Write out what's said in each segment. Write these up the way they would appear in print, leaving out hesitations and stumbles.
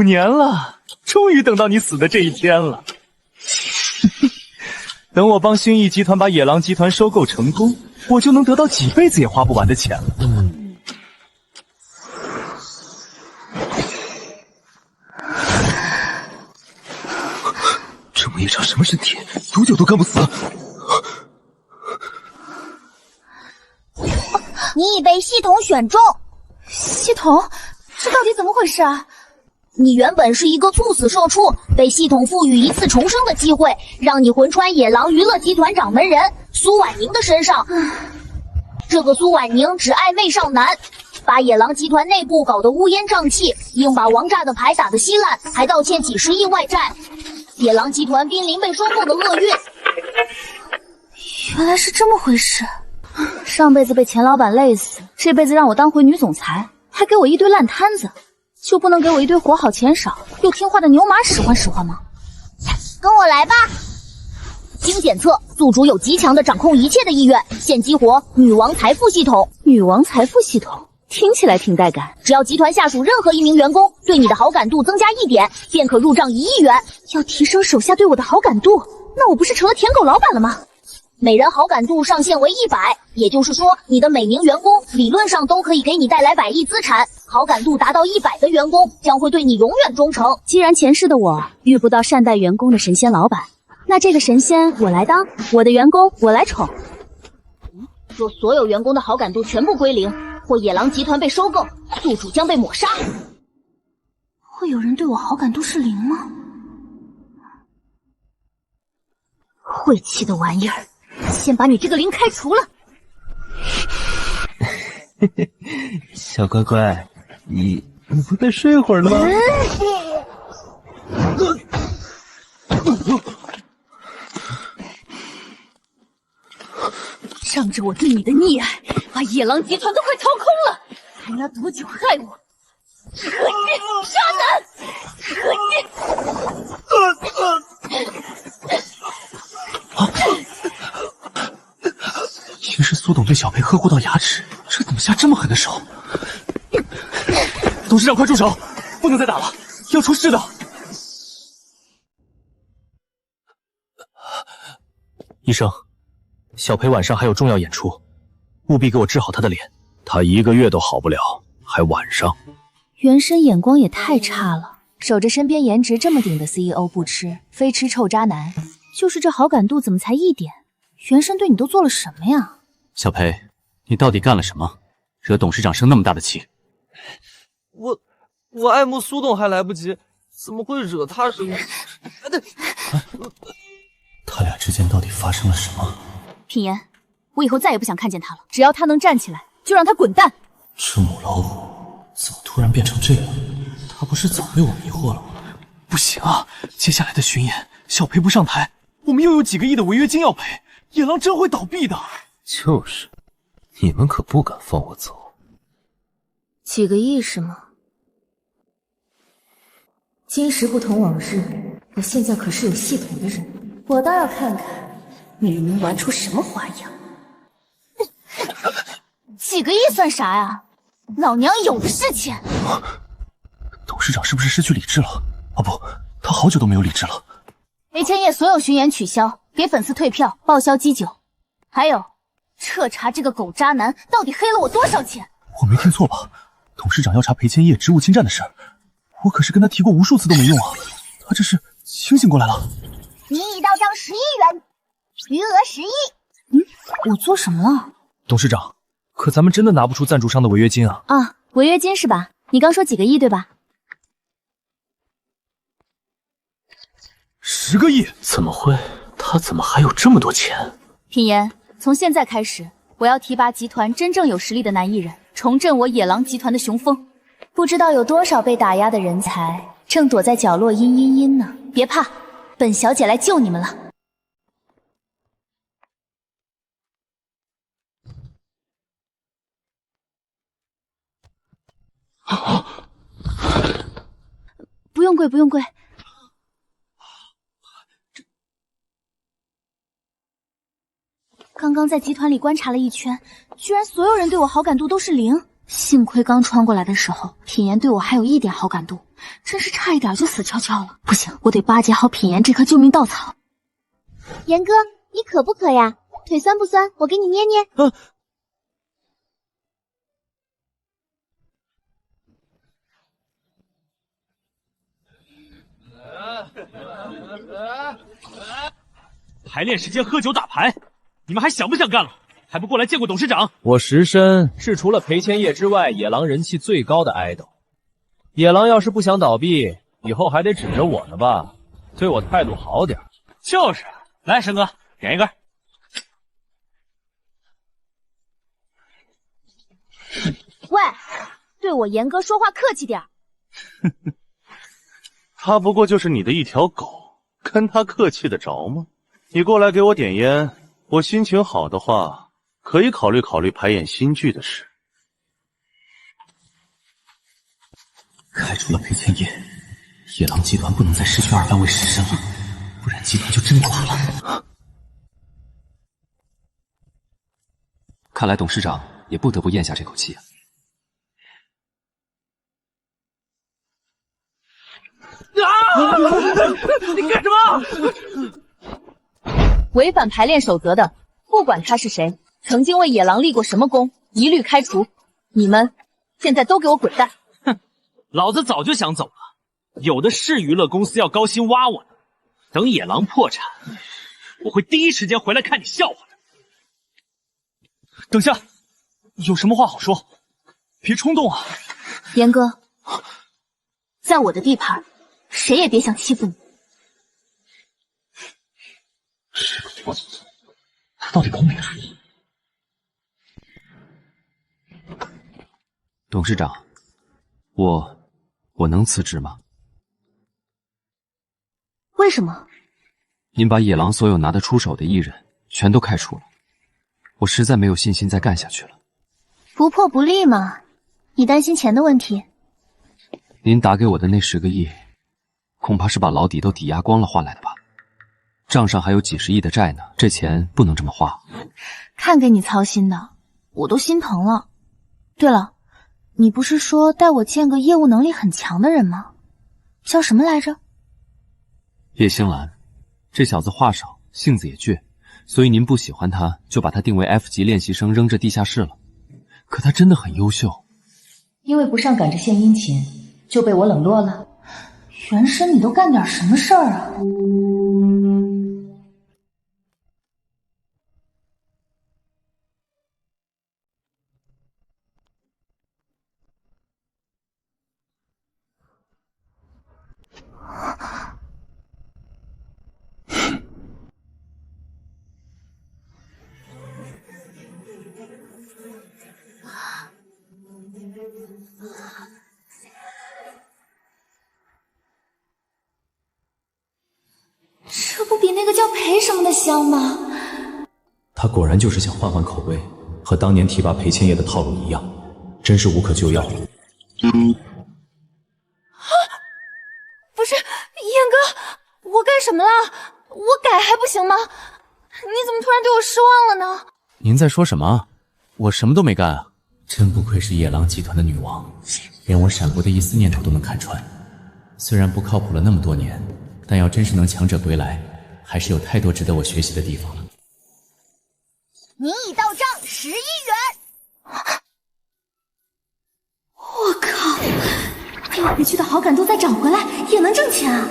年了，终于等到你死的这一天了。等我帮薰逸集团把野狼集团收购成功，我就能得到几辈子也花不完的钱了。这么一场什么身体，多久都干不死。你已被系统选中。系统，这到底怎么回事啊？你原本是一个猝死社畜，被系统赋予一次重生的机会，让你魂穿野狼娱乐集团掌门人苏婉宁的身上。这个苏婉宁只爱媚上男，把野狼集团内部搞得乌烟瘴气，硬把王炸的牌打得稀烂，还倒欠几十亿外债。野狼集团濒临被收购的厄运。原来是这么回事。上辈子被钱老板累死，这辈子让我当回女总裁，还给我一堆烂摊子，就不能给我一堆活好钱少又听话的牛马使唤使唤吗？跟我来吧。经检测，宿主有极强的掌控一切的意愿，现激活女王财富系统。女王财富系统听起来挺带感。只要集团下属任何一名员工对你的好感度增加1点，便可入账1亿元。要提升手下对我的好感度，那我不是成了舔狗老板了吗？每人好感度上限为100，也就是说，你的每名员工理论上都可以给你带来100亿资产。好感度达到100的员工将会对你永远忠诚。既然前世的我遇不到善待员工的神仙老板，那这个神仙我来当，我的员工我来宠。若所有员工的好感度全部归零，或野狼集团被收购，宿主将被抹杀。会有人对我好感度是0吗？晦气的玩意儿！先把你这个0开除了。小乖乖，你不再睡会儿了吗？仗着我对你的溺爱，把野狼集团都快掏空了，还拿毒酒害我！可恶，渣男！其实苏董对小裴呵护到牙齿，这怎么下这么狠的手？董事长，快住手！不能再打了，要出事的。医生，小裴晚上还有重要演出，务必给我治好他的脸。他1个月都好不了，还晚上。原神眼光也太差了，守着身边颜值这么顶的 CEO 不吃，非吃臭渣男。就是这好感度怎么才1点？原神对你都做了什么呀？小裴，你到底干了什么，惹董事长生那么大的气？我爱慕苏董还来不及，怎么会惹他生气？他俩之间到底发生了什么？品言，我以后再也不想看见他了。只要他能站起来，就让他滚蛋。这母老虎怎么突然变成这样？他不是早被我迷惑了吗？不行啊！接下来的巡演，小裴不上台，我们又有几个亿的违约金要赔，野狼真会倒闭的。就是，你们可不敢放我走。几个亿是吗？今时不同往日，我现在可是有系统的人，我倒要看看你们能玩出什么花样。几个亿算啥呀？老娘有的是钱。董事长是不是失去理智了？哦不，他好久都没有理智了。裴千叶所有巡演取消，给粉丝退票，报销基酒，还有彻查这个狗渣男到底黑了我多少钱。我没听错吧？董事长要查裴千叶职务侵占的事儿，我可是跟他提过无数次都没用啊。他这是清醒过来了。你已到账10亿元，余额10亿。我做什么了？董事长，可咱们真的拿不出赞助商的违约金啊！啊，违约金是吧？你刚说几个亿对吧？10个亿？怎么会？他怎么还有这么多钱？品言，从现在开始，我要提拔集团真正有实力的男艺人，重振我野狼集团的雄风。不知道有多少被打压的人才正躲在角落阴呢。别怕，本小姐来救你们了。不用跪，不用跪。刚刚在集团里观察了一圈，居然所有人对我好感度都是0，幸亏刚穿过来的时候，品言对我还有一点好感度，真是差一点就死翘翘了。不行，我得巴结好品言这棵救命稻草。言哥，你渴不渴呀？腿酸不酸？我给你捏捏。排练时间喝酒打牌，你们还想不想干了？还不过来见过董事长？我石申是除了裴千叶之外，野狼人气最高的爱豆。野狼要是不想倒闭，以后还得指着我呢吧？对我态度好点。就是，来申哥，点一根。喂，对我言哥说话客气点。他不过就是你的一条狗，跟他客气得着吗？你过来给我点烟，我心情好的话，可以考虑考虑排演新剧的事。开除了裴千叶，野狼集团不能再失去2番位食神了，不然集团就真垮了。看来董事长也不得不咽下这口气啊。你干什么？违反排练守则的，不管他是谁，曾经为野狼立过什么功，一律开除。你们现在都给我滚蛋！哼，老子早就想走了，有的是娱乐公司要高薪挖我呢。等野狼破产，我会第一时间回来看你笑话的。等下，有什么话好说，别冲动啊。言哥，在我的地盘，谁也别想欺负你。他到底懂哪出？董事长，我能辞职吗？为什么？您把野狼所有拿得出手的艺人全都开除了，我实在没有信心再干下去了。不破不立嘛，你担心钱的问题？您打给我的那10个亿，恐怕是把老底都抵押光了换来的吧？账上还有几十亿的债呢，这钱不能这么花。看给你操心的，我都心疼了。对了，你不是说带我见个业务能力很强的人吗？叫什么来着？叶星兰，这小子话少，性子也倔，所以您不喜欢他，就把他定为 F 级练习生扔这地下室了。可他真的很优秀。因为不上赶着献殷勤，就被我冷落了。原神，你都干点什么事儿啊？这不比那个叫裴什么的香吗？他果然就是想换换口味，和当年提拔裴千叶的套路一样，真是无可救药了。不是，燕哥，我干什么了？我改还不行吗？你怎么突然对我失望了呢？您在说什么？我什么都没干啊！真不愧是野狼集团的女王，连我闪过的一丝念头都能看穿。虽然不靠谱了那么多年，但要真是能强者归来，还是有太多值得我学习的地方了。你已到账10亿元。我靠，调回去的好感度再涨回来也能挣钱啊！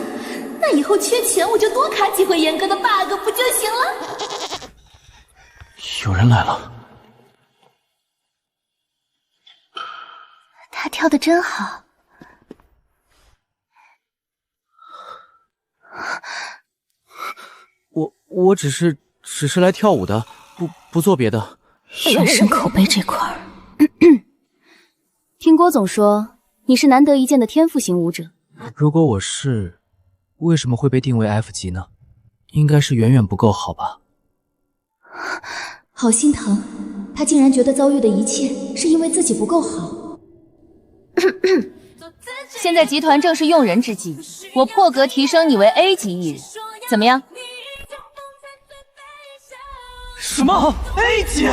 那以后缺钱我就多卡几回严哥的 bug 不就行了？有人来了。他跳得真好。我只是来跳舞的，不做别的。原神口碑这块儿，听郭总说你是难得一见的天赋型舞者。如果我是，为什么会被定为 F 级呢？应该是远远不够好吧。好心疼，他竟然觉得遭遇的一切是因为自己不够好。现在集团正是用人之际，我破格提升你为 A 级艺人，怎么样？什么 A 级？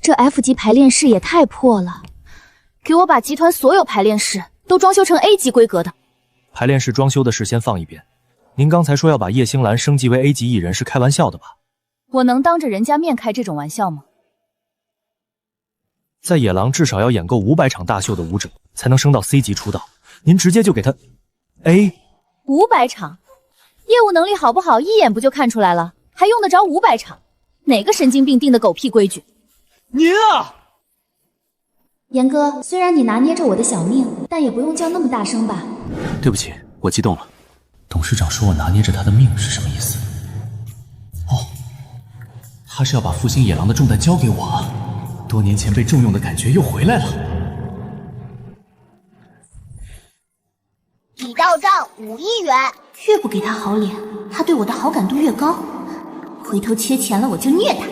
这 F 级排练室也太破了，给我把集团所有排练室都装修成 A 级规格的。排练室装修的事先放一边，您刚才说要把叶星兰升级为 A 级艺人是开玩笑的吧？我能当着人家面开这种玩笑吗？在野狼至少要演够500场大秀的舞者才能升到 C 级出道，您直接就给他 A。500场，业务能力好不好一眼不就看出来了，还用得着500场？哪个神经病定的狗屁规矩？您啊！严哥，虽然你拿捏着我的小命，但也不用叫那么大声吧？对不起，我激动了。董事长说我拿捏着他的命是什么意思？哦，他是要把复兴野狼的重担交给我啊！多年前被重用的感觉又回来了。已到账5亿元。越不给他好脸，他对我的好感度越高。回头缺钱了我就虐他。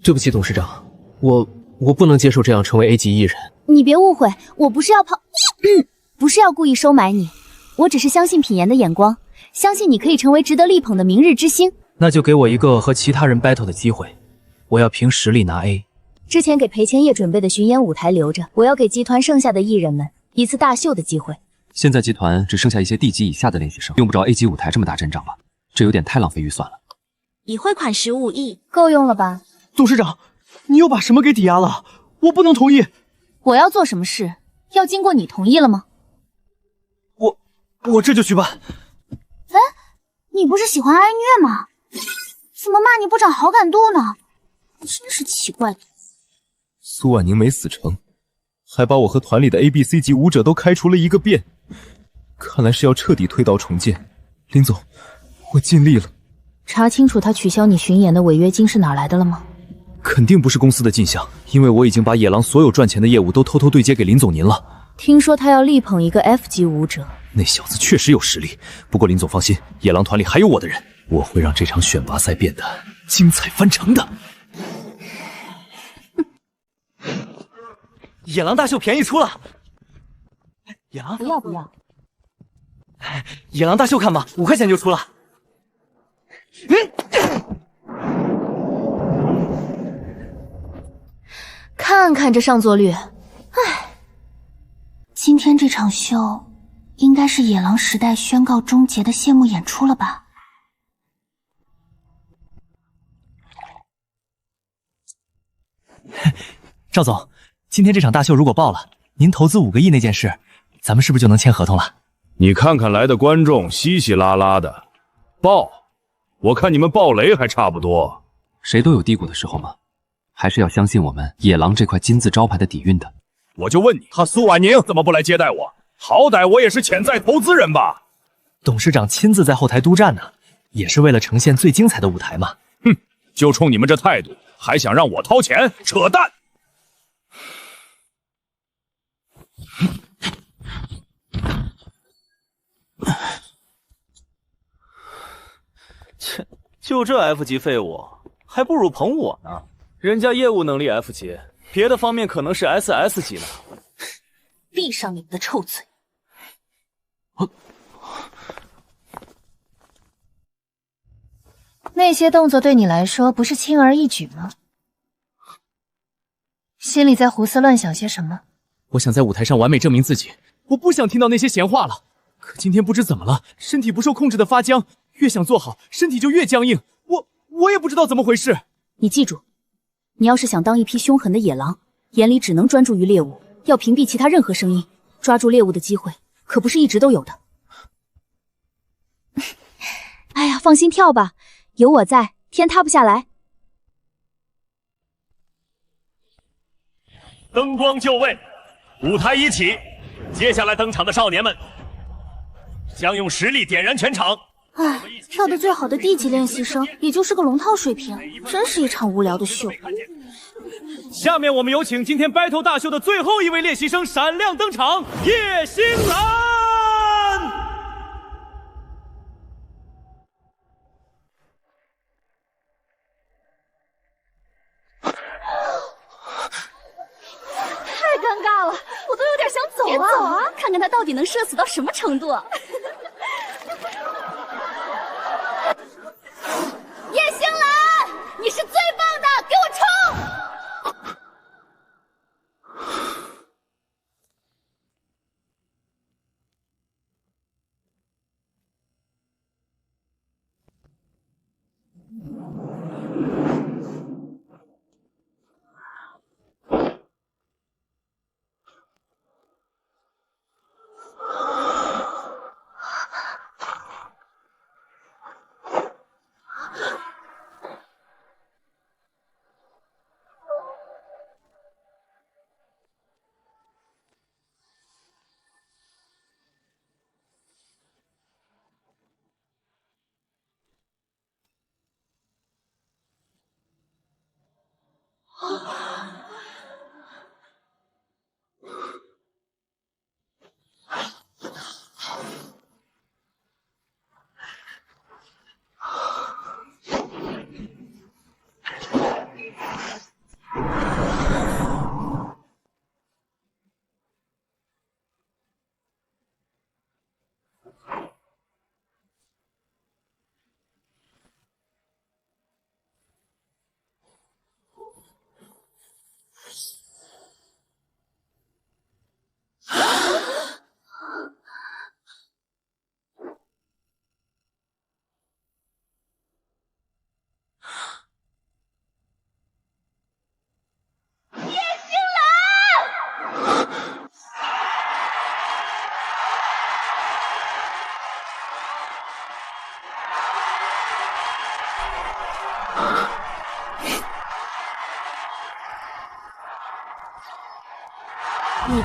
对不起，董事长，我不能接受这样成为 A 级艺人。你别误会，我不是要不是要故意收买你，我只是相信品言的眼光，相信你可以成为值得力捧的明日之星。那就给我一个和其他人 battle 的机会，我要凭实力拿 A。之前给裴千叶准备的巡演舞台留着，我要给集团剩下的艺人们一次大秀的机会。现在集团只剩下一些D级以下的练习生，用不着 A 级舞台这么大阵仗吧？这有点太浪费预算了。已汇款15亿，够用了吧？董事长，你又把什么给抵押了？我不能同意。我要做什么事，要经过你同意了吗？我这就去办。哎，你不是喜欢挨虐吗？怎么骂你不长好感度呢？真是奇怪的。苏婉宁没死成，还把我和团里的 A、B、C 级舞者都开除了一个遍，看来是要彻底推倒重建。林总，我尽力了。查清楚他取消你巡演的违约金是哪来的了吗？肯定不是公司的进项，因为我已经把野狼所有赚钱的业务都偷偷对接给林总您了。听说他要力捧一个 F 级舞者，那小子确实有实力，不过林总放心，野狼团里还有我的人，我会让这场选拔赛变得精彩纷呈的。野狼大秀便宜出了。野狼不要不要，野狼大秀看吧，5块钱就出了。看看这上座率，唉，今天这场秀应该是野狼时代宣告终结的谢幕演出了吧？赵总，今天这场大秀如果爆了，您投资5个亿那件事，咱们是不是就能签合同了？你看看来的观众稀稀拉拉的，爆，我看你们爆雷还差不多。谁都有低谷的时候嘛，还是要相信我们野狼这块金字招牌的底蕴的。我就问你，他苏婉宁怎么不来接待我？好歹我也是潜在投资人吧。董事长亲自在后台督战呢，也是为了呈现最精彩的舞台嘛。哼，就冲你们这态度，还想让我掏钱？扯淡！切，就这 F 级废物，还不如捧我呢。人家业务能力 F 级，别的方面可能是 SS 级呢。闭上你们的臭嘴！那些动作对你来说不是轻而易举吗？心里在胡思乱想些什么？我想在舞台上完美证明自己，我不想听到那些闲话了。可今天不知怎么了，身体不受控制的发僵，越想做好，身体就越僵硬。我也不知道怎么回事。你记住，你要是想当一匹凶狠的野狼，眼里只能专注于猎物，要屏蔽其他任何声音，抓住猎物的机会可不是一直都有的。哎呀，放心跳吧，有我在，天塌不下来。灯光就位，舞台一起，接下来登场的少年们将用实力点燃全场。唉，跳得最好的D级练习生也就是个龙套水平，真是一场无聊的秀。下面我们有请今天 battle 大秀的最后一位练习生闪亮登场，叶星兰。太尴尬了，我都有点想走了。别走啊，看看他到底能社死到什么程度。叶星兰，你是最棒的，给我冲！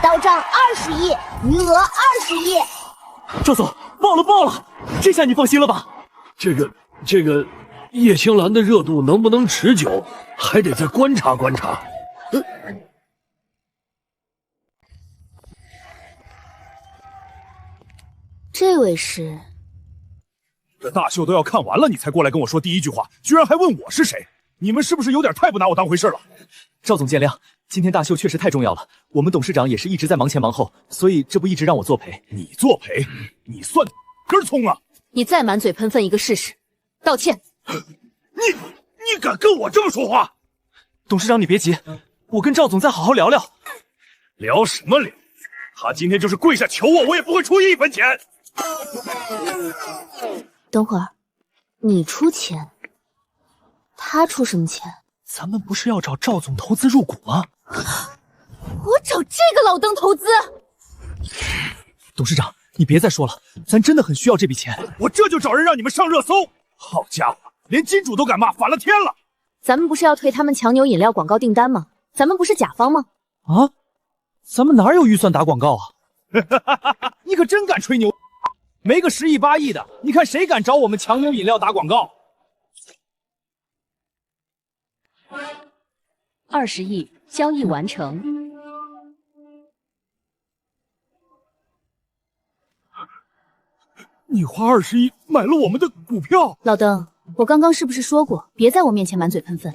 到账20亿，余额20亿。赵总，爆了！这下你放心了吧？这个叶青兰的热度能不能持久，还得再观察观察。这位是？这大秀都要看完了，你才过来跟我说第一句话，居然还问我是谁？你们是不是有点太不拿我当回事了？赵总见谅，今天大秀确实太重要了，我们董事长也是一直在忙前忙后，所以这不一直让我作陪。你作陪？你算根葱啊！你再满嘴喷粪一个试试，道歉！你敢跟我这么说话？董事长你别急，我跟赵总再好好聊聊。聊什么聊？他今天就是跪下求我，我也不会出1分钱。等会儿，你出钱，他出什么钱？咱们不是要找赵总投资入股吗？我找这个老登投资？董事长，你别再说了，咱真的很需要这笔钱。我这就找人让你们上热搜。好家伙，连金主都敢骂，反了天了！咱们不是要推他们强牛饮料广告订单吗？咱们不是甲方吗？啊，咱们哪有预算打广告啊？你可真敢吹牛！没个10亿8亿的，你看谁敢找我们强牛饮料打广告？20亿交易完成。你花20亿买了我们的股票？老登，我刚刚是不是说过，别在我面前满嘴喷粪？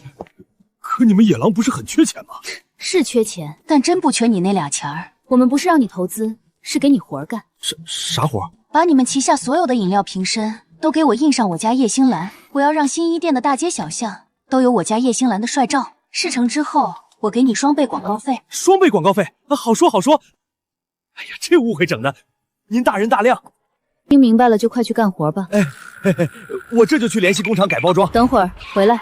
可你们野狼不是很缺钱吗？是缺钱，但真不缺你那俩钱儿。我们不是让你投资，是给你活干。啥活？把你们旗下所有的饮料瓶身都给我印上我家叶星兰，我要让新一店的大街小巷都有我家叶星兰的帅照。事成之后，我给你双倍广告费。双倍广告费？好说好说。哎呀，这误会整的，您大人大量。听明白了就快去干活吧。我这就去联系工厂改包装。等会儿回来。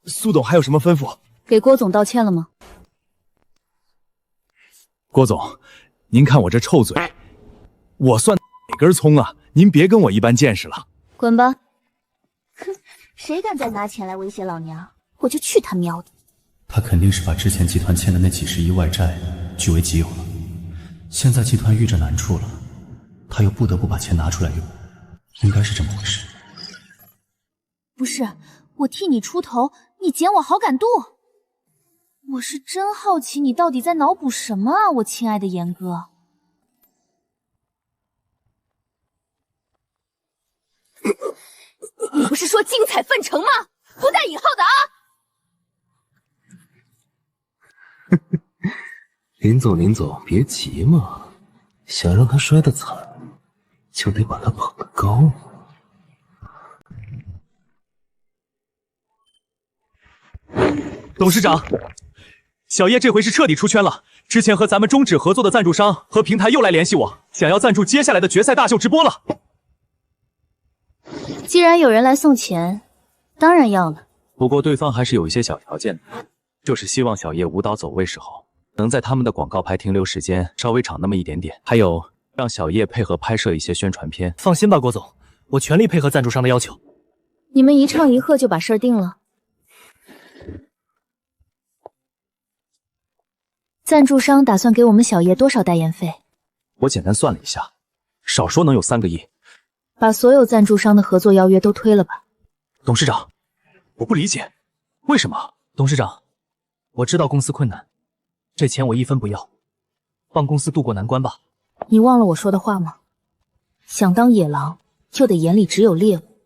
苏董还有什么吩咐？给郭总道歉了吗？郭总，您看我这臭嘴，我算哪根葱啊？您别跟我一般见识了。滚吧！哼，谁敢再拿钱来威胁老娘，我就去他喵的！他肯定是把之前集团欠的那几10亿外债据为己有了，现在集团遇着难处了，他又不得不把钱拿出来用，应该是这么回事。不是，我替你出头，你减我好感度。我是真好奇你到底在脑补什么啊，我亲爱的严哥。你不是说精彩纷呈吗？不带引号的啊！林总，别急嘛，想让他摔得惨，就得把他捧得高。董事长，小叶这回是彻底出圈了。之前和咱们终止合作的赞助商和平台又来联系我，想要赞助接下来的决赛大秀直播了。既然有人来送钱，当然要了。不过对方还是有一些小条件的，就是希望小叶舞蹈走位时候，能在他们的广告牌停留时间稍微长那么一点点，还有让小叶配合拍摄一些宣传片。放心吧，郭总，我全力配合赞助商的要求。你们一唱一和就把事儿定了？赞助商打算给我们小叶多少代言费？我简单算了一下，少说能有3个亿。把所有赞助商的合作邀约都推了吧。董事长，我不理解，为什么？董事长，我知道公司困难，这钱我1分不要，帮公司渡过难关吧。你忘了我说的话吗？想当野狼，就得眼里只有猎物。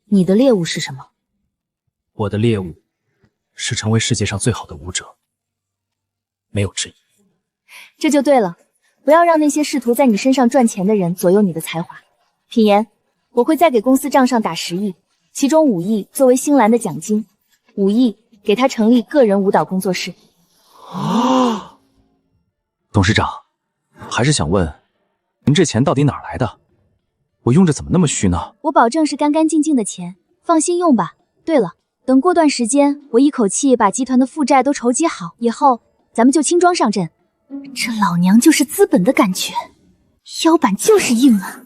你的猎物是什么？我的猎物是成为世界上最好的舞者，没有之一。这就对了，不要让那些试图在你身上赚钱的人左右你的才华。品言，我会再给公司账上打10亿，其中5亿作为星兰的奖金，5亿给他成立个人舞蹈工作室。董事长，还是想问，您这钱到底哪儿来的？我用着怎么那么虚呢？我保证是干干净净的钱，放心用吧。对了，等过段时间，我一口气把集团的负债都筹集好，以后咱们就轻装上阵。这老娘就是资本的感觉，腰板就是硬啊！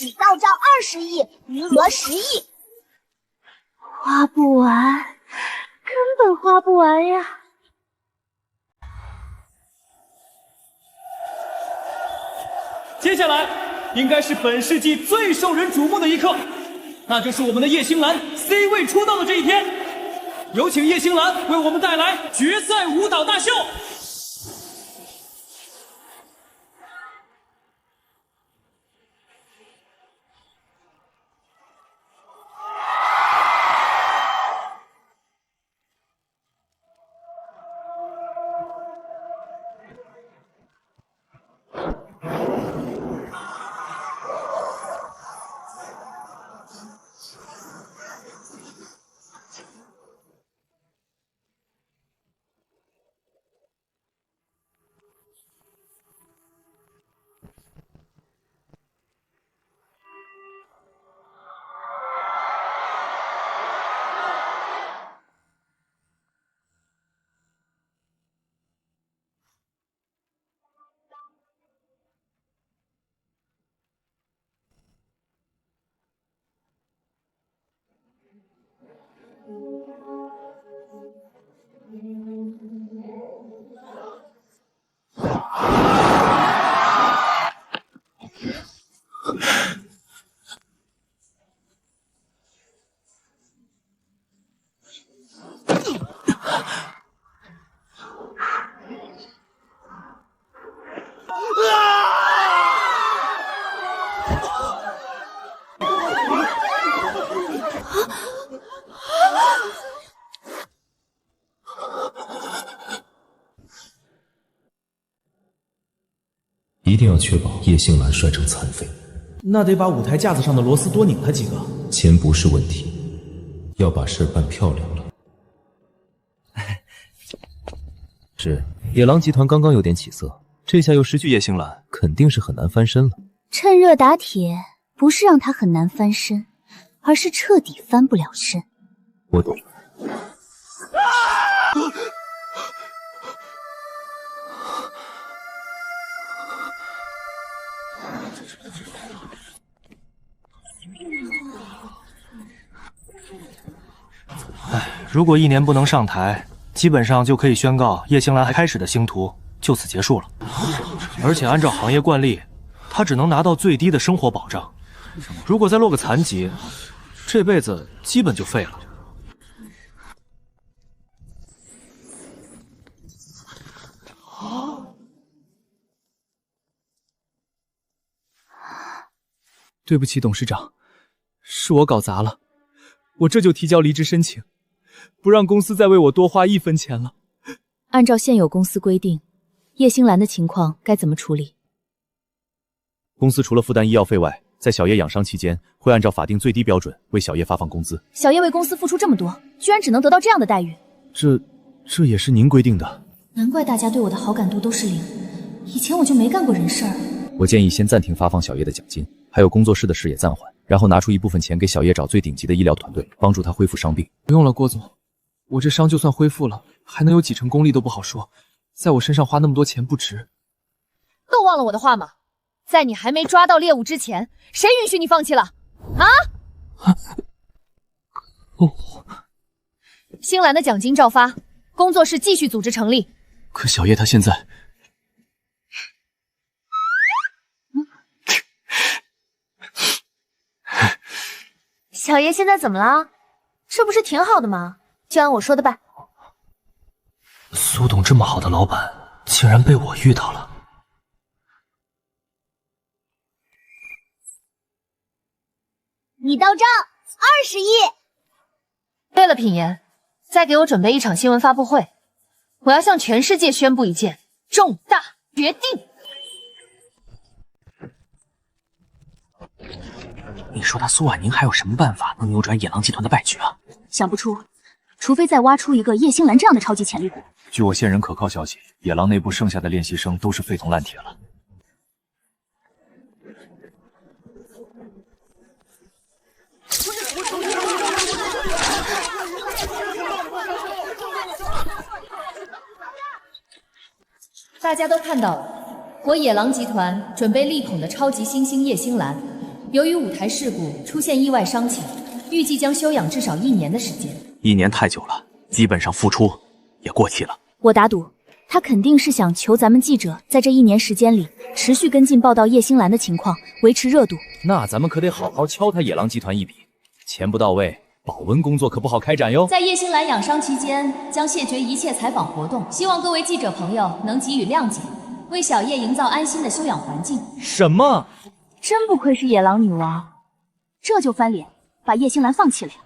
你到账20亿，余额10亿，花不完，根本花不完呀！接下来应该是本世纪最受人瞩目的一刻，那就是我们的叶星兰 C 位出道的这一天。有请叶星兰为我们带来决赛舞蹈大秀。一定要确保叶星兰摔成残废。那得把舞台架子上的螺丝多拧他几个。钱不是问题，要把事办漂亮了。是，野狼集团刚刚有点起色，这下又失去叶星兰，肯定是很难翻身了。趁热打铁，不是让他很难翻身，而是彻底翻不了身。我懂。如果1年不能上台，基本上就可以宣告叶星兰开始的星途就此结束了。而且按照行业惯例，他只能拿到最低的生活保障。如果再落个残疾，这辈子基本就废了。对不起，董事长，是我搞砸了，我这就提交离职申请，不让公司再为我多花1分钱了。按照现有公司规定，叶星兰的情况该怎么处理？公司除了负担医药费外，在小叶养伤期间，会按照法定最低标准为小叶发放工资。小叶为公司付出这么多，居然只能得到这样的待遇，这也是您规定的？难怪大家对我的好感度都是0，以前我就没干过人事儿。我建议先暂停发放小叶的奖金，还有工作室的事也暂缓，然后拿出一部分钱给小叶找最顶级的医疗团队，帮助他恢复伤病。不用了，郭总，我这伤就算恢复了，还能有几成功力都不好说，在我身上花那么多钱不值。都忘了我的话吗？在你还没抓到猎物之前，谁允许你放弃了？啊？星兰的奖金照发，工作室继续组织成立。可小叶她现在……小叶现在怎么了？这不是挺好的吗？就按我说的办。苏董这么好的老板，竟然被我遇到了。你到账20亿。对了，品言，再给我准备一场新闻发布会，我要向全世界宣布一件重大决定。你说他苏婉宁还有什么办法能扭转野狼集团的败局啊？想不出，除非再挖出一个叶星兰这样的超级潜力股。据我现人可靠消息，野狼内部剩下的练习生都是废铜烂铁了。大家都看到了，我野狼集团准备力捧的超级新星叶星兰，由于舞台事故出现意外伤情，预计将休养至少1年的时间。1年太久了，基本上复出也过期了。我打赌，他肯定是想求咱们记者在这1年时间里持续跟进报道叶星兰的情况，维持热度。那咱们可得好好敲他野狼集团一笔，钱不到位，保温工作可不好开展哟。在叶星兰养伤期间，将谢绝一切采访活动，希望各位记者朋友能给予谅解，为小叶营造安心的休养环境。什么？真不愧是野狼女王，这就翻脸，把叶星兰放弃了呀。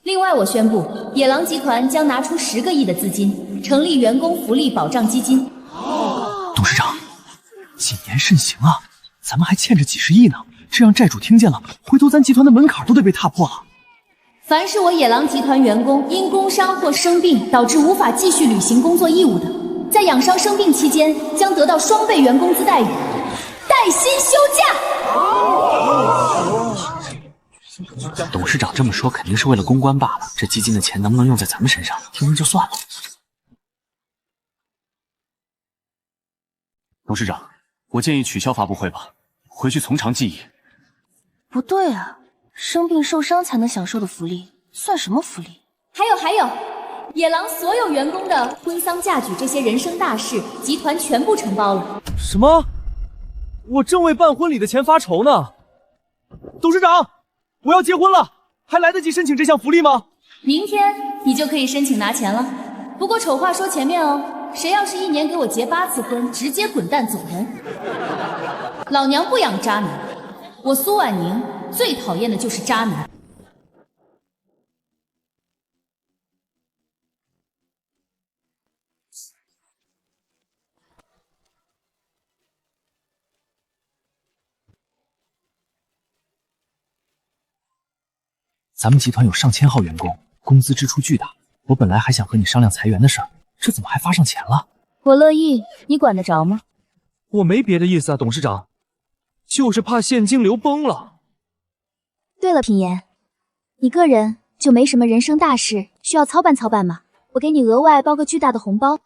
另外，我宣布，野狼集团将拿出10个亿的资金，成立员工福利保障基金。董事长，谨言慎行啊，咱们还欠着几十亿呢，这让债主听见了，回头咱集团的门槛都得被踏破了。凡是我野狼集团员工因工伤或生病导致无法继续履行工作义务的，在养伤生病期间将得到2倍原工资待遇，带薪休假。董事长这么说肯定是为了公关罢了，这基金的钱能不能用在咱们身上，听听就算了。董事长，我建议取消发布会吧，回去从长计议。不对啊，生病受伤才能享受的福利，算什么福利？还有，野狼所有员工的婚丧嫁举这些人生大事，集团全部承包了。什么？我正为办婚礼的钱发愁呢。董事长，我要结婚了，还来得及申请这项福利吗？明天你就可以申请拿钱了。不过丑话说前面哦，谁要是1年给我结8次婚，直接滚蛋走人。老娘不养渣男，我苏婉宁最讨厌的就是渣男。咱们集团有上千号员工，工资支出巨大。我本来还想和你商量裁员的事儿，这怎么还发上钱了？我乐意，你管得着吗？我没别的意思啊，董事长，就是怕现金流崩了。对了，品言，你个人就没什么人生大事需要操办操办吗？我给你额外包个巨大的红包。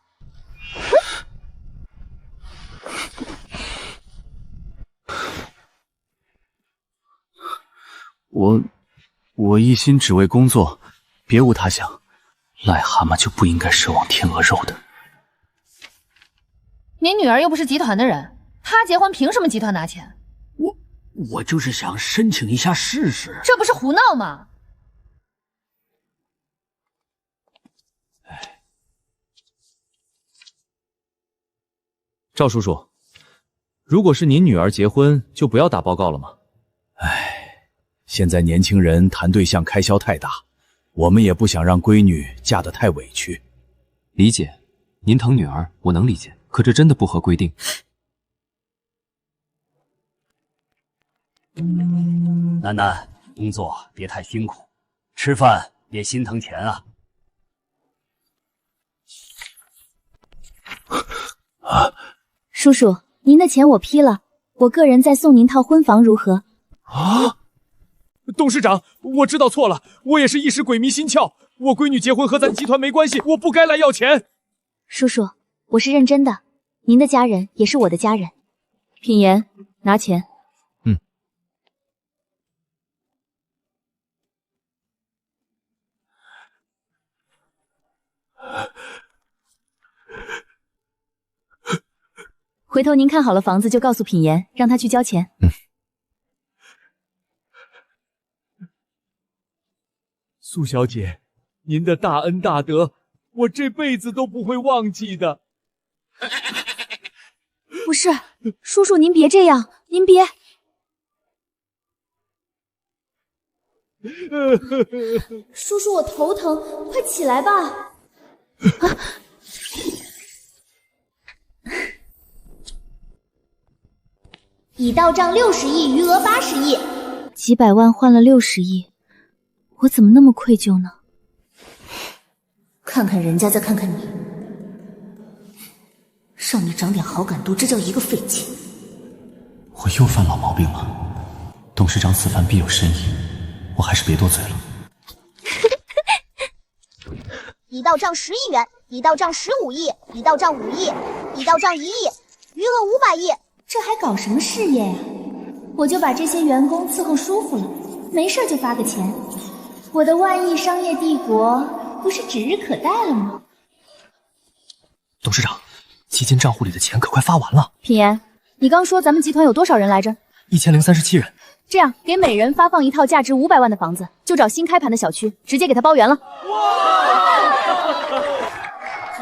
我一心只为工作，别无他想。癞蛤蟆就不应该奢望天鹅肉的。您女儿又不是集团的人，她结婚凭什么集团拿钱？我就是想申请一下试试。这不是胡闹吗？赵叔叔，如果是您女儿结婚，就不要打报告了吗？现在年轻人谈对象开销太大，我们也不想让闺女嫁得太委屈。理解，您疼女儿，我能理解，可这真的不合规定。楠楠，工作别太辛苦，吃饭别心疼钱啊。叔叔，您的钱我批了，我个人再送您套婚房如何？啊！董事长，我知道错了，我也是一时鬼迷心窍。我闺女结婚和咱集团没关系，我不该来要钱。叔叔，我是认真的，您的家人也是我的家人。品言，拿钱。回头您看好了房子就告诉品言，让他去交钱。苏小姐，您的大恩大德，我这辈子都不会忘记的。不是，叔叔您别这样，您别。叔叔，我头疼，快起来吧。已到账60亿，余额80亿，几百万换了60亿，我怎么那么愧疚呢？看看人家，再看看你，让你长点好感度，这叫一个费劲。我又犯老毛病了。董事长此番必有深意，我还是别多嘴了。已到账10亿元，已到账15亿，已到账5亿，已到账1亿，余额500亿。这还搞什么事业呀？我就把这些员工伺候舒服了，没事就发个钱，我的万亿商业帝国不是指日可待了吗？董事长，基金账户里的钱可快发完了。品言，你刚说咱们集团有多少人来着？1037人。这样，给每人发放一套价值500万的房子，就找新开盘的小区，直接给他包圆了。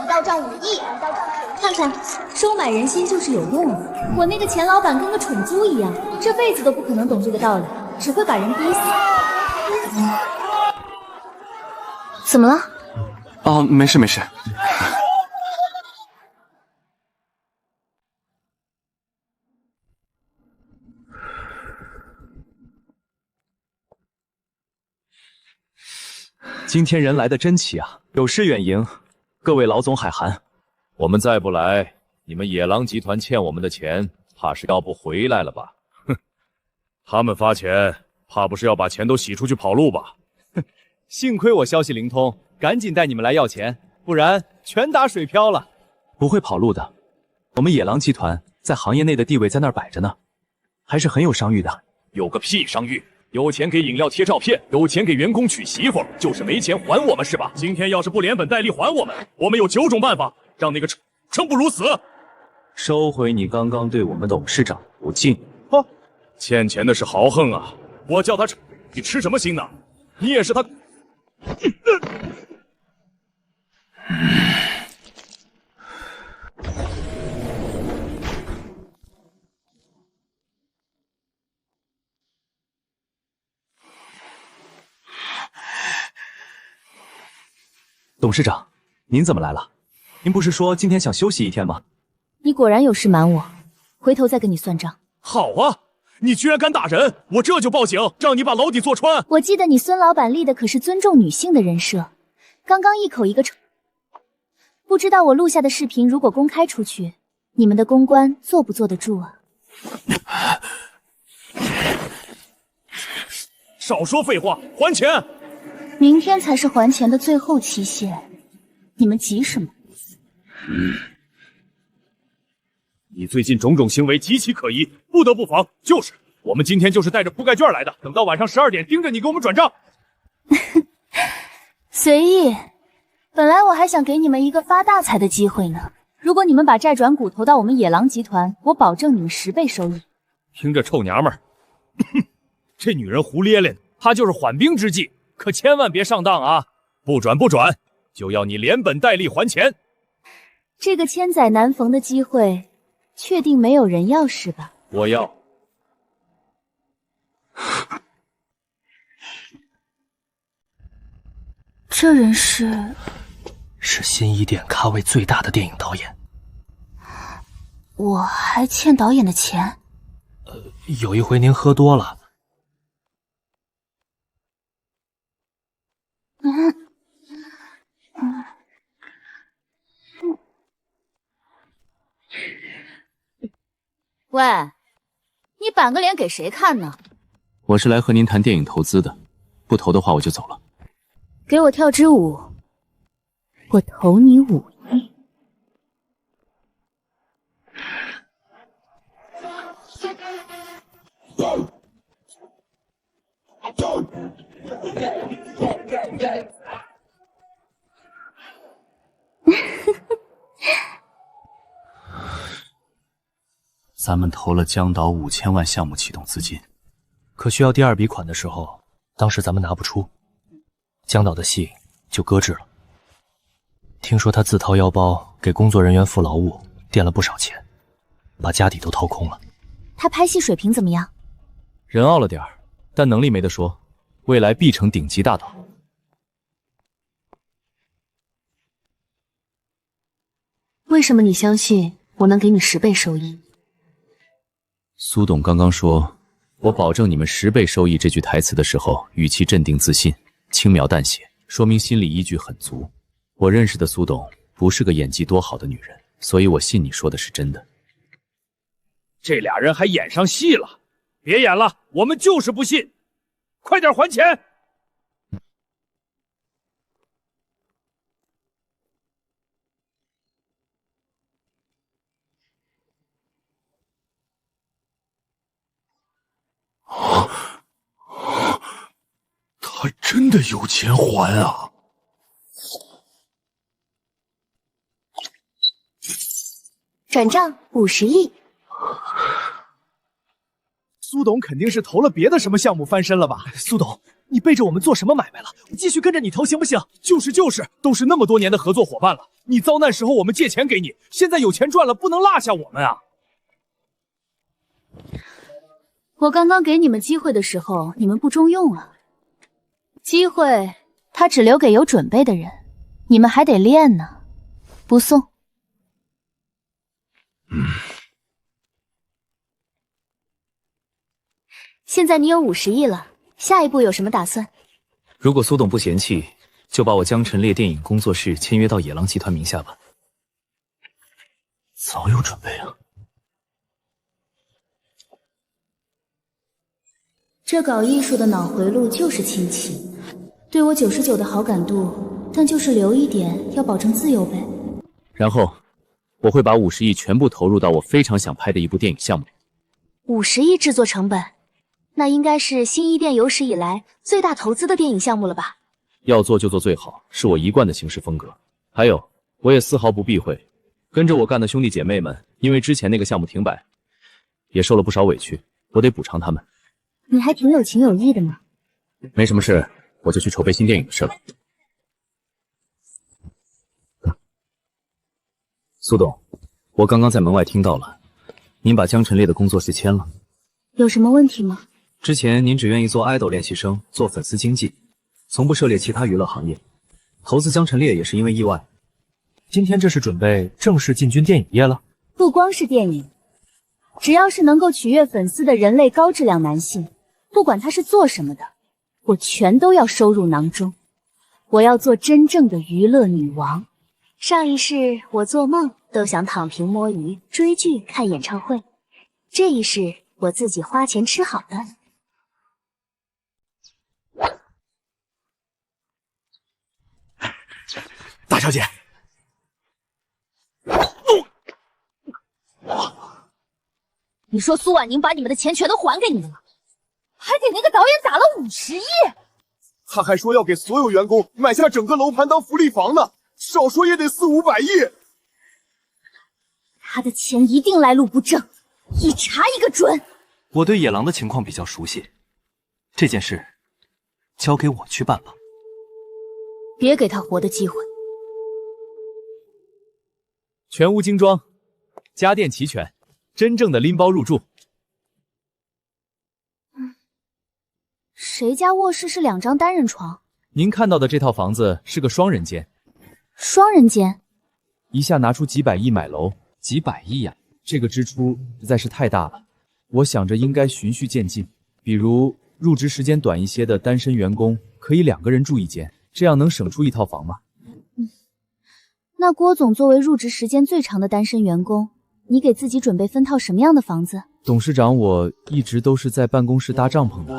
一到账5亿，看看，收买人心就是有用的。我那个钱老板跟个蠢猪一样，这辈子都不可能懂这个道理，只会把人逼死。怎么了？哦，没事没事。今天人来的真齐啊，有失远迎，各位老总海涵。我们再不来，你们野狼集团欠我们的钱，怕是要不回来了吧？哼，他们发钱，怕不是要把钱都洗出去跑路吧？幸亏我消息灵通，赶紧带你们来要钱，不然全打水漂了。不会跑路的，我们野狼集团在行业内的地位在那儿摆着呢，还是很有商誉的。有个屁商誉！有钱给饮料贴照片，有钱给员工娶媳妇，就是没钱还我们是吧？今天要是不连本带利还我们，我们有9种办法让那个生不如死。收回你刚刚对我们董事长的不敬。欠钱的是豪横啊！我叫他吃，你吃什么心呢？你也是他。董事长，您怎么来了？您不是说今天想休息一天吗？你果然有事瞒我，回头再跟你算账。好啊，你居然敢打人，我这就报警，让你把牢底坐穿。我记得你孙老板立的可是尊重女性的人设，刚刚一口一个不知道我录下的视频如果公开出去，你们的公关坐不坐得住啊？少说废话，还钱！明天才是还钱的最后期限，你们急什么？你最近种种行为极其可疑，不得不防。就是我们今天就是带着铺盖券来的，等到晚上12点盯着你给我们转账。随意，本来我还想给你们一个发大财的机会呢。如果你们把债转股投到我们野狼集团，我保证你们10倍收益。听着臭娘们儿，这女人胡咧咧的，她就是缓兵之计。可千万别上当啊！不转，就要你连本带利还钱。这个千载难逢的机会，确定没有人要是吧？我要。这人是新一点咖位最大的电影导演。我还欠导演的钱。有一回您喝多了。喂，你板个脸给谁看呢？我是来和您谈电影投资的，不投的话我就走了。给我跳支舞，我投你5亿。咱们投了江岛5000万项目启动资金，可需要第2笔款的时候，当时咱们拿不出，江岛的戏就搁置了。听说他自掏腰包给工作人员付劳务，垫了不少钱，把家底都掏空了。他拍戏水平怎么样？人傲了点儿，但能力没得说，未来必成顶级大导。为什么你相信我能给你10倍收益？苏董刚刚说我保证你们10倍收益这句台词的时候，语气镇定自信，轻描淡写，说明心理依据很足。我认识的苏董不是个演技多好的女人，所以我信你说的是真的。这俩人还演上戏了，别演了，我们就是不信，快点还钱！他真的有钱还啊！转账50亿。苏董肯定是投了别的什么项目翻身了吧？苏董，你背着我们做什么买卖了？继续跟着你投行不行？就是，都是那么多年的合作伙伴了。你遭难时候我们借钱给你，现在有钱赚了，不能落下我们啊！我刚刚给你们机会的时候，你们不中用啊。机会，它只留给有准备的人，你们还得练呢。不送。现在你有50亿了，下一步有什么打算？如果苏董不嫌弃，就把我江辰烈电影工作室签约到野狼集团名下吧。早有准备啊！这搞艺术的脑回路就是亲戚，对我99的好感度，但就是留一点，要保证自由呗。然后我会把50亿全部投入到我非常想拍的一部电影项目里。50亿制作成本，那应该是新一店有史以来最大投资的电影项目了吧？要做就做最好，是我一贯的行事风格。还有，我也丝毫不避讳，跟着我干的兄弟姐妹们，因为之前那个项目停摆，也受了不少委屈，我得补偿他们。你还挺有情有义的嘛。没什么事，我就去筹备新电影的事了。苏董，我刚刚在门外听到了，您把江辰烈的工作室签了，有什么问题吗？之前您只愿意做爱豆练习生，做粉丝经济，从不涉猎其他娱乐行业。投资江辰烈也是因为意外。今天这是准备正式进军电影业了？不光是电影，只要是能够取悦粉丝的人类高质量男性，不管他是做什么的，我全都要收入囊中。我要做真正的娱乐女王。上一世我做梦都想躺平摸鱼、追剧、看演唱会，这一世我自己花钱吃好的。大小姐，你说苏婉宁把你们的钱全都还给你们了，还给那个导演打了50亿，他还说要给所有员工买下整个楼盘当福利房呢，少说也得400-500亿。他的钱一定来路不正，一查一个准。我对野狼的情况比较熟悉，这件事交给我去办吧。别给他活的机会。全屋精装，家电齐全，真正的拎包入住。谁家卧室是2张单人床？您看到的这套房子是个双人间。双人间？一下拿出几百亿买楼，几百亿呀！这个支出实在是太大了。我想着应该循序渐进，比如入职时间短一些的单身员工可以2个人住一间，这样能省出一套房吗？那郭总作为入职时间最长的单身员工，你给自己准备分套什么样的房子？董事长，我一直都是在办公室搭帐篷的。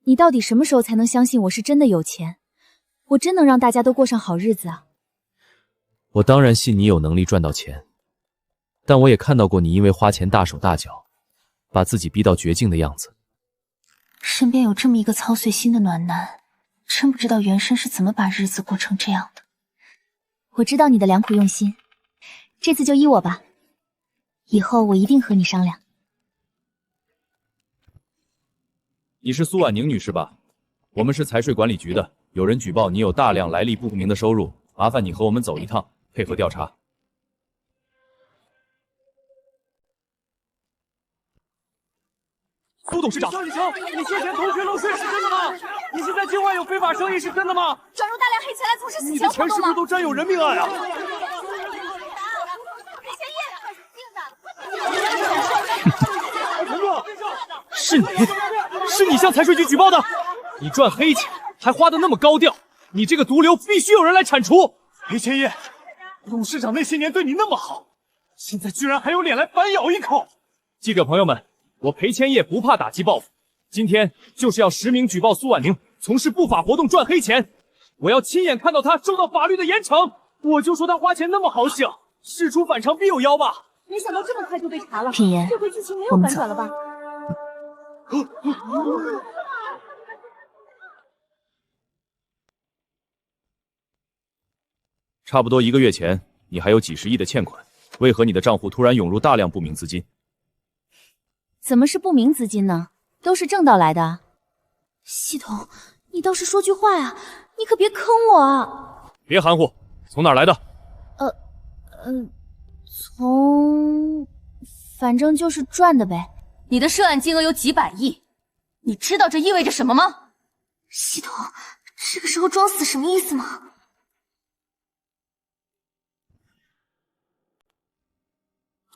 你到底什么时候才能相信我是真的有钱？我真能让大家都过上好日子啊！我当然信你有能力赚到钱，但我也看到过你因为花钱大手大脚，把自己逼到绝境的样子。身边有这么一个操碎心的暖男，真不知道原身是怎么把日子过成这样的。我知道你的良苦用心，这次就依我吧，以后我一定和你商量。你是苏婉宁女士吧？我们是财税管理局的，有人举报你有大量来历不明的收入，麻烦你和我们走一趟，配合调查。苏董事长，你借钱同学漏税是真的吗？你现在境外有非法生意是真的吗？转入大量黑钱来从事洗你的钱钱活动吗？是不是都沾有人命案啊？是你向财税局举报的？你赚黑钱还花得那么高调，你这个毒瘤必须有人来铲除！裴千叶，董事长那些年对你那么好，现在居然还有脸来反咬一口！记者朋友们，我裴千叶不怕打击报复，今天就是要实名举报苏婉宁从事不法活动赚黑钱，我要亲眼看到他受到法律的严惩。我就说他花钱那么好省，事出反常必有妖吧？没想到这么快就被查了，品言，这回剧情没有反转了吧？差不多1个月前，你还有几十亿的欠款，为何你的账户突然涌入大量不明资金？怎么是不明资金呢？都是正道来的。系统，你倒是说句话呀！你可别坑我啊！别含糊，从哪儿来的？反正就是赚的呗。你的涉案金额有几百亿，你知道这意味着什么吗？系统，这个时候装死什么意思吗？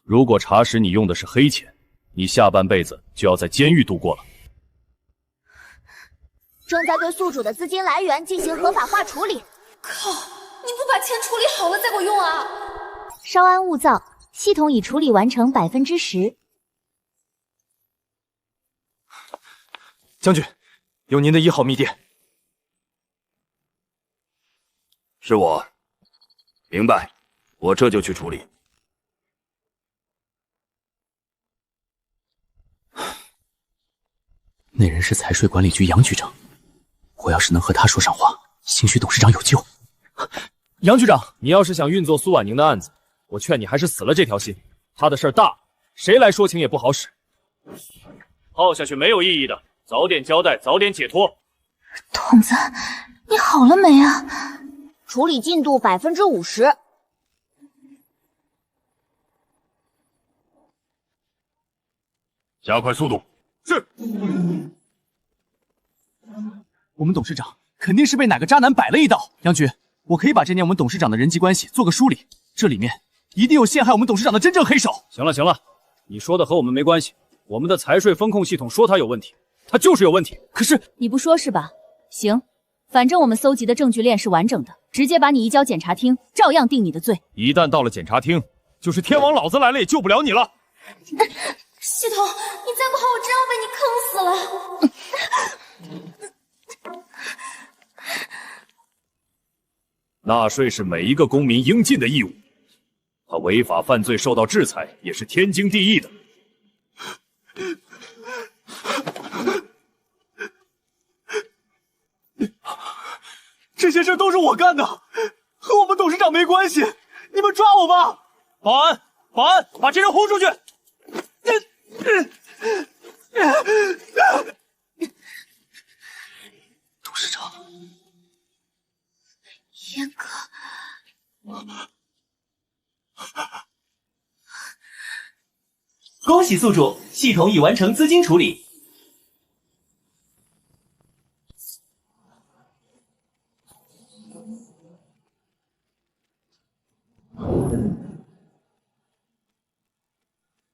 如果查实你用的是黑钱，你下半辈子就要在监狱度过了。正在对宿主的资金来源进行合法化处理。靠！你不把钱处理好了再给我用啊！稍安勿躁，系统已处理完成10%。将军，有您的1号密电。是我，明白，我这就去处理。那人是财税管理局杨局长，我要是能和他说上话，兴许董事长有救。杨局长，你要是想运作苏婉宁的案子，我劝你还是死了这条心。他的事儿大，谁来说情也不好使。耗下去没有意义的，早点交代，早点解脱。筒子，你好了没啊？处理进度50%。加快速度。是。我们董事长肯定是被哪个渣男摆了一道。杨局，我可以把这年我们董事长的人际关系做个梳理，这里面一定有陷害我们董事长的真正黑手。行了行了，你说的和我们没关系。我们的财税风控系统说他有问题，他就是有问题。可是你不说是吧？行，反正我们搜集的证据链是完整的，直接把你移交检察厅，照样定你的罪。一旦到了检察厅，就是天王老子来了也救不了你了。系统，你再不好，我真要被你坑死了。纳税是每一个公民应尽的义务，他违法犯罪受到制裁也是天经地义的。这些事都是我干的，和我们董事长没关系，你们抓我吧！保安，保安，把这人轰出去！董事长，严哥，恭喜宿主，系统已完成资金处理。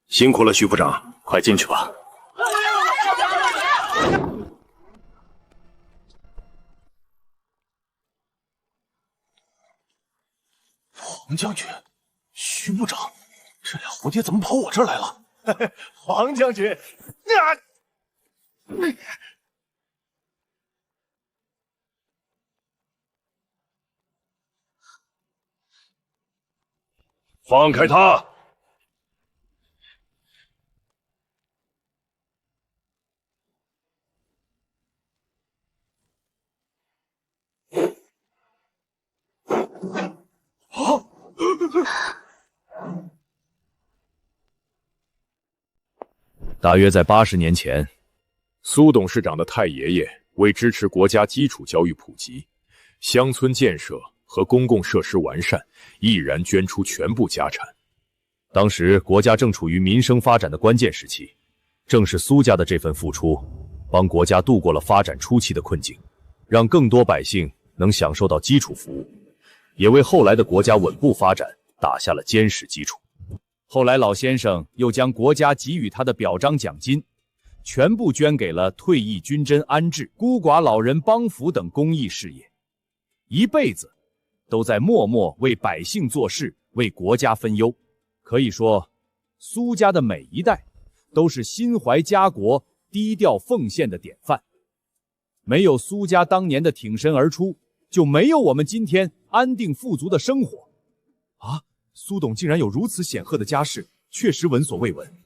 辛苦了，徐部长，快进去吧。黄将军，徐部长，这俩蝴蝶怎么跑我这儿来了？黄将军，放开他！大约在80年前，苏董事长的太爷爷为支持国家基础教育普及、乡村建设和公共设施完善，毅然捐出全部家产。当时国家正处于民生发展的关键时期，正是苏家的这份付出，帮国家度过了发展初期的困境，让更多百姓能享受到基础服务，也为后来的国家稳步发展打下了坚实基础。后来老先生又将国家给予他的表彰奖金全部捐给了退役军侦安置、孤寡老人帮扶等公益事业，一辈子都在默默为百姓做事，为国家分忧。可以说，苏家的每一代都是心怀家国、低调奉献的典范。没有苏家当年的挺身而出，就没有我们今天安定富足的生活。啊，苏董竟然有如此显赫的家世，确实闻所未闻。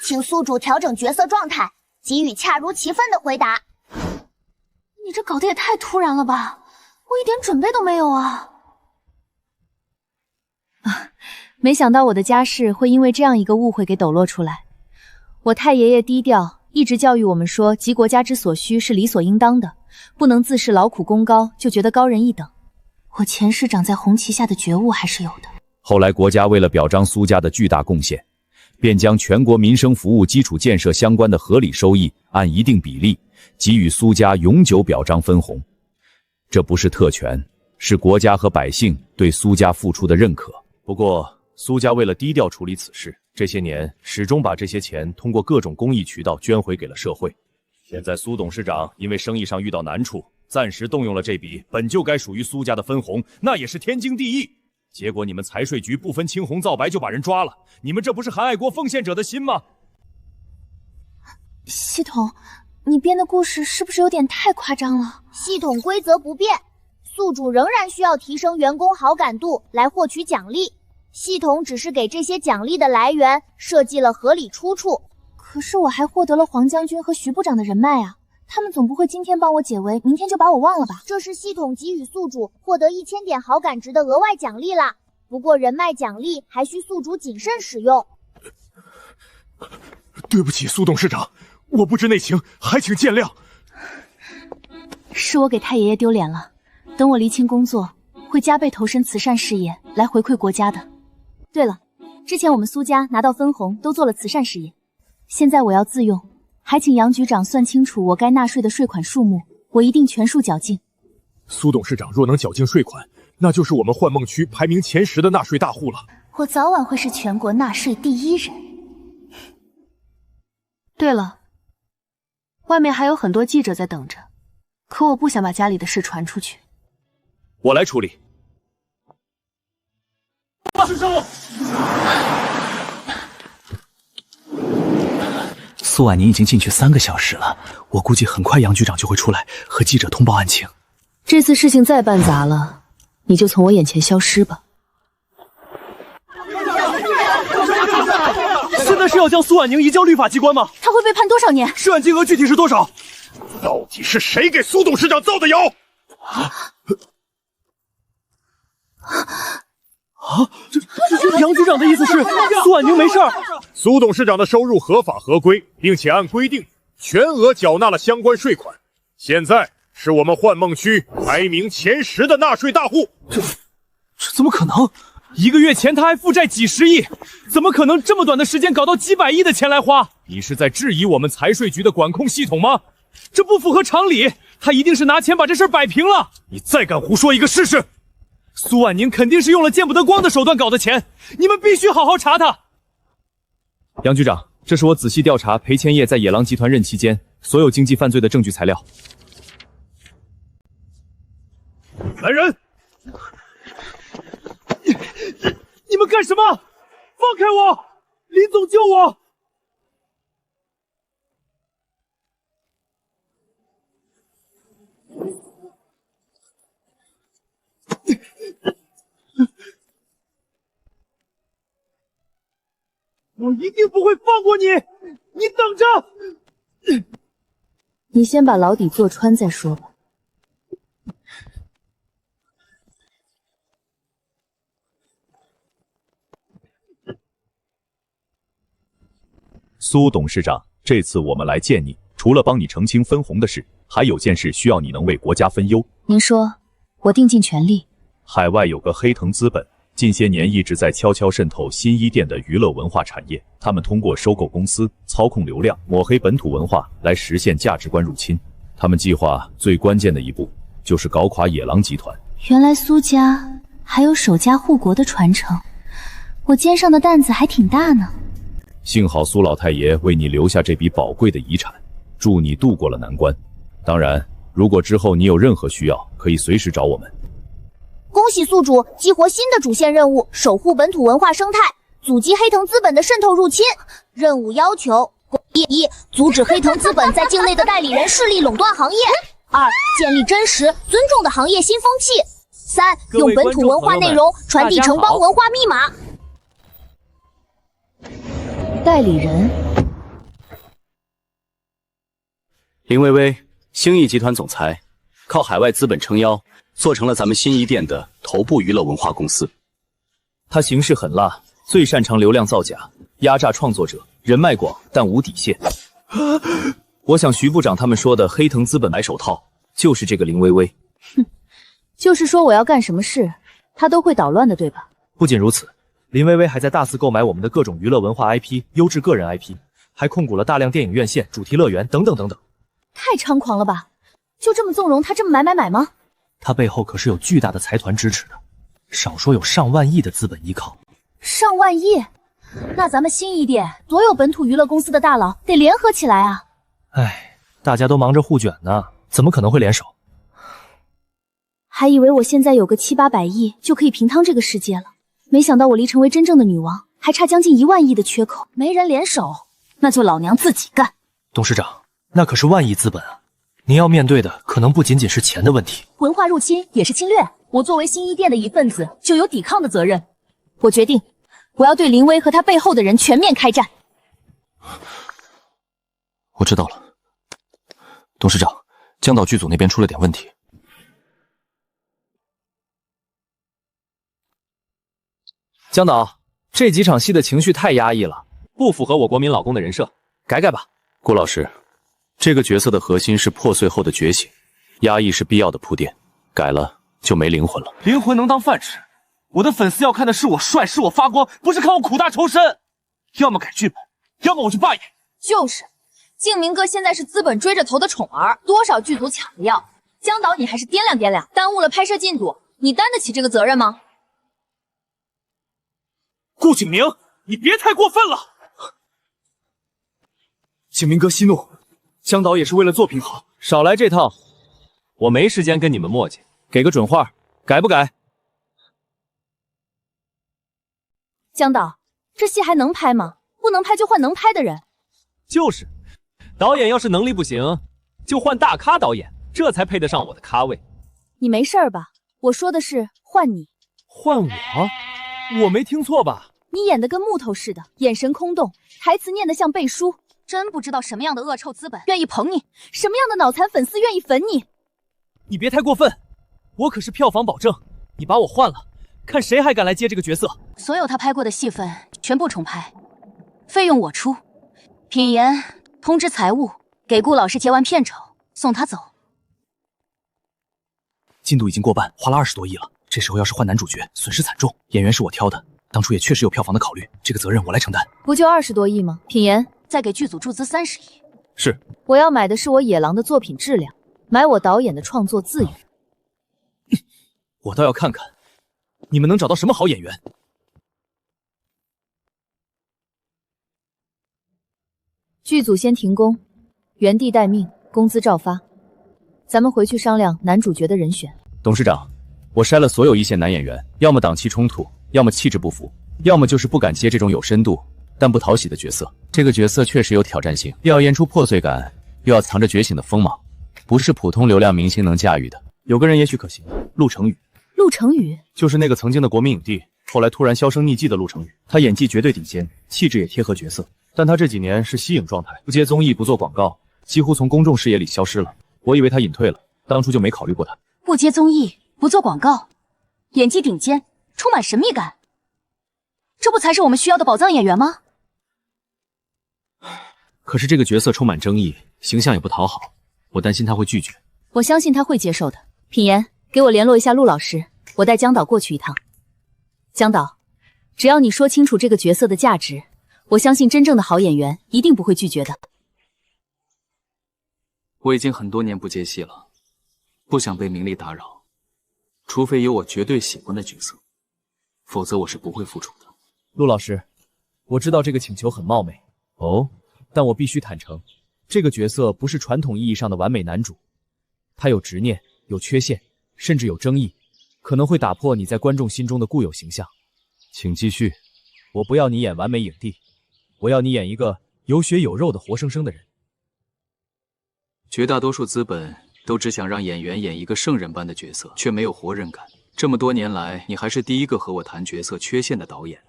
请宿主调整角色状态，给予恰如其分的回答。你这搞得也太突然了吧，我一点准备都没有啊！没想到我的家世会因为这样一个误会给抖落出来。我太爷爷低调，一直教育我们说，急国家之所需是理所应当的，不能自恃劳苦功高就觉得高人一等。我前世长在红旗下的觉悟还是有的。后来国家为了表彰苏家的巨大贡献，便将全国民生服务基础建设相关的合理收益按一定比例给予苏家永久表彰分红。这不是特权，是国家和百姓对苏家付出的认可。不过苏家为了低调处理此事，这些年始终把这些钱通过各种公益渠道捐回给了社会。现在苏董事长因为生意上遇到难处，暂时动用了这笔本就该属于苏家的分红，那也是天经地义。结果你们财税局不分青红皂白就把人抓了，你们这不是还爱国奉献者的心吗？系统，你编的故事是不是有点太夸张了？系统规则不变，宿主仍然需要提升员工好感度来获取奖励。系统只是给这些奖励的来源设计了合理出处。可是我还获得了黄将军和徐部长的人脉啊，他们总不会今天帮我解围，明天就把我忘了吧？这是系统给予宿主获得1000点好感值的额外奖励啦。不过人脉奖励还需宿主谨慎使用。对不起，苏董事长，我不知内情，还请见谅。是我给太爷爷丢脸了，等我厘清工作，会加倍投身慈善事业来回馈国家的。对了，之前我们苏家拿到分红都做了慈善事业，现在我要自用，还请杨局长算清楚我该纳税的税款数目，我一定全数缴净。苏董事长若能缴净税款，那就是我们幻梦区排名前10的纳税大户了。我早晚会是全国纳税第1人。对了，外面还有很多记者在等着，可我不想把家里的事传出去。我来处理。师兄，苏婉宁已经进去3个小时了，我估计很快杨局长就会出来和记者通报案情。这次事情再办砸了，你就从我眼前消失吧。现在是要将苏婉宁移交律法机关吗？他会被判多少年？涉案金额具体是多少？到底是谁给苏董事长造的谣？这杨局长的意思是苏婉宁没事儿？苏董事长的收入合法合规，并且按规定全额缴纳了相关税款，现在是我们幻梦区排名前10的纳税大户。这怎么可能？1个月前他还负债几10亿，怎么可能这么短的时间搞到几百亿的钱来花？你是在质疑我们财税局的管控系统吗？这不符合常理，他一定是拿钱把这事摆平了。你再敢胡说一个试试！苏婉宁肯定是用了见不得光的手段搞的钱，你们必须好好查他。杨局长，这是我仔细调查裴千叶在野狼集团任期间所有经济犯罪的证据材料。来人！你们干什么？放开我！林总救我！我一定不会放过你！你等着！你先把牢底坐穿再说吧。苏董事长，这次我们来见你，除了帮你澄清分红的事，还有件事需要你能为国家分忧。您说，我定尽全力。海外有个黑藤资本，近些年一直在悄悄渗透新一店的娱乐文化产业，他们通过收购公司、操控流量、抹黑本土文化来实现价值观入侵。他们计划最关键的一步就是搞垮野狼集团。原来苏家还有守家护国的传承，我肩上的担子还挺大呢。幸好苏老太爷为你留下这笔宝贵的遗产，祝你度过了难关。当然，如果之后你有任何需要，可以随时找我们。恭喜宿主激活新的主线任务，守护本土文化生态，阻击黑藤资本的渗透入侵。任务要求：1. 阻止黑藤资本在境内的代理人势力垄断行业；2. 建立真实、尊重的行业新风气；3. 用本土文化内容传递城邦文化密码。代理人林薇薇，星艺集团总裁，靠海外资本撑腰，做成了咱们新一店的头部娱乐文化公司。他行事狠辣，最擅长流量造假，压榨创作者，人脉广但无底线。我想徐部长他们说的黑藤资本白手套，就是这个林薇薇。就是说我要干什么事，他都会捣乱的，对吧？不仅如此，林薇薇还在大肆购买我们的各种娱乐文化 IP、优质个人 IP， 还控股了大量电影院线、主题乐园等等等等。太猖狂了吧！就这么纵容他这么买吗？他背后可是有巨大的财团支持的，少说有上万亿的资本依靠。上万亿？那咱们新一店所有本土娱乐公司的大佬得联合起来啊！哎，大家都忙着互卷呢，怎么可能会联手？还以为我现在有个700-800亿就可以平摊这个世界了，没想到我离成为真正的女王还差将近1万亿的缺口，没人联手，那就老娘自己干。董事长，那可是万亿资本啊！您要面对的可能不仅仅是钱的问题，文化入侵也是侵略。我作为新一店的一份子，就有抵抗的责任。我决定，我要对林薇和他背后的人全面开战。我知道了，董事长，江岛剧组那边出了点问题。江导，这几场戏的情绪太压抑了，不符合我国民老公的人设，改改吧。顾老师，这个角色的核心是破碎后的觉醒，压抑是必要的铺垫，改了就没灵魂了。灵魂能当饭吃？我的粉丝要看的是我帅，是我发光，不是看我苦大仇深。要么改剧本，要么我去罢演。就是，敬明哥现在是资本追着头的宠儿，多少剧组抢着要。江导，你还是掂量掂量，耽误了拍摄进度，你担得起这个责任吗？顾景明，你别太过分了！景明哥息怒，江导也是为了作品好，少来这套。我没时间跟你们磨叽，给个准话，改不改？江导，这戏还能拍吗？不能拍就换能拍的人。就是，导演要是能力不行，就换大咖导演，这才配得上我的咖位。你没事吧？我说的是换你。换我？我没听错吧？你演得跟木头似的，眼神空洞，台词念得像背书，真不知道什么样的恶臭资本愿意捧你，什么样的脑残粉丝愿意粉你。你别太过分，我可是票房保证，你把我换了，看谁还敢来接这个角色。所有他拍过的戏份全部重拍，费用我出。品言通知财务，给顾老师结完片酬，送他走。进度已经过半，花了20多亿了。这时候要是换男主角，损失惨重。演员是我挑的，当初也确实有票房的考虑，这个责任我来承担。不就20多亿吗？品言，再给剧组注资30亿。是。我要买的是我野狼的作品质量，买我导演的创作自由。我倒要看看，你们能找到什么好演员。剧组先停工，原地待命，工资照发。咱们回去商量男主角的人选。董事长，我筛了所有一线男演员，要么档期冲突，要么气质不符，要么就是不敢接这种有深度但不讨喜的角色。这个角色确实有挑战性，又要演出破碎感，又要藏着觉醒的锋芒，不是普通流量明星能驾驭的。有个人也许可行，陆成宇。陆成宇就是那个曾经的国民影帝，后来突然销声匿迹的陆成宇。他演技绝对顶尖，气质也贴合角色，但他这几年是息影状态，不接综艺，不做广告，几乎从公众视野里消失了。我以为他隐退了，当初就没考虑过他。不接综艺，不做广告，演技顶尖，充满神秘感，这不才是我们需要的宝藏演员吗？可是这个角色充满争议，形象也不讨好，我担心他会拒绝。我相信他会接受的。品言，给我联络一下陆老师，我带江导过去一趟。江导，只要你说清楚这个角色的价值，我相信真正的好演员一定不会拒绝的。我已经很多年不接戏了，不想被名利打扰，除非有我绝对喜欢的角色，否则我是不会付出的。陆老师，我知道这个请求很冒昧哦，但我必须坦诚，这个角色不是传统意义上的完美男主，他有执念，有缺陷，甚至有争议，可能会打破你在观众心中的固有形象。请继续。我不要你演完美影帝，我要你演一个有血有肉的活生生的人。绝大多数资本都只想让演员演一个圣人般的角色，却没有活人感。这么多年来，你还是第一个和我谈角色缺陷的导演。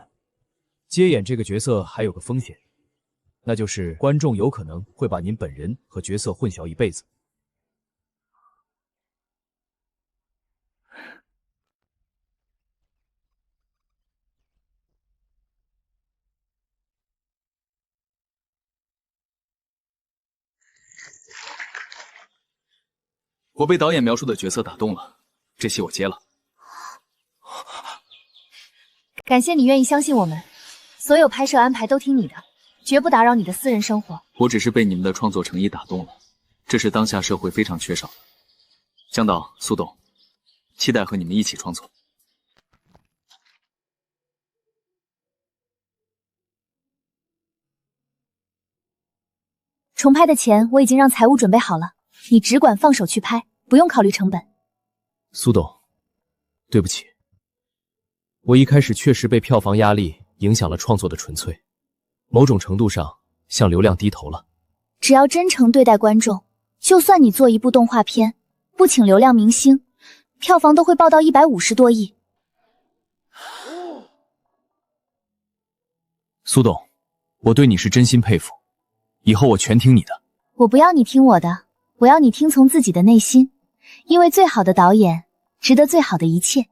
接演这个角色还有个风险，那就是观众有可能会把您本人和角色混淆一辈子。我被导演描述的角色打动了，这戏我接了。感谢你愿意相信我们，所有拍摄安排都听你的，绝不打扰你的私人生活。我只是被你们的创作诚意打动了，这是当下社会非常缺少的。江导、苏董，期待和你们一起创作。重拍的钱我已经让财务准备好了，你只管放手去拍，不用考虑成本。苏董，对不起，我一开始确实被票房压力影响了创作的纯粹，某种程度上向流量低头了。只要真诚对待观众，就算你做一部动画片，不请流量明星，票房都会爆到150多亿。苏董，我对你是真心佩服，以后我全听你的。我不要你听我的，我要你听从自己的内心，因为最好的导演值得最好的一切。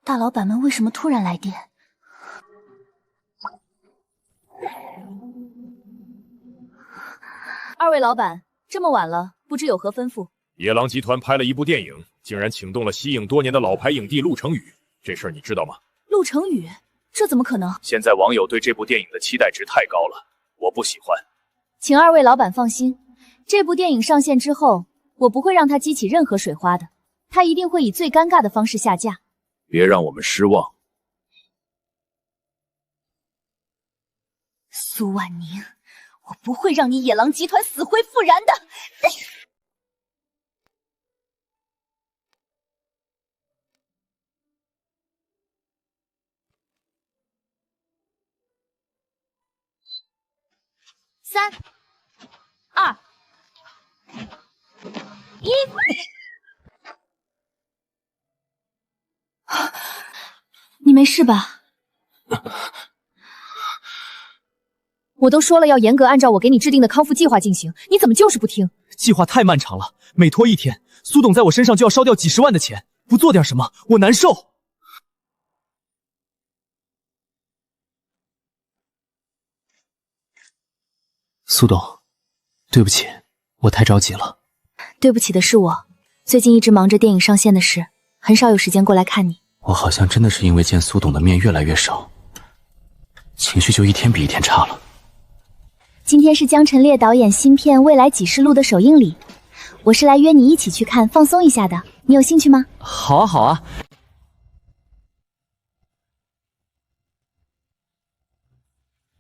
大老板们为什么突然来电？二位老板，这么晚了，不知有何吩咐？野狼集团拍了一部电影，竟然请动了息影多年的老牌影帝陆成宇，这事儿你知道吗？陆成宇，这怎么可能？现在网友对这部电影的期待值太高了，我不喜欢。请二位老板放心，这部电影上线之后，我不会让它激起任何水花的，它一定会以最尴尬的方式下架。别让我们失望。苏婉宁，我不会让你野狼集团死灰复燃的。3、2、1。你没事吧？我都说了要严格按照我给你制定的康复计划进行，你怎么就是不听？计划太漫长了，每拖一天，苏董在我身上就要烧掉几10万的钱，不做点什么，我难受。苏董，对不起，我太着急了。对不起的是我，最近一直忙着电影上线的事，很少有时间过来看你。我好像真的是因为见苏董的面越来越少，情绪就一天比一天差了。今天是江晨烈导演新片《未来启示录》的首映礼，我是来约你一起去看放松一下的，你有兴趣吗？好啊，好啊。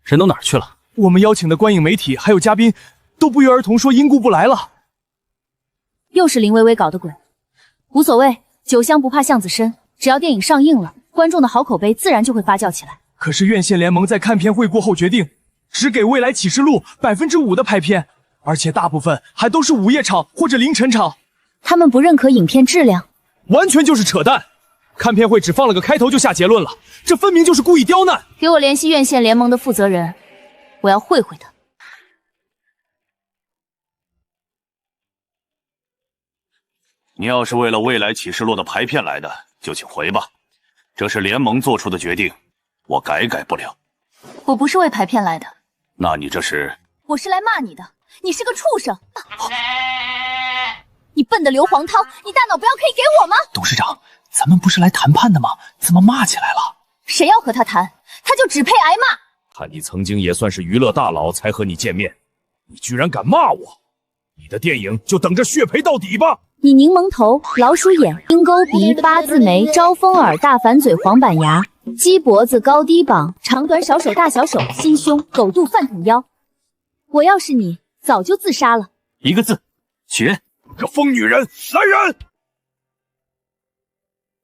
人都哪儿去了？我们邀请的观影媒体还有嘉宾都不约而同说因故不来了。又是林薇薇搞的鬼，无所谓，酒香不怕巷子深，只要电影上映了，观众的好口碑自然就会发酵起来。可是院线联盟在看片会过后决定，只给《未来启示录》5%的排片，而且大部分还都是午夜场或者凌晨场。他们不认可影片质量，完全就是扯淡。看片会只放了个开头就下结论了，这分明就是故意刁难。给我联系院线联盟的负责人，我要会会他。你要是为了未来启示录的排片来的，就请回吧。这是联盟做出的决定，我改不了。我不是为排片来的。那你这是？我是来骂你的，你是个畜生！你笨的硫磺汤，你大脑不要可以给我吗？董事长，咱们不是来谈判的吗？怎么骂起来了？谁要和他谈，他就只配挨骂。看你曾经也算是娱乐大佬，才和你见面，你居然敢骂我！你的电影就等着血赔到底吧！你柠檬头、老鼠眼、鹰钩鼻、八字眉、招风耳、大反嘴、黄板牙、鸡脖子、高低膀、长短小手、大小手、心胸、狗肚、饭桶腰。我要是你，早就自杀了。一个字，绝！个疯女人，来人！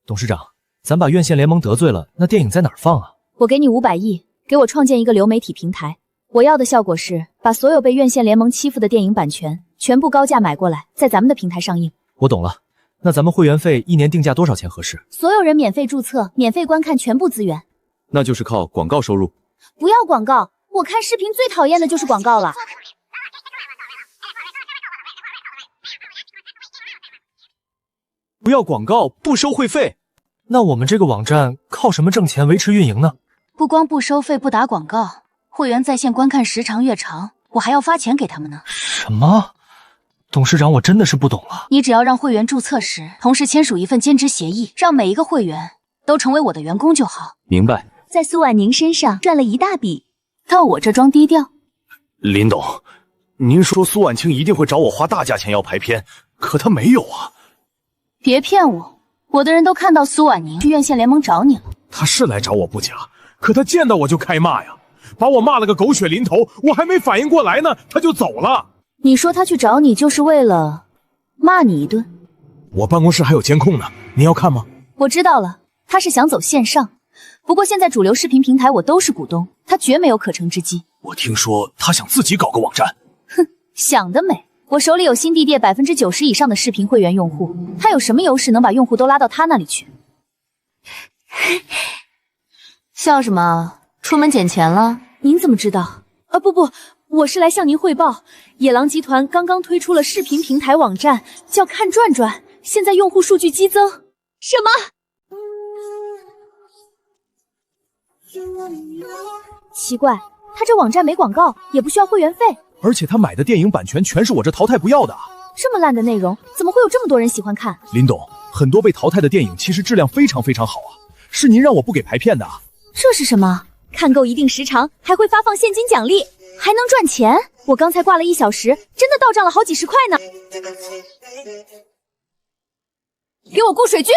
董事长，咱把院线联盟得罪了，那电影在哪儿放啊？我给你500亿，给我创建一个流媒体平台。我要的效果是把所有被院线联盟欺负的电影版权全部高价买过来，在咱们的平台上映。我懂了，那咱们会员费一年定价多少钱合适？所有人免费注册，免费观看全部资源。那就是靠广告收入。不要广告，我看视频最讨厌的就是广告了。不要广告，不收会费。那我们这个网站靠什么挣钱维持运营呢？不光不收费，不打广告，会员在线观看时长越长，我还要发钱给他们呢。什么？董事长，我真的是不懂了。你只要让会员注册时同时签署一份兼职协议，让每一个会员都成为我的员工就好。明白。在苏婉宁身上赚了一大笔，到我这装低调。林董，您说苏婉清一定会找我花大价钱要排片，可她没有啊。别骗我，我的人都看到苏婉宁去院线联盟找你了。她是来找我不假，可她见到我就开骂呀，把我骂了个狗血淋头，我还没反应过来呢，她就走了。你说他去找你就是为了骂你一顿？我办公室还有监控呢，你要看吗？我知道了，他是想走线上，不过现在主流视频平台我都是股东，他绝没有可乘之机。我听说他想自己搞个网站。哼，想得美！我手里有新地界90%以上的视频会员用户，他有什么优势能把用户都拉到他那里去？笑什么？出门捡钱了？您怎么知道？不，我是来向您汇报，野狼集团刚刚推出了视频平台网站，叫看转转，现在用户数据激增。什么？奇怪，他这网站没广告，也不需要会员费，而且他买的电影版权全是我这淘汰不要的。这么烂的内容，怎么会有这么多人喜欢看？林董，很多被淘汰的电影其实质量非常非常好啊，是您让我不给排片的。这是什么？看够一定时长还会发放现金奖励，还能赚钱。我刚才挂了1小时，真的到账了好几十块呢。给我雇水军，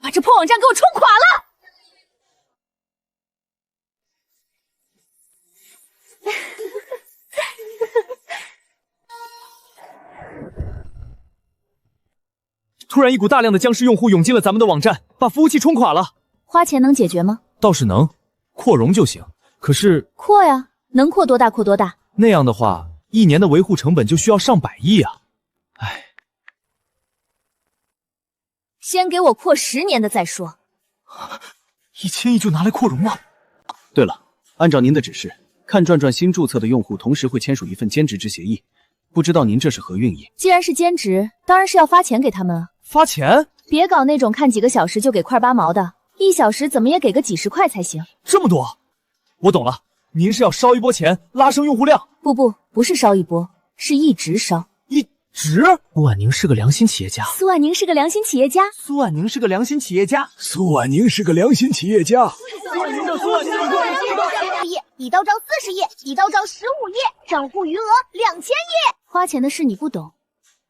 把这破网站给我冲垮了。突然一股大量的僵尸用户涌进了咱们的网站，把服务器冲垮了。花钱能解决吗？倒是能，扩容就行。可是扩呀，能扩多大扩多大。那样的话，1年的维护成本就需要上百亿啊！唉，先给我扩10年的再说。1000亿就拿来扩容吗？对了，按照您的指示，看转转新注册的用户同时会签署一份兼职制协议，不知道您这是何用意？既然是兼职，当然是要发钱给他们啊。发钱？别搞那种看几个小时就给块8毛的，1小时怎么也给个几十块才行。这么多？我懂了，您是要烧一波钱拉升用户量？不是烧一波，是一直烧。一直？苏婉宁是个良心企业家。苏婉宁是个良心企业家。苏婉宁是个良心企业家。苏婉宁是个良心企业家。一刀招40亿，一刀招15亿，账户余额2000亿。花钱的事你不懂，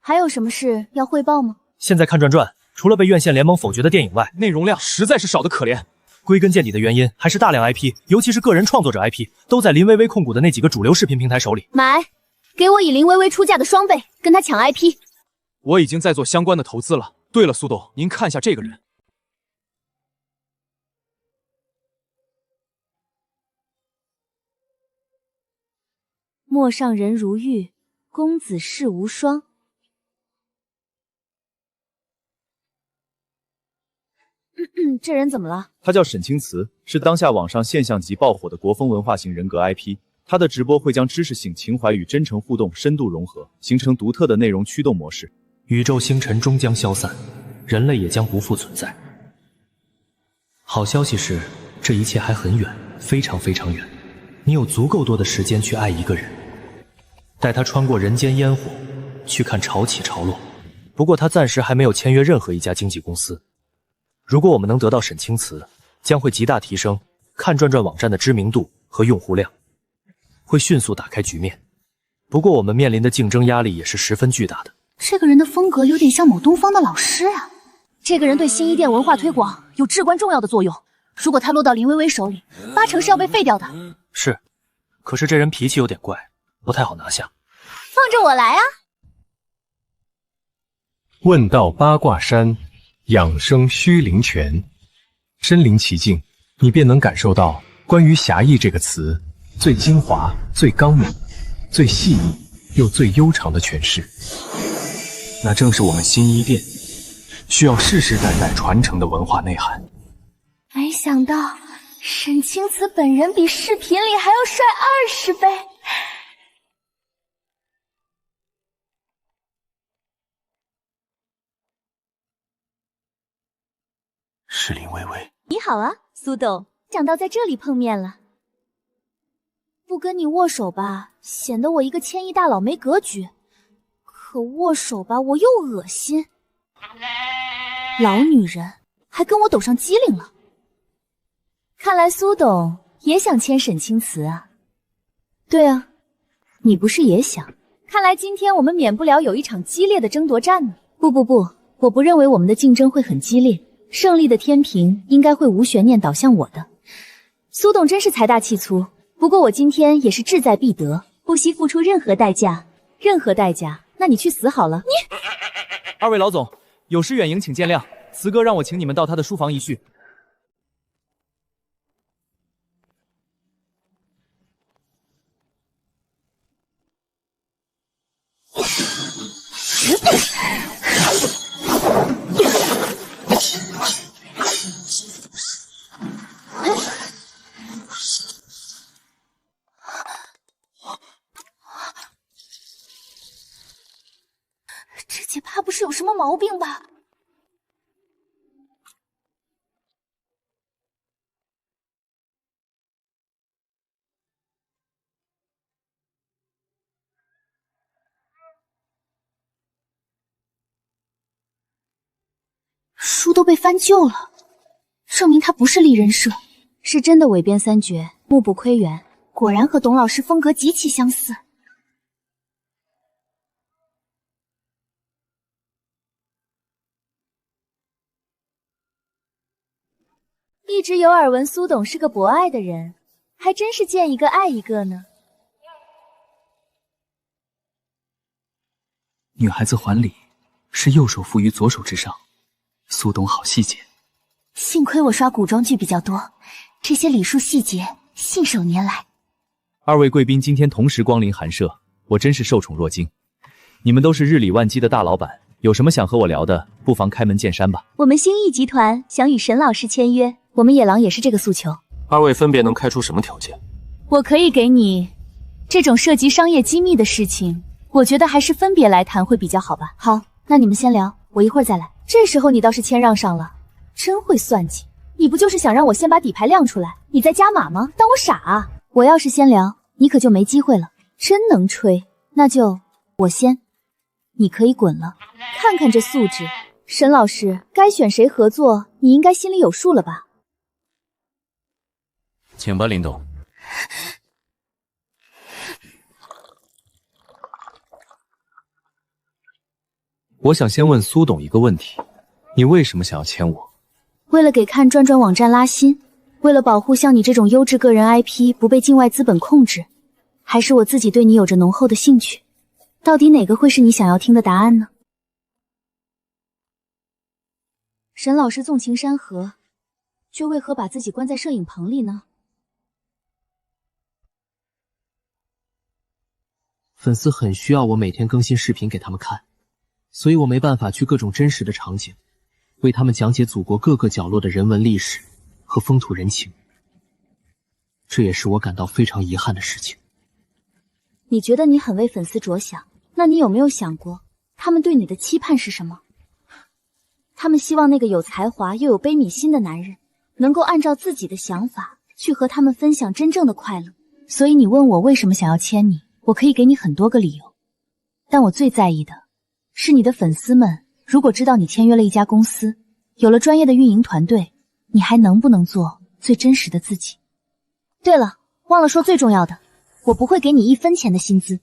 还有什么事要汇报吗？现在看转转，除了被院线联盟否决的电影外，内容量实在是少得可怜。归根结底的原因还是大量 IP， 尤其是个人创作者 IP， 都在林薇薇控股的那几个主流视频平台手里。买，给我以林薇薇出价的双倍，跟他抢 IP。我已经在做相关的投资了。对了，苏董，您看下这个人。陌上人如玉，公子世无双。这人怎么了？他叫沈清慈，是当下网上现象级爆火的国风文化型人格 IP。他的直播会将知识性、情怀与真诚互动深度融合，形成独特的内容驱动模式。宇宙星辰终将消散，人类也将不复存在。好消息是，这一切还很远，非常非常远。你有足够多的时间去爱一个人，带他穿过人间烟火，去看潮起潮落。不过他暂时还没有签约任何一家经纪公司。如果我们能得到沈清慈，将会极大提升看转转网站的知名度和用户量，会迅速打开局面。不过我们面临的竞争压力也是十分巨大的。这个人的风格有点像某东方的老师啊。这个人对新一店文化推广有至关重要的作用，如果他落到林薇薇手里，80%是要被废掉的。是，可是这人脾气有点怪，不太好拿下。放着我来啊！问道八卦山，养生须灵泉，身临其境，你便能感受到关于侠义这个词最精华、最刚敏、最细腻又最悠长的诠释。那正是我们新一店需要世世代代传承的文化内涵。没想到沈清慈本人比视频里还要帅20倍。是林微微。你好啊，苏董，想到在这里碰面了。不跟你握手吧，显得我一个千亿大佬没格局；可握手吧，我又恶心。老女人还跟我抖上机灵了。看来苏董也想牵沈清词啊。对啊，你不是也想？看来今天我们免不了有一场激烈的争夺战呢。不，我不认为我们的竞争会很激烈，胜利的天平应该会无悬念倒向我的。苏董真是财大气粗，不过我今天也是志在必得，不惜付出任何代价。任何代价？那你去死好了。你二位老总，有失远迎，请见谅。慈哥让我请你们到他的书房一叙。这姐怕不是有什么毛病吧？书都被翻旧了，证明他不是丽人社，是真的韦编三绝，目不窥园，果然和董老师风格极其相似。一直有耳闻苏董是个博爱的人，还真是见一个爱一个呢。女孩子还礼，是右手赋于左手之上。苏董好细节，幸亏我刷古装剧比较多，这些礼数细节信手拈来。二位贵宾今天同时光临寒舍，我真是受宠若惊。你们都是日理万机的大老板，有什么想和我聊的，不妨开门见山吧。我们星艺集团想与沈老师签约，我们野狼也是这个诉求。二位分别能开出什么条件？我可以给你，这种涉及商业机密的事情，我觉得还是分别来谈会比较好吧。好，那你们先聊，我一会儿再来。这时候你倒是谦让上了，真会算计。你不就是想让我先把底牌亮出来，你再加码吗？当我傻啊？我要是先聊，你可就没机会了。真能吹，那就我先，你可以滚了。看看这素质，沈老师该选谁合作，你应该心里有数了吧？请吧，林董。我想先问苏董一个问题，你为什么想要签我？为了给看转转网站拉新，为了保护像你这种优质个人 IP 不被境外资本控制，还是我自己对你有着浓厚的兴趣？到底哪个会是你想要听的答案呢？沈老师纵情山河，却为何把自己关在摄影棚里呢？粉丝很需要我每天更新视频给他们看，所以我没办法去各种真实的场景，为他们讲解祖国各个角落的人文历史和风土人情。这也是我感到非常遗憾的事情。你觉得你很为粉丝着想，那你有没有想过，他们对你的期盼是什么？他们希望那个有才华又有悲悯心的男人，能够按照自己的想法去和他们分享真正的快乐。所以你问我为什么想要签你，我可以给你很多个理由，但我最在意的是你的粉丝们，如果知道你签约了一家公司，有了专业的运营团队，你还能不能做最真实的自己？对了，忘了说最重要的，我不会给你1分钱的薪资。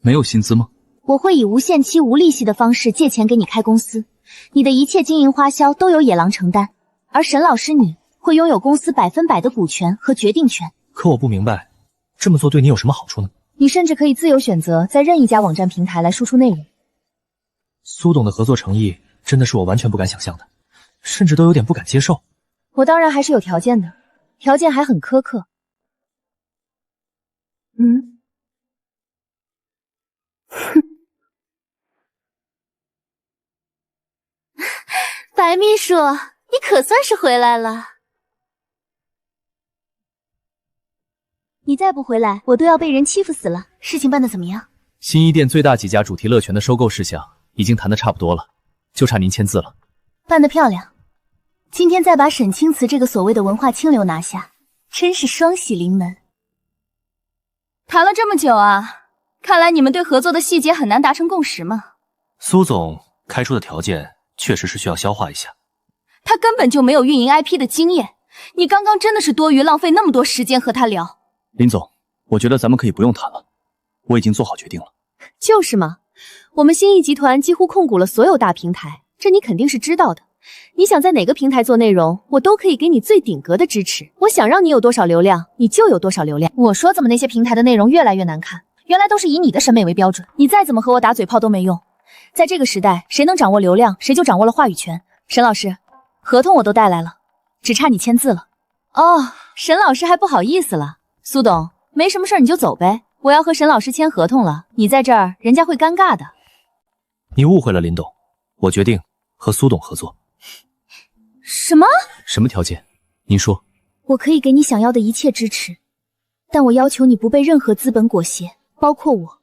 没有薪资吗？我会以无限期无利息的方式借钱给你开公司，你的一切经营花销都由野狼承担，而沈老师你会拥有公司100%的股权和决定权。可我不明白，这么做对你有什么好处呢？你甚至可以自由选择在任一家网站平台来输出内容。苏董的合作诚意真的是我完全不敢想象的，甚至都有点不敢接受。我当然还是有条件的，条件还很苛刻。白秘书，你可算是回来了。你再不回来，我都要被人欺负死了。事情办得怎么样？新一店最大几家主题乐泉的收购事项已经谈得差不多了，就差您签字了。办得漂亮。今天再把沈清慈这个所谓的文化清流拿下，真是双喜临门。谈了这么久啊，看来你们对合作的细节很难达成共识嘛。苏总开出的条件确实是需要消化一下。他根本就没有运营 IP 的经验，你刚刚真的是多余浪费那么多时间和他聊。林总，我觉得咱们可以不用谈了，我已经做好决定了。就是嘛，我们新艺集团几乎控股了所有大平台，这你肯定是知道的。你想在哪个平台做内容，我都可以给你最顶格的支持。我想让你有多少流量，你就有多少流量。我说怎么那些平台的内容越来越难看，原来都是以你的审美为标准。你再怎么和我打嘴炮都没用。在这个时代，谁能掌握流量，谁就掌握了话语权。沈老师，合同我都带来了，只差你签字了。哦，沈老师还不好意思了。苏董，没什么事你就走呗。我要和沈老师签合同了，你在这儿，人家会尴尬的。你误会了，林董，我决定和苏董合作。什么？什么条件？您说。我可以给你想要的一切支持，但我要求你不被任何资本裹挟，包括我。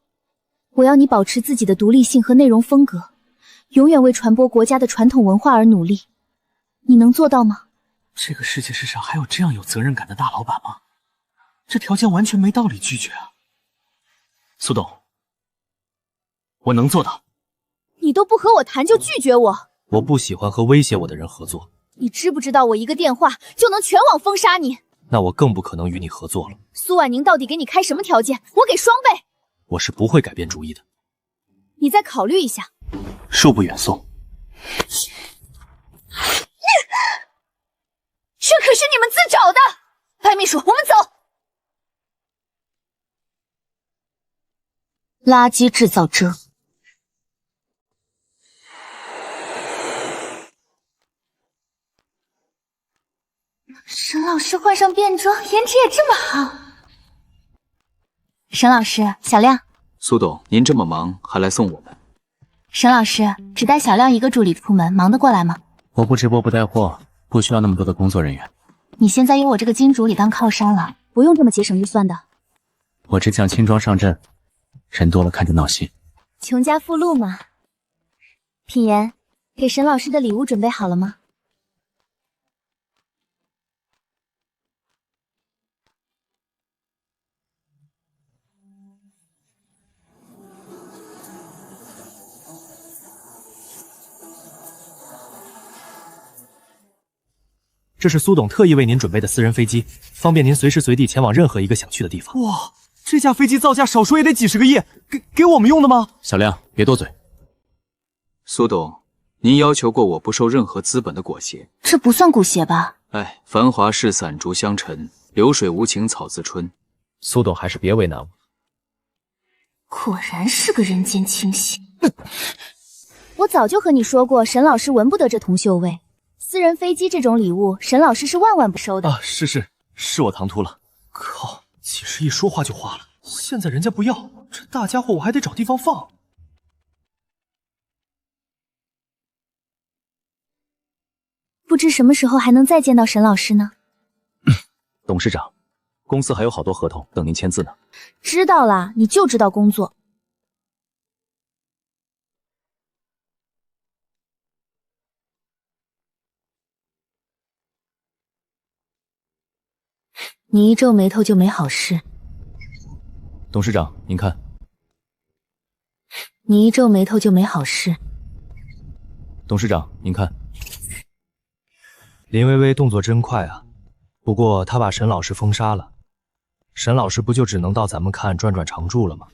我要你保持自己的独立性和内容风格，永远为传播国家的传统文化而努力。你能做到吗？这个世界之上还有这样有责任感的大老板吗？这条件完全没道理拒绝啊。苏董，我能做到。你都不和我谈就拒绝我？我不喜欢和威胁我的人合作。你知不知道我一个电话就能全网封杀你？那我更不可能与你合作了。苏婉宁到底给你开什么条件？我给双倍。我是不会改变主意的。你再考虑一下。恕不远送。这可是你们自找的。白秘书，我们走。垃圾制造者。沈老师换上便装，颜值也这么好。沈老师，小亮。苏董，您这么忙还来送我们？沈老师，只带小亮一个助理出门，忙得过来吗？我不直播不带货，不需要那么多的工作人员。你现在有我这个金主理当靠山了，不用这么节省预算的。我只想轻装上阵，人多了看着闹心。穷家富路嘛。品言，给沈老师的礼物准备好了吗？这是苏董特意为您准备的私人飞机，方便您随时随地前往任何一个想去的地方。哇，这架飞机造价少说也得几十个亿，给我们用的吗？小亮，别多嘴。苏董，您要求过我不受任何资本的裹挟，这不算裹挟吧？哎，繁华事散逐香尘，流水无情草自春。苏董还是别为难我。果然是个人间清醒。我早就和你说过，沈老师闻不得这铜锈味。私人飞机这种礼物，沈老师是万万不收的。啊，是我唐突了。靠，几十亿说话就花了，现在人家不要，这大家伙我还得找地方放。不知什么时候还能再见到沈老师呢？董事长，公司还有好多合同等您签字呢。知道啦，你就知道工作。你一皱眉头就没好事。董事长，您看。你一皱眉头就没好事。董事长，您看。林薇薇动作真快啊，不过她把沈老师封杀了，沈老师不就只能到咱们看转转常驻了吗？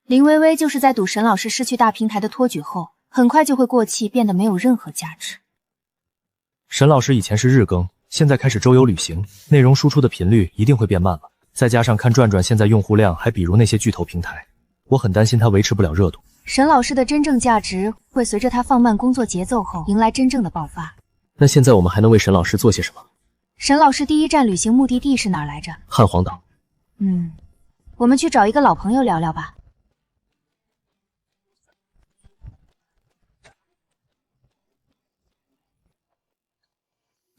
林薇薇就是在赌沈老师失去大平台的托举后，很快就会过气，变得没有任何价值。沈老师以前是日更，现在开始周游旅行，内容输出的频率一定会变慢了。再加上看转转现在用户量还比如那些巨头平台，我很担心他维持不了热度。沈老师的真正价值会随着他放慢工作节奏后迎来真正的爆发。那现在我们还能为沈老师做些什么？沈老师第一站旅行目的地是哪儿来着？汉皇岛。我们去找一个老朋友聊聊吧。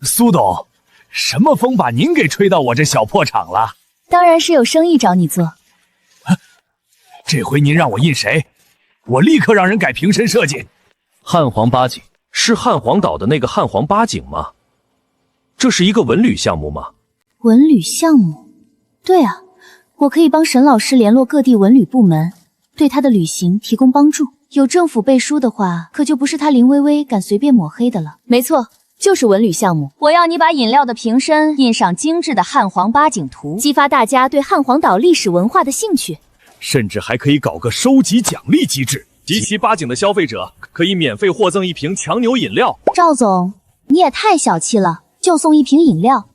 苏董，什么风把您给吹到我这小破厂了？当然是有生意找你做。这回您让我印谁？我立刻让人改瓶身设计。汉皇八景是汉皇岛的那个汉皇八景吗？这是一个文旅项目吗？文旅项目？对啊，我可以帮沈老师联络各地文旅部门，对他的旅行提供帮助。有政府背书的话，可就不是他林薇薇敢随便抹黑的了。没错，就是文旅项目。我要你把饮料的瓶身印上精致的汉皇八景图，激发大家对汉皇岛历史文化的兴趣。甚至还可以搞个收集奖励机制，集齐8景的消费者可以免费获赠1瓶强牛饮料。赵总，你也太小气了，就送1瓶饮料。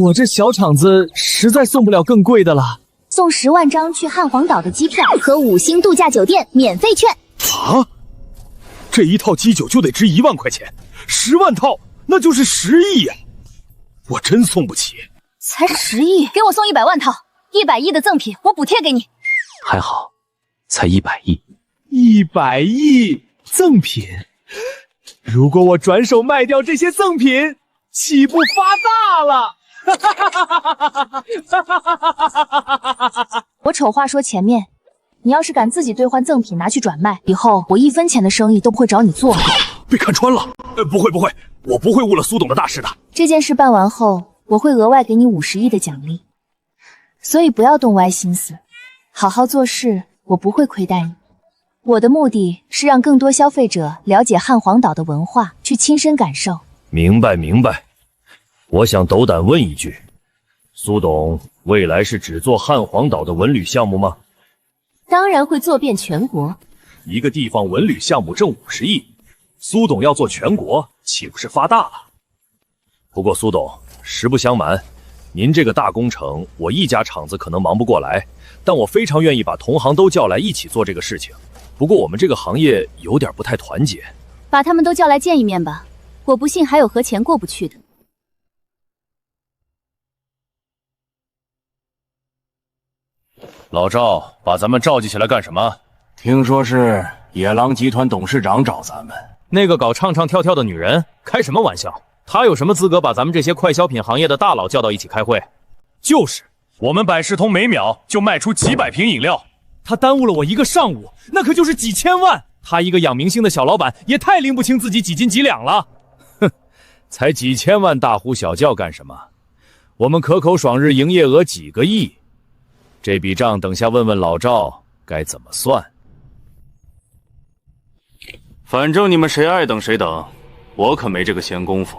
我这小厂子实在送不了更贵的了。送10万张去汉皇岛的机票和5星度假酒店免费券。啊！这一套基酒就得值1万块钱，10万套那就是10亿呀！我真送不起。才10亿，给我送100万套，100亿的赠品我补贴给你。还好，才100亿。100亿赠品，如果我转手卖掉这些赠品，岂不发大了？我丑话说前面，你要是敢自己兑换赠品拿去转卖，以后我1分钱的生意都不会找你做了。被看穿了？不会，我不会误了苏董的大事的。这件事办完后，我会额外给你50亿的奖励，所以不要动歪心思，好好做事，我不会亏待你。我的目的是让更多消费者了解汉皇岛的文化，去亲身感受。明白。我想斗胆问一句，苏董未来是只做汉皇岛的文旅项目吗？当然会做遍全国。一个地方文旅项目挣50亿，苏董要做全国，岂不是发大了？不过苏董，实不相瞒，您这个大工程，我一家厂子可能忙不过来，但我非常愿意把同行都叫来一起做这个事情。不过我们这个行业有点不太团结，把他们都叫来见一面吧，我不信还有和钱过不去的。老赵，把咱们召集起来干什么？听说是野狼集团董事长找咱们。那个搞唱唱跳跳的女人，开什么玩笑？她有什么资格把咱们这些快消品行业的大佬叫到一起开会？就是，我们百事通每秒就卖出几百瓶饮料，她耽误了我1个上午，那可就是几千万。她一个养明星的小老板，也太拎不清自己几斤几两了。哼，才几千万大呼小叫干什么？我们可口爽日营业额几个亿。这笔账等下问问老赵该怎么算。反正你们谁爱等谁等，我可没这个闲工夫。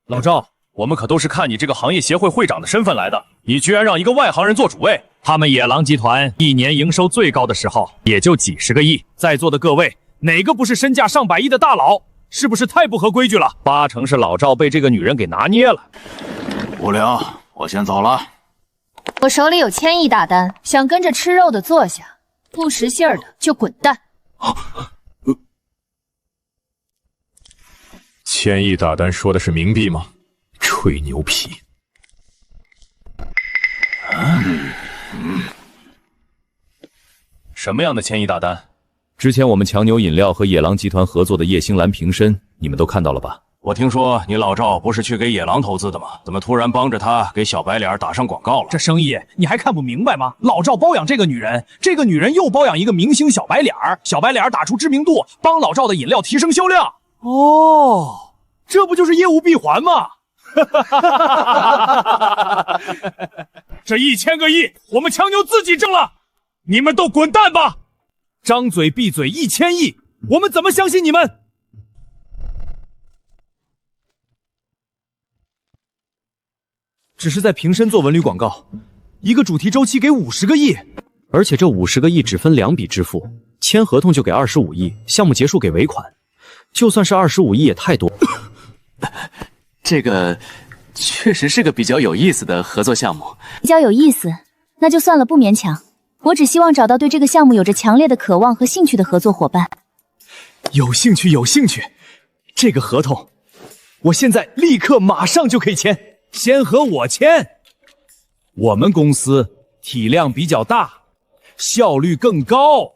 老赵，我们可都是看你这个行业协会会长的身份来的，你居然让一个外行人做主位。他们野狼集团1年营收最高的时候也就几10个亿，在座的各位哪个不是身价上百亿的大佬？是不是太不合规矩了？8成是老赵被这个女人给拿捏了。无聊，我先走了。我手里有1000亿大单，想跟着吃肉的坐下，不识信儿的就滚蛋。1000亿大单说的是冥币吗？吹牛皮！什么样的1000亿大单？之前我们强牛饮料和野狼集团合作的叶星蓝瓶身，你们都看到了吧？我听说你老赵不是去给野狼投资的吗？怎么突然帮着他给小白脸打上广告了？这生意你还看不明白吗？老赵包养这个女人，这个女人又包养一个明星小白脸，小白脸打出知名度，帮老赵的饮料提升销量。哦，这不就是业务闭环吗？这1000个亿，我们强牛自己挣了，你们都滚蛋吧！张嘴闭嘴1000亿，我们怎么相信你们？只是在瓶身做文旅广告，一个主题周期给50个亿，而且这50个亿只分2笔支付，签合同就给25亿，项目结束给尾款，就算是25亿也太多。这个确实是个比较有意思的合作项目。比较有意思，那就算了，不勉强。我只希望找到对这个项目有着强烈的渴望和兴趣的合作伙伴。有兴趣，这个合同，我现在立刻马上就可以签。先和我签。我们公司体量比较大，效率更高。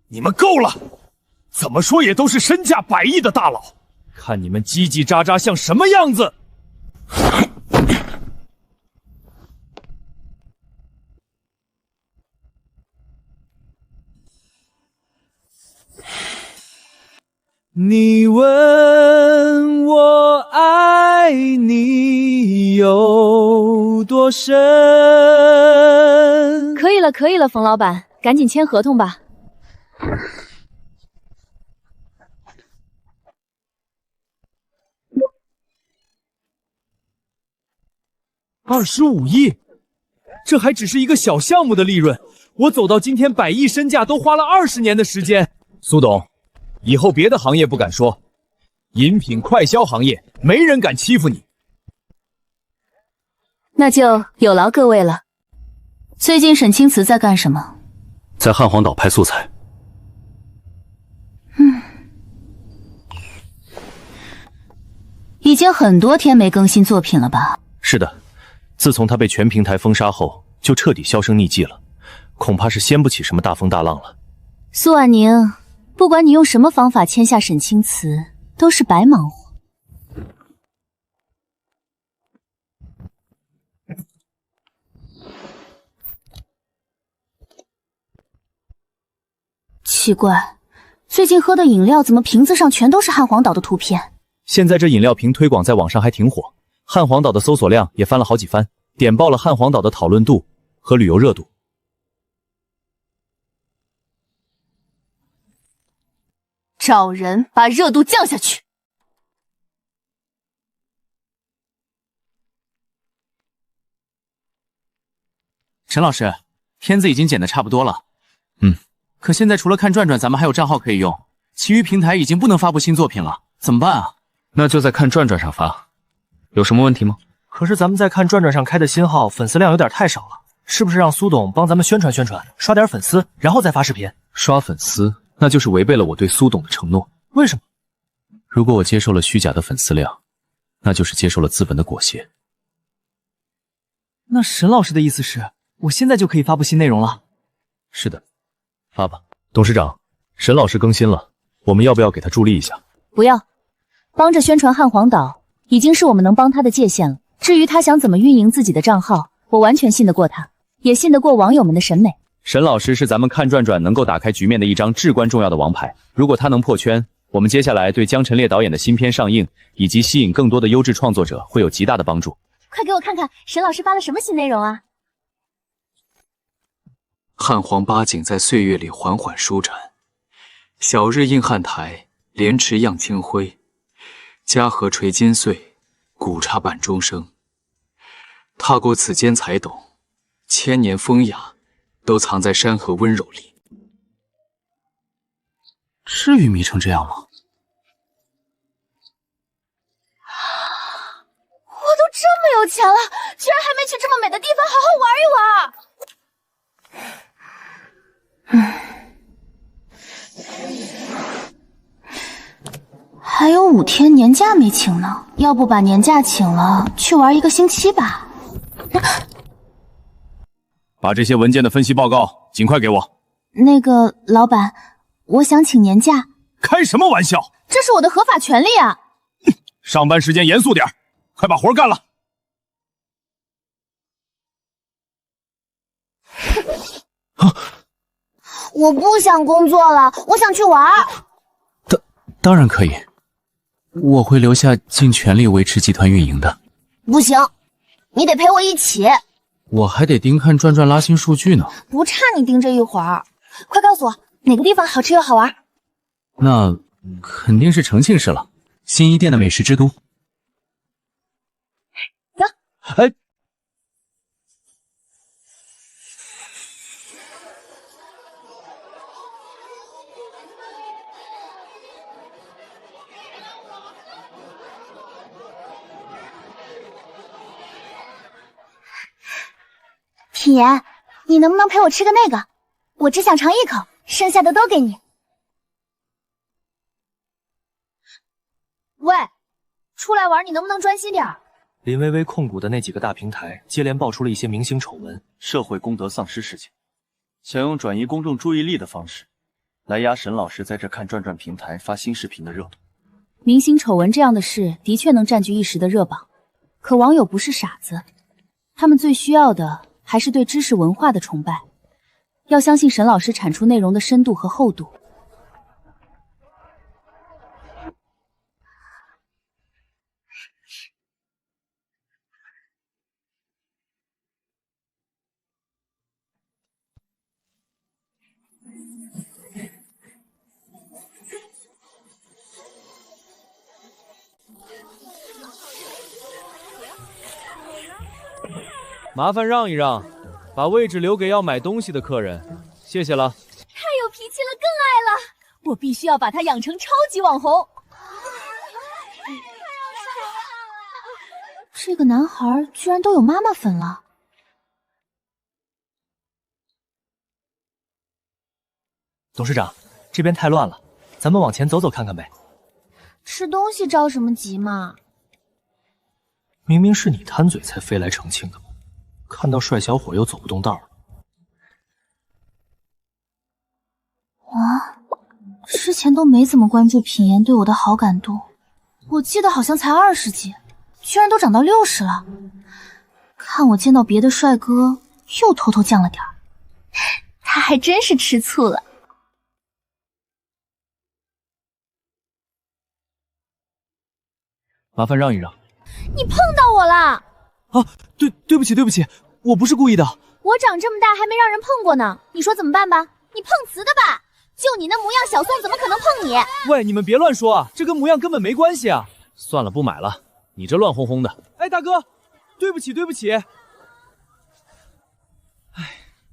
你们够了！怎么说也都是身价100亿的大佬，看你们叽叽喳喳像什么样子！你问我爱你有多深？可以了，可以了，冯老板，赶紧签合同吧。25亿，这还只是一个小项目的利润，我走到今天100亿身价都花了20年的时间。苏董，以后别的行业不敢说，饮品快销行业没人敢欺负你。那就有劳各位了。最近沈清慈在干什么？在汉皇岛拍素材。已经很多天没更新作品了吧？是的，自从他被全平台封杀后，就彻底销声匿迹了，恐怕是掀不起什么大风大浪了。苏婉宁，不管你用什么方法签下沈清慈，都是白忙活。奇怪，最近喝的饮料怎么瓶子上全都是汉皇岛的图片？现在这饮料瓶推广在网上还挺火，汉皇岛的搜索量也翻了好几番，点爆了汉皇岛的讨论度和旅游热度。找人把热度降下去。陈老师，片子已经剪得差不多了。可现在除了看转转，咱们还有账号可以用，其余平台已经不能发布新作品了，怎么办啊？那就在看转转上发，有什么问题吗？可是咱们在看转转上开的新号粉丝量有点太少了，是不是让苏董帮咱们宣传宣传，刷点粉丝，然后再发视频？刷粉丝，那就是违背了我对苏董的承诺。为什么？如果我接受了虚假的粉丝量，那就是接受了资本的裹挟。那沈老师的意思是，我现在就可以发布新内容了？是的，发吧。董事长，沈老师更新了，我们要不要给他助力一下？不要，帮着宣传汉皇岛已经是我们能帮他的界限了。至于他想怎么运营自己的账号，我完全信得过他，也信得过网友们的审美。沈老师是咱们看转转能够打开局面的一张至关重要的王牌，如果他能破圈，我们接下来对江晨烈导演的新片上映，以及吸引更多的优质创作者会有极大的帮助。快给我看看沈老师发了什么新内容啊！汉皇八景在岁月里缓缓舒展，小日映汉台，莲池漾清辉，嘉禾垂金穗，古刹伴钟声。踏过此间才懂，千年风雅都藏在山河温柔里。至于迷成这样吗？我都这么有钱了，居然还没去这么美的地方好好玩一玩。还有5天年假没请呢，要不把年假请了，去玩1个星期吧。把这些文件的分析报告尽快给我。那个老板，我想请年假。开什么玩笑？这是我的合法权利啊！上班时间严肃点，快把活干了。我不想工作了，我想去玩。当然可以，我会留下尽全力维持集团运营的。不行，你得陪我一起。我还得盯看转转拉新数据呢。不差你盯这一会儿，快告诉我哪个地方好吃又好玩。那肯定是重庆市了，新一店的美食之都。走。哎。品言，你能不能陪我吃个那个？我只想尝一口，剩下的都给你。喂，出来玩你能不能专心点？林薇薇控股的那几个大平台接连爆出了一些明星丑闻、社会公德丧失事情，想用转移公众注意力的方式来压沈老师在这看转转平台发新视频的热度。明星丑闻这样的事的确能占据一时的热榜，可网友不是傻子，他们最需要的还是对知识文化的崇拜。要相信沈老师产出内容的深度和厚度。麻烦让一让，把位置留给要买东西的客人，谢谢了。太有脾气了，更爱了！我必须要把他养成超级网红。这个男孩居然都有妈妈粉了。董事长，这边太乱了，咱们往前走走看看呗。吃东西着什么急嘛？明明是你贪嘴才飞来澄清的嘛，看到帅小伙又走不动道了。之前都没怎么关注品言对我的好感度，我记得好像才20几，居然都涨到60了。看我见到别的帅哥又偷偷降了点儿，他还真是吃醋了。麻烦让一让。你碰到我了！啊，对不起，我不是故意的。我长这么大还没让人碰过呢，你说怎么办吧？你碰瓷的吧？就你那模样，小宋怎么可能碰你？喂，你们别乱说啊，这跟模样根本没关系啊！算了，不买了，你这乱哄哄的。哎，大哥，对不起。哎，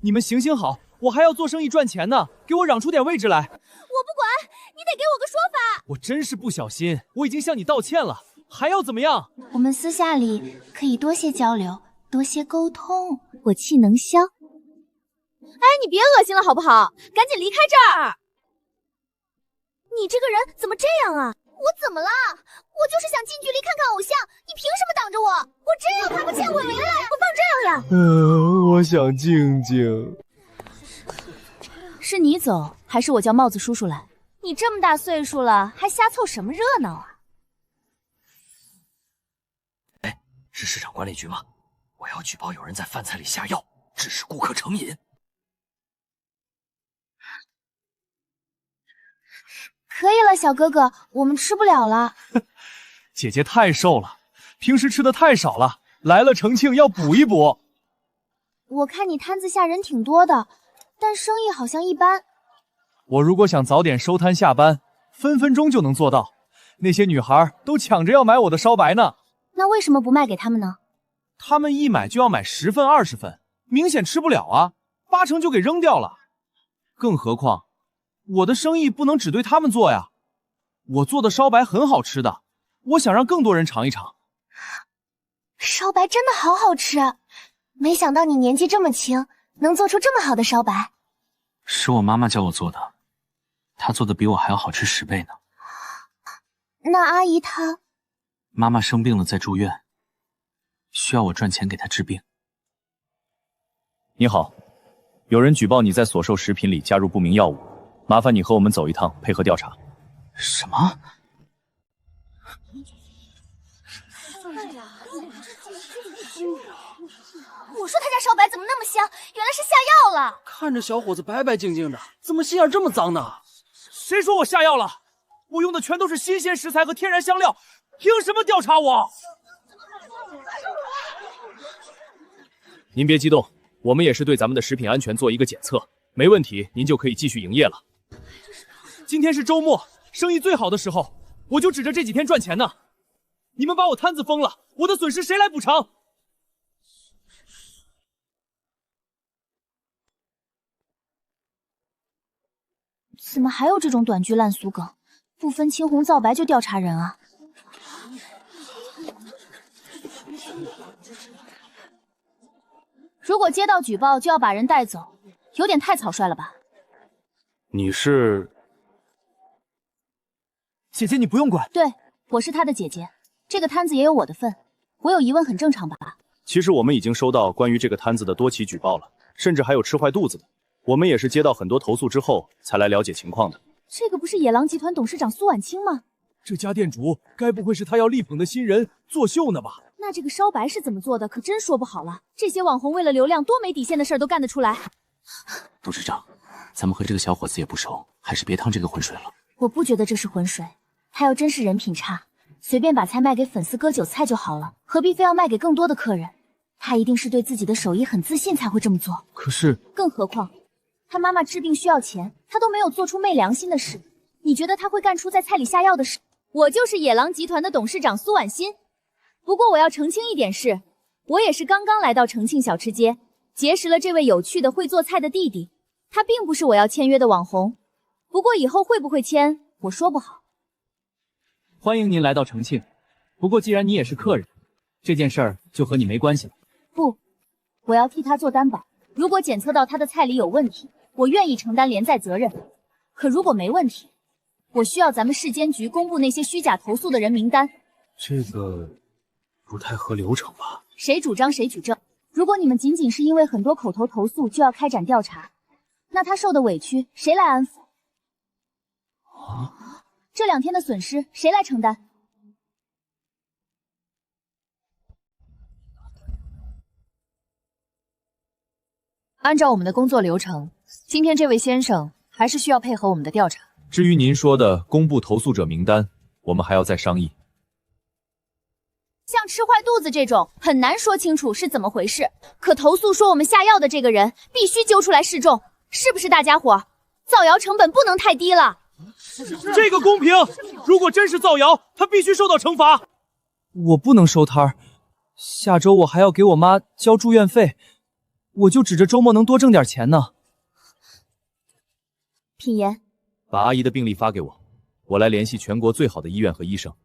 你们行行好，我还要做生意赚钱呢，给我让出点位置来。我不管，你得给我个说法。我真是不小心，我已经向你道歉了，还要怎么样？我们私下里可以多些交流，多些沟通，我气能消。哎，你别恶心了好不好？赶紧离开这儿！你这个人怎么这样啊？我怎么了？我就是想近距离看看偶像，你凭什么挡着我？我真要他不见鬼回来，不放这样呀！我想静静。是你走，还是我叫帽子叔叔来？你这么大岁数了，还瞎凑什么热闹啊？哎，是市场管理局吗？我要举报有人在饭菜里下药，致使顾客成瘾。可以了，小哥哥，我们吃不了了。姐姐太瘦了，平时吃的太少了，来了重庆要补一补。我看你摊子下人挺多的，但生意好像一般。我如果想早点收摊下班，分分钟就能做到。那些女孩都抢着要买我的烧白呢。那为什么不卖给他们呢？他们一买就要买10份20份，明显吃不了啊，8成就给扔掉了。更何况我的生意不能只对他们做呀，我做的烧白很好吃的，我想让更多人尝一尝。烧白真的好好吃，没想到你年纪这么轻，能做出这么好的烧白。是我妈妈教我做的，她做的比我还要好吃10倍呢。那阿姨她……妈妈生病了，在住院，需要我赚钱给她治病。你好，有人举报你在所售食品里加入不明药物，麻烦你和我们走一趟，配合调查。什么？我说他家烧白怎么那么香，原来是下药了。看着小伙子白白净净的，怎么心眼这么脏呢？谁说我下药了？我用的全都是新鲜食材和天然香料，凭什么调查我？您别激动，我们也是对咱们的食品安全做一个检测，没问题，您就可以继续营业了。今天是周末，生意最好的时候，我就指着这几天赚钱呢。你们把我摊子封了，我的损失谁来补偿？怎么还有这种短句烂俗梗？不分青红皂白就调查人啊！如果接到举报就要把人带走，有点太草率了吧？你是……姐姐，你不用管。对，我是他的姐姐，这个摊子也有我的份，我有疑问很正常吧？其实我们已经收到关于这个摊子的多起举报了，甚至还有吃坏肚子的。我们也是接到很多投诉之后才来了解情况的。这个不是野狼集团董事长苏婉清吗？这家店主该不会是他要力捧的新人作秀呢吧？那这个烧白是怎么做的，可真说不好了。这些网红为了流量，多没底线的事儿都干得出来。董事长，咱们和这个小伙子也不熟，还是别趟这个浑水了。我不觉得这是浑水，他要真是人品差，随便把菜卖给粉丝割韭菜就好了，何必非要卖给更多的客人？他一定是对自己的手艺很自信才会这么做。可是，更何况他妈妈治病需要钱，他都没有做出昧良心的事，你觉得他会干出在菜里下药的事？我就是野狼集团的董事长苏婉欣。不过我要澄清一点是，我也是刚刚来到重庆小吃街，结识了这位有趣的会做菜的弟弟。他并不是我要签约的网红，不过以后会不会签，我说不好。欢迎您来到重庆，不过既然你也是客人，这件事儿就和你没关系了。不，我要替他做担保。如果检测到他的菜里有问题，我愿意承担连带责任。可如果没问题，我需要咱们市监局公布那些虚假投诉的人名单。这个不太合流程吧？谁主张谁举证。如果你们仅仅是因为很多口头投诉就要开展调查，那他受的委屈谁来安抚？这2天的损失谁来承担？按照我们的工作流程，今天这位先生还是需要配合我们的调查。至于您说的公布投诉者名单，我们还要再商议。像吃坏肚子这种很难说清楚是怎么回事，可投诉说我们下药的这个人必须揪出来示众，是不是大家伙？造谣成本不能太低了。这个公平，如果真是造谣，他必须受到惩罚。我不能收摊儿，下周我还要给我妈交住院费，我就指着周末能多挣点钱呢。品言，把阿姨的病历发给我，我来联系全国最好的医院和医生，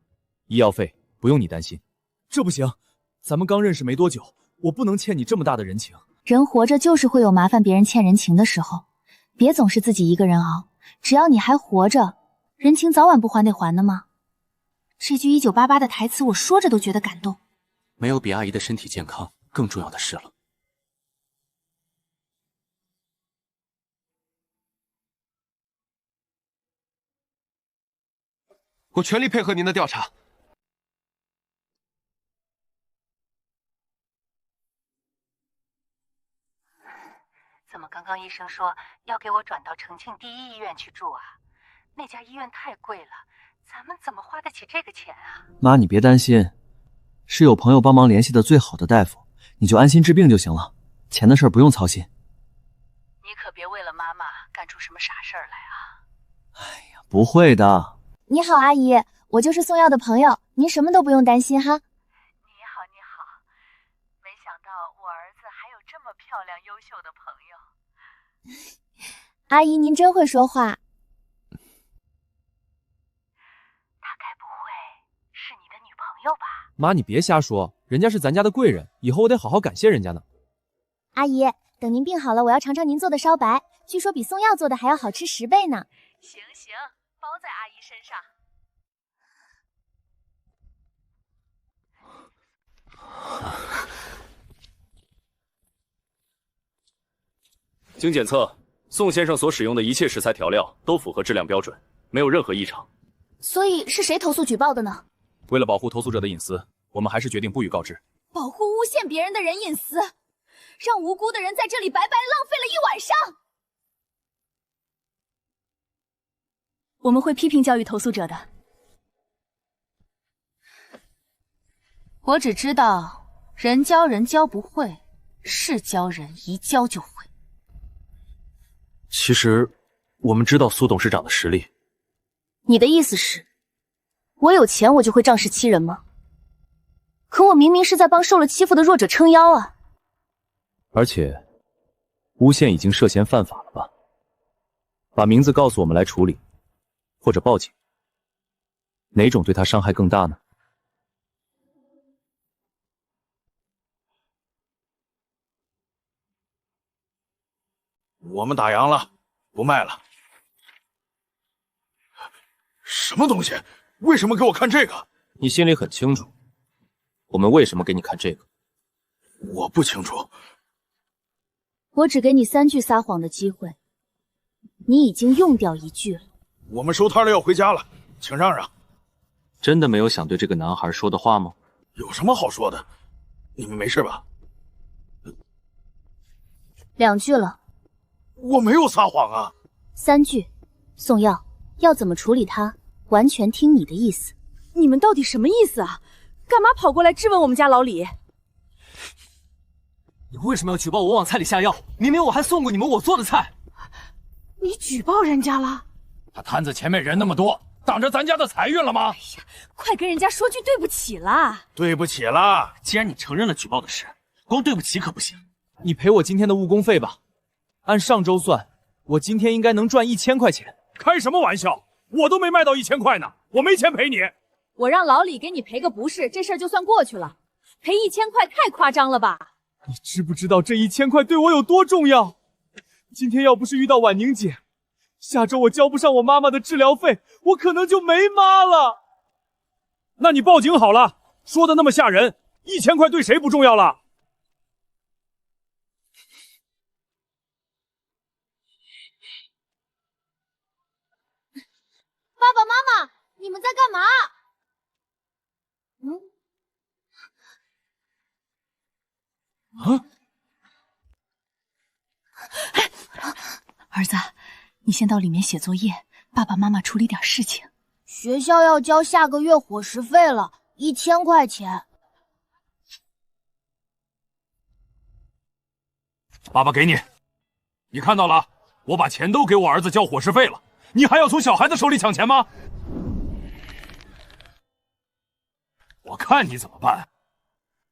医药费不用你担心。这不行，咱们刚认识没多久，我不能欠你这么大的人情。人活着就是会有麻烦别人欠人情的时候，别总是自己一个人熬。只要你还活着，人情早晚不还得还的吗？这句1988的台词，我说着都觉得感动。没有比阿姨的身体健康更重要的事了。我全力配合您的调查。怎么刚刚医生说要给我转到重庆第一医院去住啊？那家医院太贵了，咱们怎么花得起这个钱啊？妈，你别担心，是有朋友帮忙联系的最好的大夫，你就安心治病就行了，钱的事儿不用操心。你可别为了妈妈干出什么傻事儿来啊！不会的。你好，阿姨，我就是送药的朋友，您什么都不用担心哈。你好，你好，没想到我儿子还有这么漂亮优秀的朋友。阿姨，您真会说话。他该不会是你的女朋友吧？妈，你别瞎说，人家是咱家的贵人，以后我得好好感谢人家呢。阿姨，等您病好了，我要尝尝您做的烧白，据说比送药做的还要好吃10倍呢。行行，包在阿姨身上。经检测，宋先生所使用的一切食材调料都符合质量标准，没有任何异常。所以是谁投诉举报的呢？为了保护投诉者的隐私，我们还是决定不予告知。保护诬陷别人的人隐私，让无辜的人在这里白白浪费了一晚上。我们会批评教育投诉者的。我只知道，人教人教不会，事教人一教就会。其实，我们知道苏董事长的实力。你的意思是，我有钱我就会仗势欺人吗？可我明明是在帮受了欺负的弱者撑腰啊！而且，诬陷已经涉嫌犯法了吧？把名字告诉我们来处理，或者报警，哪种对他伤害更大呢？我们打烊了，不卖了。什么东西？为什么给我看这个？你心里很清楚，我们为什么给你看这个？我不清楚。我只给你3句撒谎的机会，你已经用掉1句了。我们收摊了，要回家了，请让让。真的没有想对这个男孩说的话吗？有什么好说的？你们没事吧2句了。我没有撒谎啊。3句。宋耀，要怎么处理他，完全听你的意思。你们到底什么意思啊？干嘛跑过来质问我们家老李？你为什么要举报我往菜里下药？明明我还送过你们我做的菜。你举报人家了？他摊子前面人那么多，挡着咱家的财运了吗？哎呀，快跟人家说句对不起啦！对不起啦！既然你承认了举报的事，光对不起可不行。你赔我今天的误工费吧。按上周算，我今天应该能赚1000块钱。开什么玩笑！我都没卖到1000块呢，我没钱赔你。我让老李给你赔个不是，这事儿就算过去了。赔1000块太夸张了吧？你知不知道这1000块对我有多重要？今天要不是遇到婉宁姐，下周我交不上我妈妈的治疗费，我可能就没妈了。那你报警好了，说的那么吓人，1000块对谁不重要了？爸爸妈妈，你们在干嘛？儿子，你先到里面写作业，爸爸妈妈处理点事情。学校要交下个月伙食费了，1000块钱。爸爸给你，你看到了，我把钱都给我儿子交伙食费了，你还要从小孩子手里抢钱吗？我看你怎么办。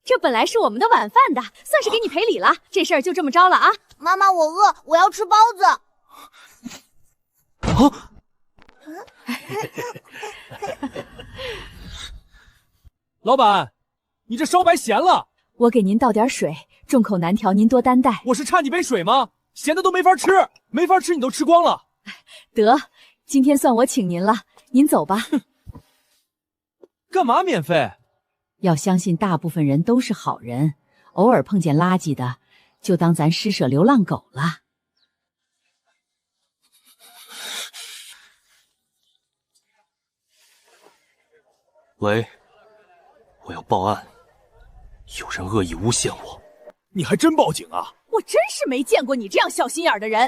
这本来是我们的晚饭的，算是给你赔礼了。这事儿就这么着了啊！妈妈，我饿，我要吃包子。老板，你这烧白咸了。我给您倒点水，众口难调，您多担待。我是差你杯水吗？咸的都没法吃，没法吃你都吃光了。得，今天算我请您了，您走吧。干嘛免费？要相信大部分人都是好人，偶尔碰见垃圾的，就当咱施舍流浪狗了。喂，我要报案，有人恶意诬陷我。你还真报警啊？我真是没见过你这样小心眼的人。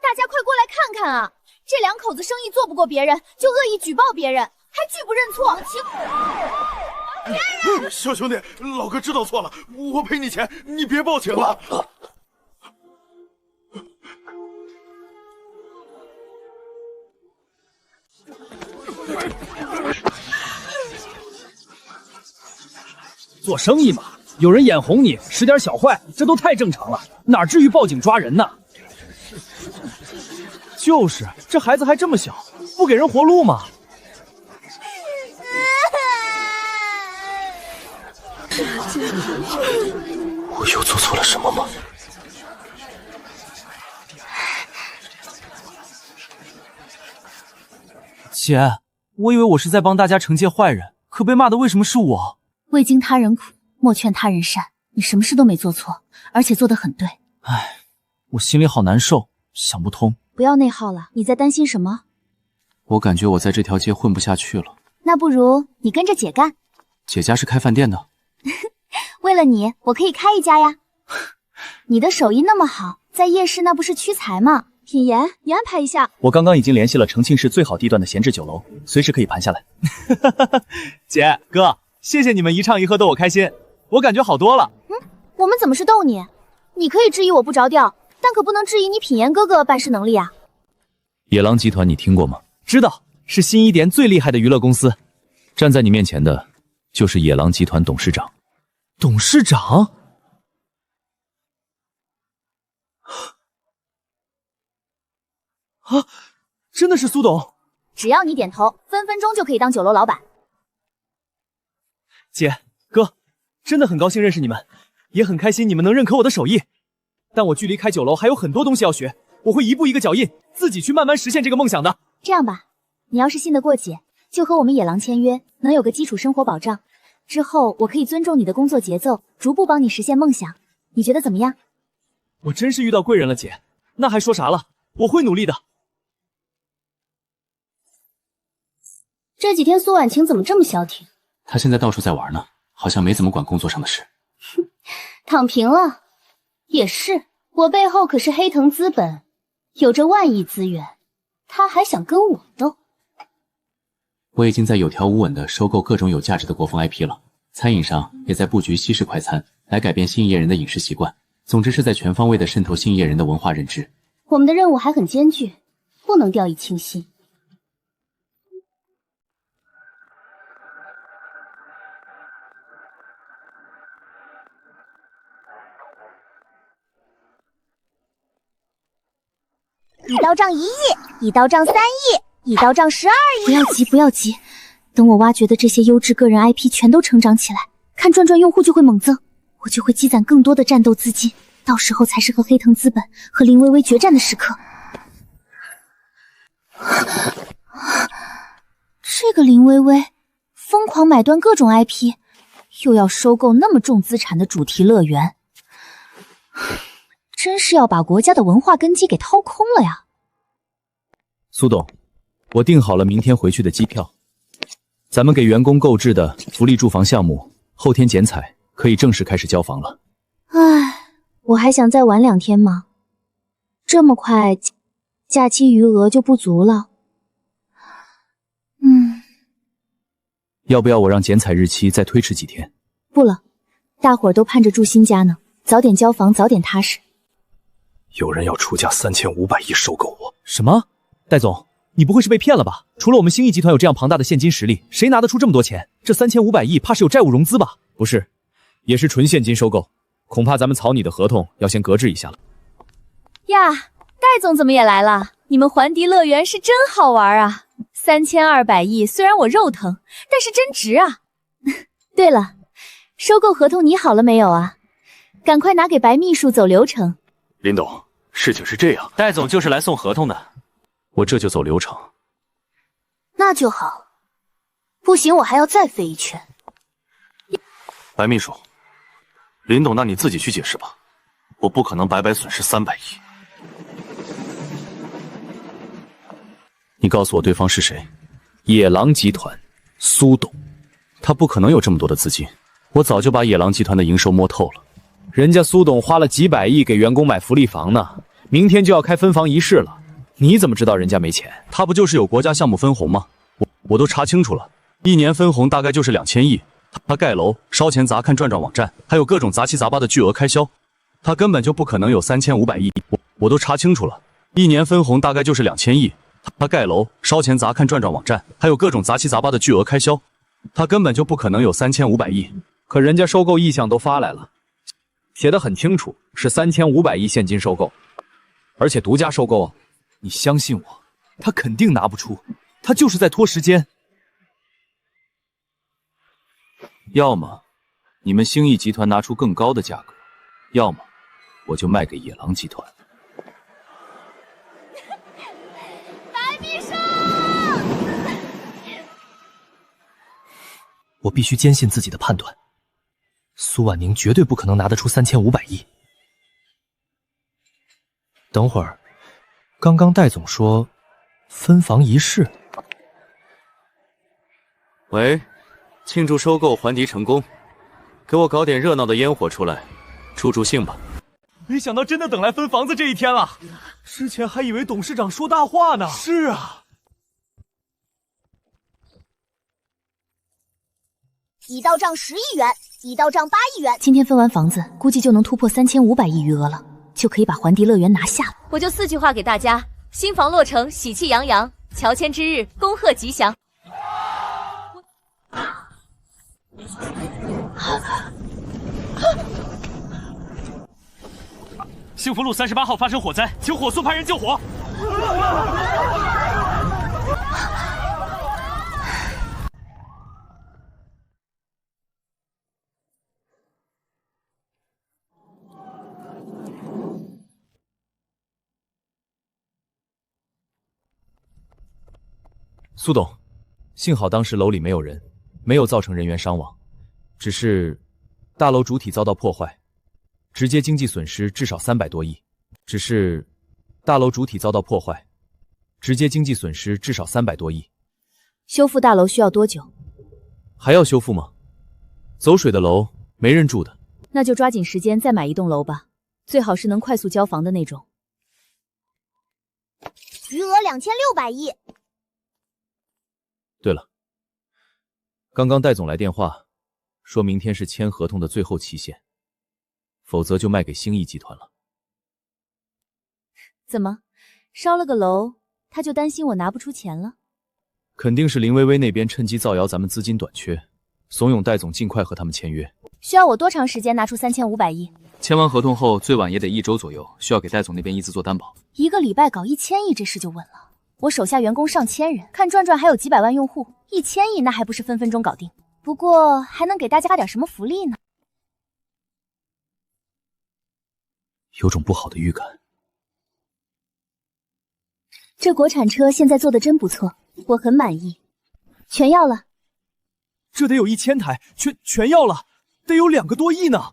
大家快过来看看啊！这2口子生意做不过别人，就恶意举报别人，还拒不认错，小兄弟，老哥知道错了，我赔你钱，你别报警了。做生意嘛，有人眼红你，使点小坏，这都太正常了，哪至于报警抓人呢？就是，这孩子还这么小，不给人活路吗？我又做错了什么吗？姐，我以为我是在帮大家惩戒坏人，可被骂的为什么是我？未经他人苦，莫劝他人善。你什么事都没做错，而且做得很对。唉，我心里好难受，想不通。不要内耗了，你在担心什么？我感觉我在这条街混不下去了。那不如你跟着姐干。姐家是开饭店的。为了你，我可以开一家呀。你的手艺那么好，在夜市那不是屈才吗？品言，你安排一下。我刚刚已经联系了重庆市最好地段的闲置酒楼，随时可以盘下来。姐哥，谢谢你们一唱一和逗我开心，我感觉好多了。我们怎么是逗你？你可以质疑我不着调，但可不能质疑你品言哥哥办事能力啊。野狼集团你听过吗？知道，是新一点最厉害的娱乐公司。站在你面前的就是野狼集团董事长。董事长？啊，真的是苏董！只要你点头，分分钟就可以当酒楼老板。姐哥，真的很高兴认识你们，也很开心你们能认可我的手艺。但我距离开酒楼还有很多东西要学，我会一步一个脚印，自己去慢慢实现这个梦想的。这样吧，你要是信得过姐，就和我们野狼签约，能有个基础生活保障。之后我可以尊重你的工作节奏，逐步帮你实现梦想。你觉得怎么样？我真是遇到贵人了，姐。那还说啥了？我会努力的。这几天苏婉晴怎么这么消停？她现在到处在玩呢，好像没怎么管工作上的事。躺平了。也是，我背后可是黑藤资本，有着万亿资源，他还想跟我斗。我已经在有条无吻地收购各种有价值的国风 IP 了，餐饮上也在布局西式快餐，来改变新一业人的饮食习惯。总之是在全方位地渗透新一业人的文化认知。我们的任务还很艰巨，不能掉以轻心。一刀账1亿，一刀账3亿，一刀账12亿。不要急，不要急，等我挖掘的这些优质个人 IP 全都成长起来，看转转用户就会猛增，我就会积攒更多的战斗资金，到时候才是和黑藤资本和林薇薇决战的时刻。这个林薇薇疯狂买断各种 IP， 又要收购那么重资产的主题乐园，真是要把国家的文化根基给掏空了呀！苏董，我订好了明天回去的机票，咱们给员工购置的福利住房项目，后天剪彩，可以正式开始交房了。唉，我还想再玩2天吗？这么快，假期余额就不足了。要不要我让剪彩日期再推迟几天？不了，大伙儿都盼着住新家呢，早点交房，早点踏实。有人要出价3500亿收购我。什么？戴总，你不会是被骗了吧？除了我们兴义集团有这样庞大的现金实力，谁拿得出这么多钱？这3500亿怕是有债务融资吧？不是，也是纯现金收购，恐怕咱们草拟的合同要先搁置一下了。呀，戴总怎么也来了？你们环迪乐园是真好玩啊！3200亿，虽然我肉疼，但是真值啊！对了，收购合同拟好了没有啊？赶快拿给白秘书走流程。林董，事情是这样，戴总就是来送合同的，我这就走流程。那就好，不行我还要再飞一圈。白秘书，林董，那你自己去解释吧，我不可能白白损失300亿。你告诉我对方是谁？野狼集团，苏董，他不可能有这么多的资金，我早就把野狼集团的营收摸透了。人家苏董花了几百亿给员工买福利房呢，明天就要开分房仪式了，你怎么知道人家没钱？他不就是有国家项目分红吗？我都查清楚了，一年分红大概就是2000亿。他盖楼、烧钱砸看转转网站，还有各种杂七杂八的巨额开销，他根本就不可能有3500亿。我都查清楚了，一年分红大概就是2000亿。他盖楼、烧钱砸看转转网站，还有各种杂七杂八的巨额开销，他根本就不可能有3500亿。可人家收购意向都发来了，写得很清楚，是3500亿现金收购，而且独家收购啊！你相信我，他肯定拿不出，他就是在拖时间。要么你们兴义集团拿出更高的价格，要么我就卖给野狼集团。白秘书，我必须坚信自己的判断，苏婉宁绝对不可能拿得出3500亿。等会儿，刚刚戴总说分房仪式。喂，庆祝收购环迪成功，给我搞点热闹的烟火出来，助助兴吧。没想到真的等来分房子这一天了，之前还以为董事长说大话呢。是啊，一刀账10亿元，一刀账8亿元。今天分完房子，估计就能突破3500亿余额了，就可以把环迪乐园拿下了。我就4句话给大家：新房落成，喜气洋洋；乔迁之日，恭贺吉祥。幸福路38号发生火灾，请火速派人救火。苏董，幸好当时楼里没有人，没有造成人员伤亡，只是大楼主体遭到破坏，直接经济损失至少300多亿。只是大楼主体遭到破坏，直接经济损失至少300多亿。修复大楼需要多久？还要修复吗？走水的楼没人住的。那就抓紧时间再买一栋楼吧，最好是能快速交房的那种。余额2600亿。对了，刚刚戴总来电话，说明天是签合同的最后期限，否则就卖给兴义集团了。怎么，烧了个楼，他就担心我拿不出钱了？肯定是林薇薇那边趁机造谣咱们资金短缺，怂恿戴总尽快和他们签约。需要我多长时间拿出3500亿？签完合同后，最晚也得1周左右，需要给戴总那边一字做担保。1个礼拜搞1000亿，这事就稳了。我手下员工上千人，看转转还有几百万用户，1000亿那还不是分分钟搞定？不过还能给大家发点什么福利呢？有种不好的预感。这国产车现在做的真不错，我很满意。全要了。这得有1000台，全要了，得有2个多亿呢。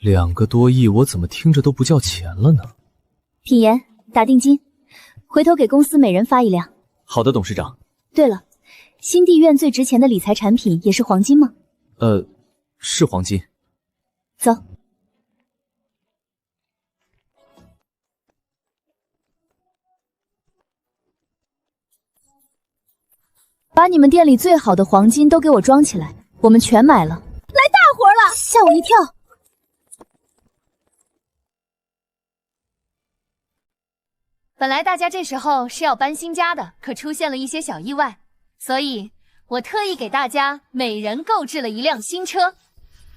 2个多亿，我怎么听着都不叫钱了呢？品言，打定金，回头给公司每人发1辆。好的，董事长。对了，新地院最值钱的理财产品也是黄金吗？是黄金。走。把你们店里最好的黄金都给我装起来，我们全买了。来大活了，吓我一跳。本来大家这时候是要搬新家的，可出现了一些小意外，所以我特意给大家每人购置了1辆新车，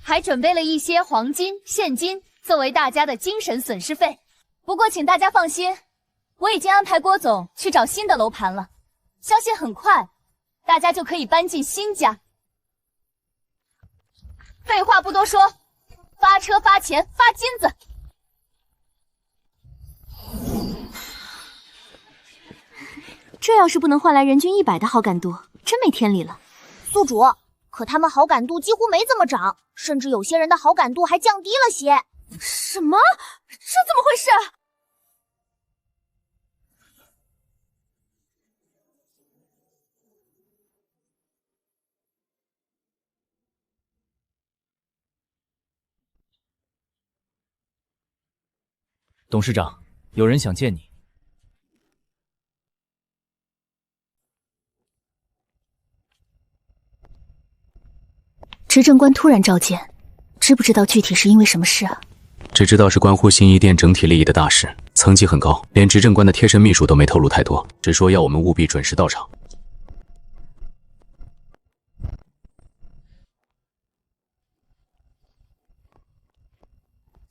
还准备了一些黄金、现金作为大家的精神损失费。不过请大家放心，我已经安排郭总去找新的楼盘了，相信很快大家就可以搬进新家。废话不多说，发车、发钱、发金子！这要是不能换来人均100的好感度，真没天理了。宿主，可他们好感度几乎没怎么涨，甚至有些人的好感度还降低了些。什么？这怎么回事？董事长，有人想见你。执政官突然召见，知不知道具体是因为什么事啊？只知道是关乎新一店整体利益的大事，层级很高，连执政官的贴身秘书都没透露太多，只说要我们务必准时到场。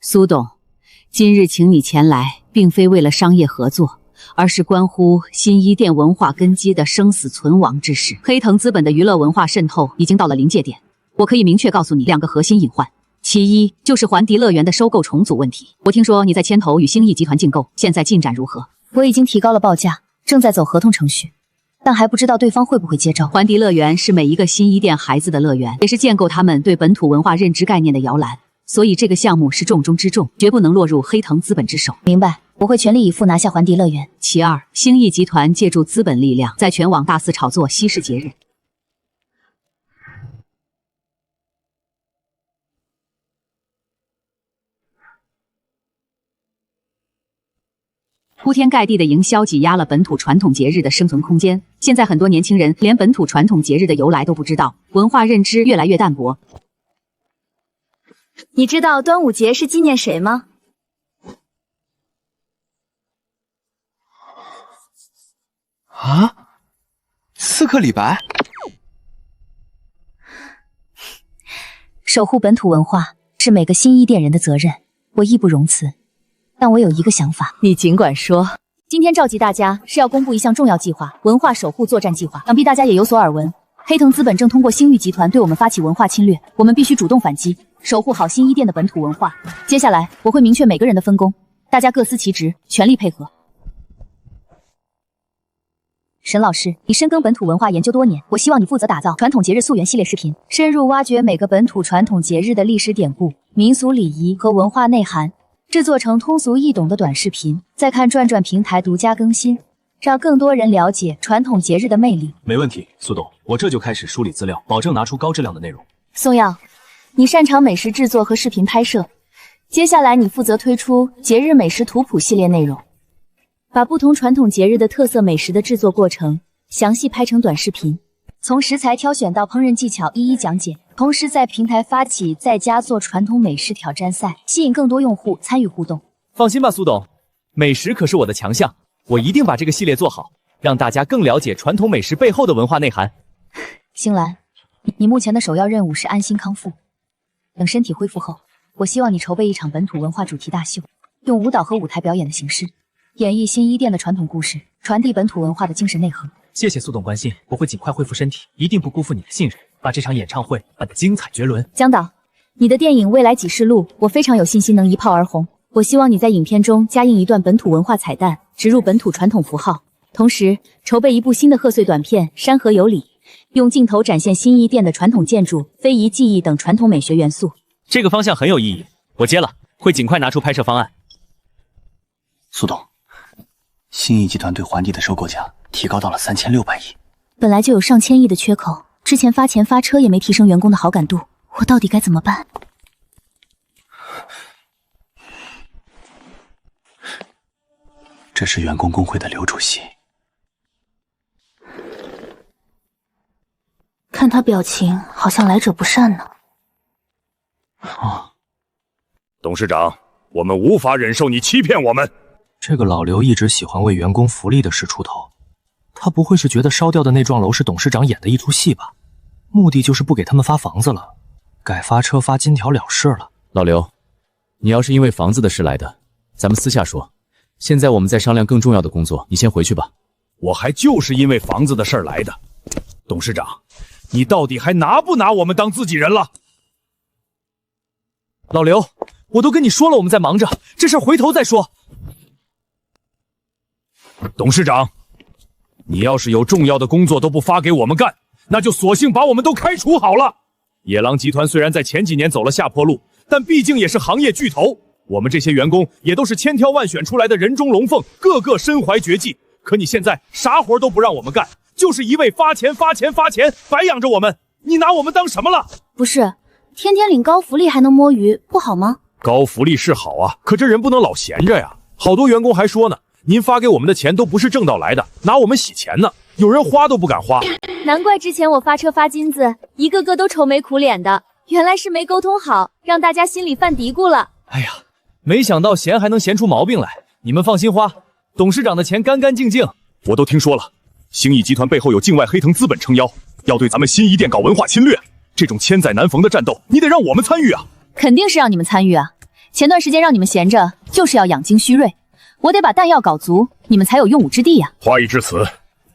苏董，今日请你前来，并非为了商业合作，而是关乎新一店文化根基的生死存亡之事。黑藤资本的娱乐文化渗透已经到了临界点，我可以明确告诉你2个核心隐患。其一就是环迪乐园的收购重组问题。我听说你在牵头与兴义集团竞购，现在进展如何？我已经提高了报价，正在走合同程序，但还不知道对方会不会接招。环迪乐园是每一个新一店孩子的乐园，也是建构他们对本土文化认知概念的摇篮。所以这个项目是重中之重，绝不能落入黑藤资本之手。明白，我会全力以赴拿下环迪乐园。其二，兴义集团借助资本力量，在全网大肆炒作西式节日，铺天盖地的营销挤压了本土传统节日的生存空间。现在很多年轻人连本土传统节日的由来都不知道，文化认知越来越淡薄。你知道端午节是纪念谁吗？啊，刺客李白。守护本土文化是每个新一店人的责任，我义不容辞。但我有一个想法，你尽管说。今天召集大家是要公布一项重要计划——文化守护作战计划。想必大家也有所耳闻，黑藤资本正通过星域集团对我们发起文化侵略，我们必须主动反击，守护好新一店的本土文化。接下来我会明确每个人的分工，大家各司其职，全力配合。沈老师，你深耕本土文化研究多年，我希望你负责打造传统节日溯源系列视频，深入挖掘每个本土传统节日的历史典故、民俗礼仪和文化内涵，制作成通俗易懂的短视频，再看转转平台独家更新，让更多人了解传统节日的魅力。没问题，苏董，我这就开始梳理资料，保证拿出高质量的内容。宋耀，你擅长美食制作和视频拍摄，接下来你负责推出节日美食图谱系列内容，把不同传统节日的特色美食的制作过程详细拍成短视频，从食材挑选到烹饪技巧一一讲解。同时在平台发起在家做传统美食挑战赛，吸引更多用户参与互动。放心吧，苏董，美食可是我的强项，我一定把这个系列做好，让大家更了解传统美食背后的文化内涵。星兰，你目前的首要任务是安心康复。等身体恢复后，我希望你筹备一场本土文化主题大秀，用舞蹈和舞台表演的形式，演绎新一店的传统故事，传递本土文化的精神内核。谢谢苏董关心，我会尽快恢复身体，一定不辜负你的信任，把这场演唱会办得精彩绝伦。江导，你的电影《未来启示录》，我非常有信心能一炮而红。我希望你在影片中加映一段本土文化彩蛋，植入本土传统符号，同时筹备一部新的贺岁短片《山河有礼》，用镜头展现新一店的传统建筑、非遗技艺等传统美学元素。这个方向很有意义，我接了，会尽快拿出拍摄方案。苏董，新亿集团对环地的收购价提高到了3600亿，本来就有上千亿的缺口，之前发钱发车也没提升员工的好感度，我到底该怎么办？这是员工工会的刘主席。看他表情，好像来者不善呢。董事长，我们无法忍受你欺骗我们。这个老刘一直喜欢为员工福利的事出头，他不会是觉得烧掉的那幢楼是董事长演的一出戏吧？目的就是不给他们发房子了，改发车发金条了事了。老刘，你要是因为房子的事来的，咱们私下说。现在我们在商量更重要的工作，你先回去吧。我还就是因为房子的事来的。董事长，你到底还拿不拿我们当自己人了？老刘，我都跟你说了，我们在忙着，这事回头再说。董事长，你要是有重要的工作都不发给我们干，那就索性把我们都开除好了。野狼集团虽然在前几年走了下坡路，但毕竟也是行业巨头，我们这些员工也都是千挑万选出来的人中龙凤，个个身怀绝技。可你现在啥活都不让我们干，就是一味发钱，白养着我们，你拿我们当什么了？不是，天天领高福利还能摸鱼，不好吗？高福利是好啊，可这人不能老闲着呀。好多员工还说呢，您发给我们的钱都不是正道来的，拿我们洗钱呢，有人花都不敢花。难怪之前我发车发金子，一个个都愁眉苦脸的，原来是没沟通好，让大家心里犯嘀咕了。哎呀，没想到闲还能闲出毛病来。你们放心花，董事长的钱干干净净。我都听说了，兴义集团背后有境外黑藤资本撑腰，要对咱们新一店搞文化侵略。这种千载难逢的战斗，你得让我们参与啊！肯定是让你们参与啊！前段时间让你们闲着，就是要养精蓄锐。我得把弹药搞足，你们才有用武之地呀。话已至此，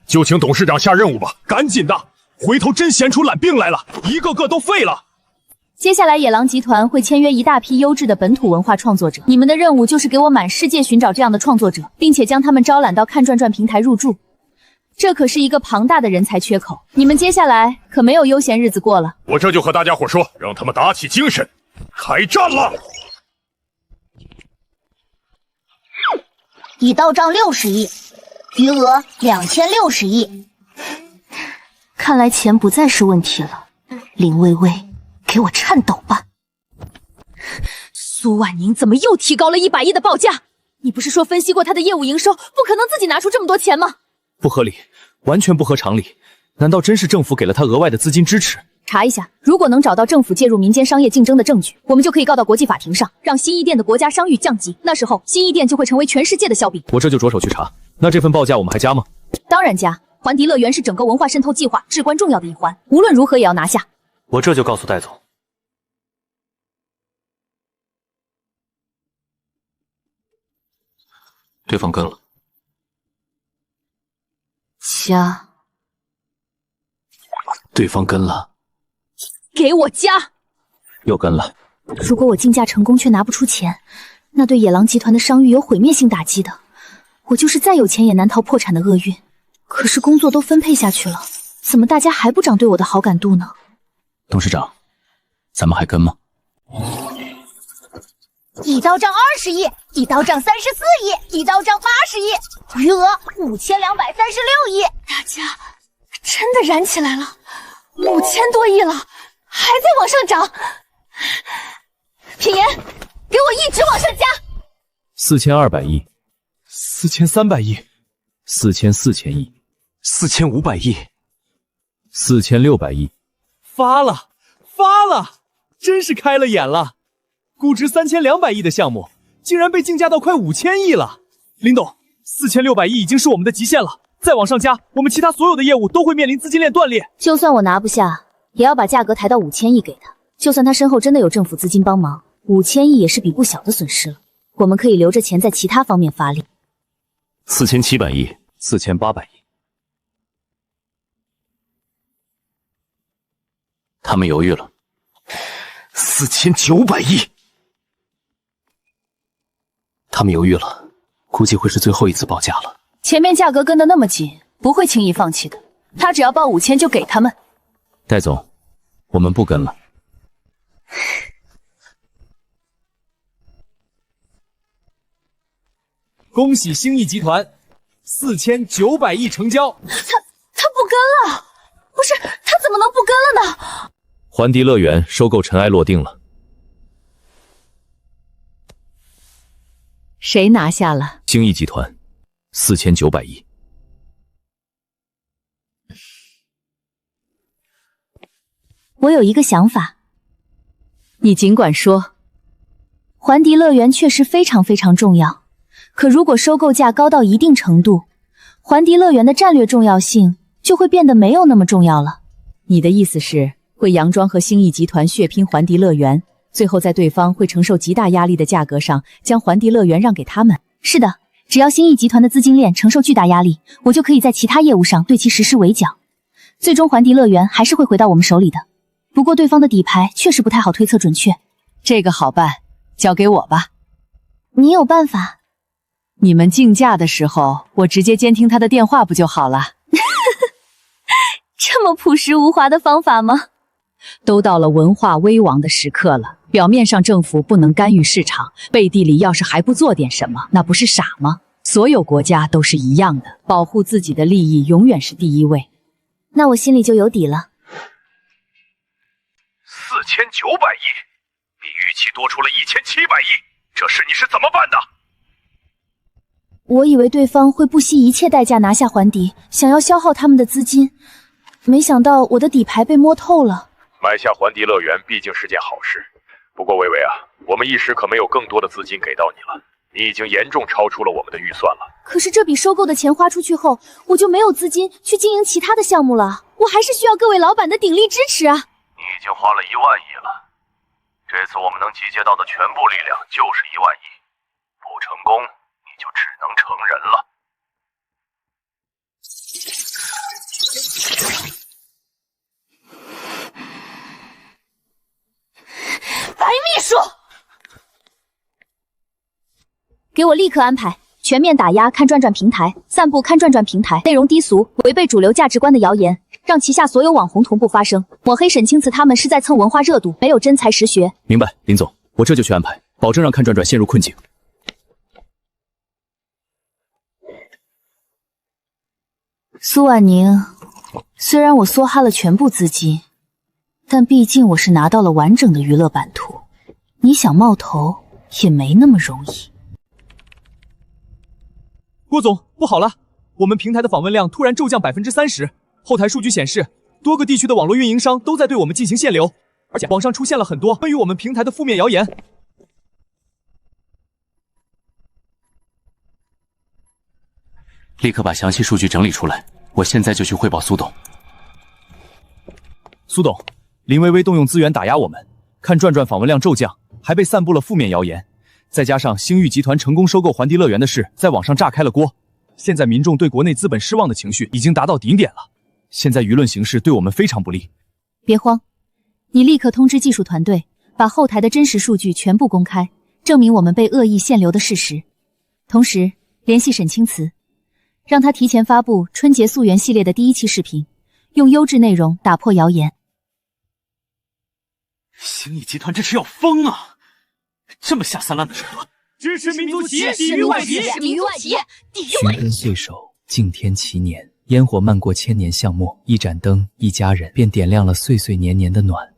就请董事长下任务吧，赶紧的，回头真闲出懒病来了，一个个都废了。接下来野狼集团会签约一大批优质的本土文化创作者，你们的任务就是给我满世界寻找这样的创作者，并且将他们招揽到看转转平台入驻。这可是一个庞大的人才缺口，你们接下来可没有悠闲日子过了。我这就和大家伙说，让他们打起精神，开战了！已到账60亿，余额2060亿。看来钱不再是问题了。林薇薇，给我颤抖吧！苏婉宁怎么又提高了100亿的报价？你不是说分析过他的业务营收，不可能自己拿出这么多钱吗？不合理，完全不合常理。难道真是政府给了他额外的资金支持？查一下，如果能找到政府介入民间商业竞争的证据，我们就可以告到国际法庭上，让新一店的国家商誉降级。那时候，新一店就会成为全世界的笑柄。我这就着手去查。那这份报价我们还加吗？当然加。环迪乐园是整个文化渗透计划至关重要的一环，无论如何也要拿下。我这就告诉戴总。对方跟了。加。对方跟了。给我加。又跟了。如果我竞价成功却拿不出钱，那对野狼集团的商誉有毁灭性打击的。我就是再有钱也难逃破产的厄运。可是工作都分配下去了，怎么大家还不涨对我的好感度呢？董事长，咱们还跟吗？已到账20亿，一刀账34亿，一刀账80亿，余额5236亿。大家真的燃起来了，5000多亿了，还在往上涨。品言，给我一直往上加。4200亿，4300亿，4400亿，4500亿，4600亿，发了，真是开了眼了！估值3200亿的项目，竟然被竞价到快5000亿了。林董，4600亿已经是我们的极限了，再往上加，我们其他所有的业务都会面临资金链断裂。就算我拿不下，也要把价格抬到5000亿给他。就算他身后真的有政府资金帮忙，5000亿也是笔不小的损失了。我们可以留着钱在其他方面发力。4700亿，4800亿。他们犹豫了。4900亿。他们犹豫了，估计会是最后一次报价了。前面价格跟得那么紧，不会轻易放弃的。他只要报5000就给他们。戴总，我们不跟了。恭喜兴义集团，4900亿成交。他不跟了，不是他怎么能不跟了呢？环迪乐园收购尘埃落定了。谁拿下了？兴义集团，4900亿。我有一个想法，你尽管说。环迪乐园确实非常非常重要，可如果收购价高到一定程度，环迪乐园的战略重要性就会变得没有那么重要了。你的意思是，会佯装和兴义集团血拼环迪乐园，最后在对方会承受极大压力的价格上，将环迪乐园让给他们？是的，只要兴义集团的资金链承受巨大压力，我就可以在其他业务上对其实施围剿。最终环迪乐园还是会回到我们手里的。不过对方的底牌确实不太好推测准确。这个好办，交给我吧。你有办法？你们竞价的时候，我直接监听他的电话不就好了？这么朴实无华的方法吗？都到了文化危亡的时刻了，表面上政府不能干预市场，背地里要是还不做点什么，那不是傻吗？所有国家都是一样的，保护自己的利益永远是第一位。那我心里就有底了。4900亿，比预期多出了1700亿，这事你是怎么办的？我以为对方会不惜一切代价拿下环迪，想要消耗他们的资金，没想到我的底牌被摸透了。买下环迪乐园毕竟是件好事，不过薇薇啊，我们一时可没有更多的资金给到你了，你已经严重超出了我们的预算了。可是这笔收购的钱花出去后，我就没有资金去经营其他的项目了，我还是需要各位老板的鼎力支持啊！你已经花了1万亿了，这次我们能集结到的全部力量就是1万亿，不成功你就只能成人了。白秘书，给我立刻安排全面打压看转转平台，散布看转转平台内容低俗、违背主流价值观的谣言，让旗下所有网红同步发声，抹黑沈清慈他们是在蹭文化热度，没有真才实学。明白，林总，我这就去安排，保证让看转转陷入困境。苏婉宁，虽然我梭哈了全部资金，但毕竟我是拿到了完整的娱乐版图，你想冒头也没那么容易。郭总，不好了，我们平台的访问量突然骤降30%，后台数据显示，多个地区的网络运营商都在对我们进行限流，而且网上出现了很多关于我们平台的负面谣言。立刻把详细数据整理出来，我现在就去汇报苏董。苏董，林薇薇动用资源打压我们，看转转访问量骤降，还被散布了负面谣言，再加上星域集团成功收购环迪乐园的事在网上炸开了锅，现在民众对国内资本失望的情绪已经达到顶点了，现在舆论形势对我们非常不利。别慌，你立刻通知技术团队，把后台的真实数据全部公开，证明我们被恶意限流的事实。同时联系沈清慈，让他提前发布春节溯源系列的第1期视频，用优质内容打破谣言。兴义集团这是要疯啊！这么下三滥的手段，支持民族企业，抵御外敌，抵御外敌，抵御寻根岁首，敬天祈年。烟火漫过千年巷陌，一盏灯，一家人，便点亮了岁岁年年的暖。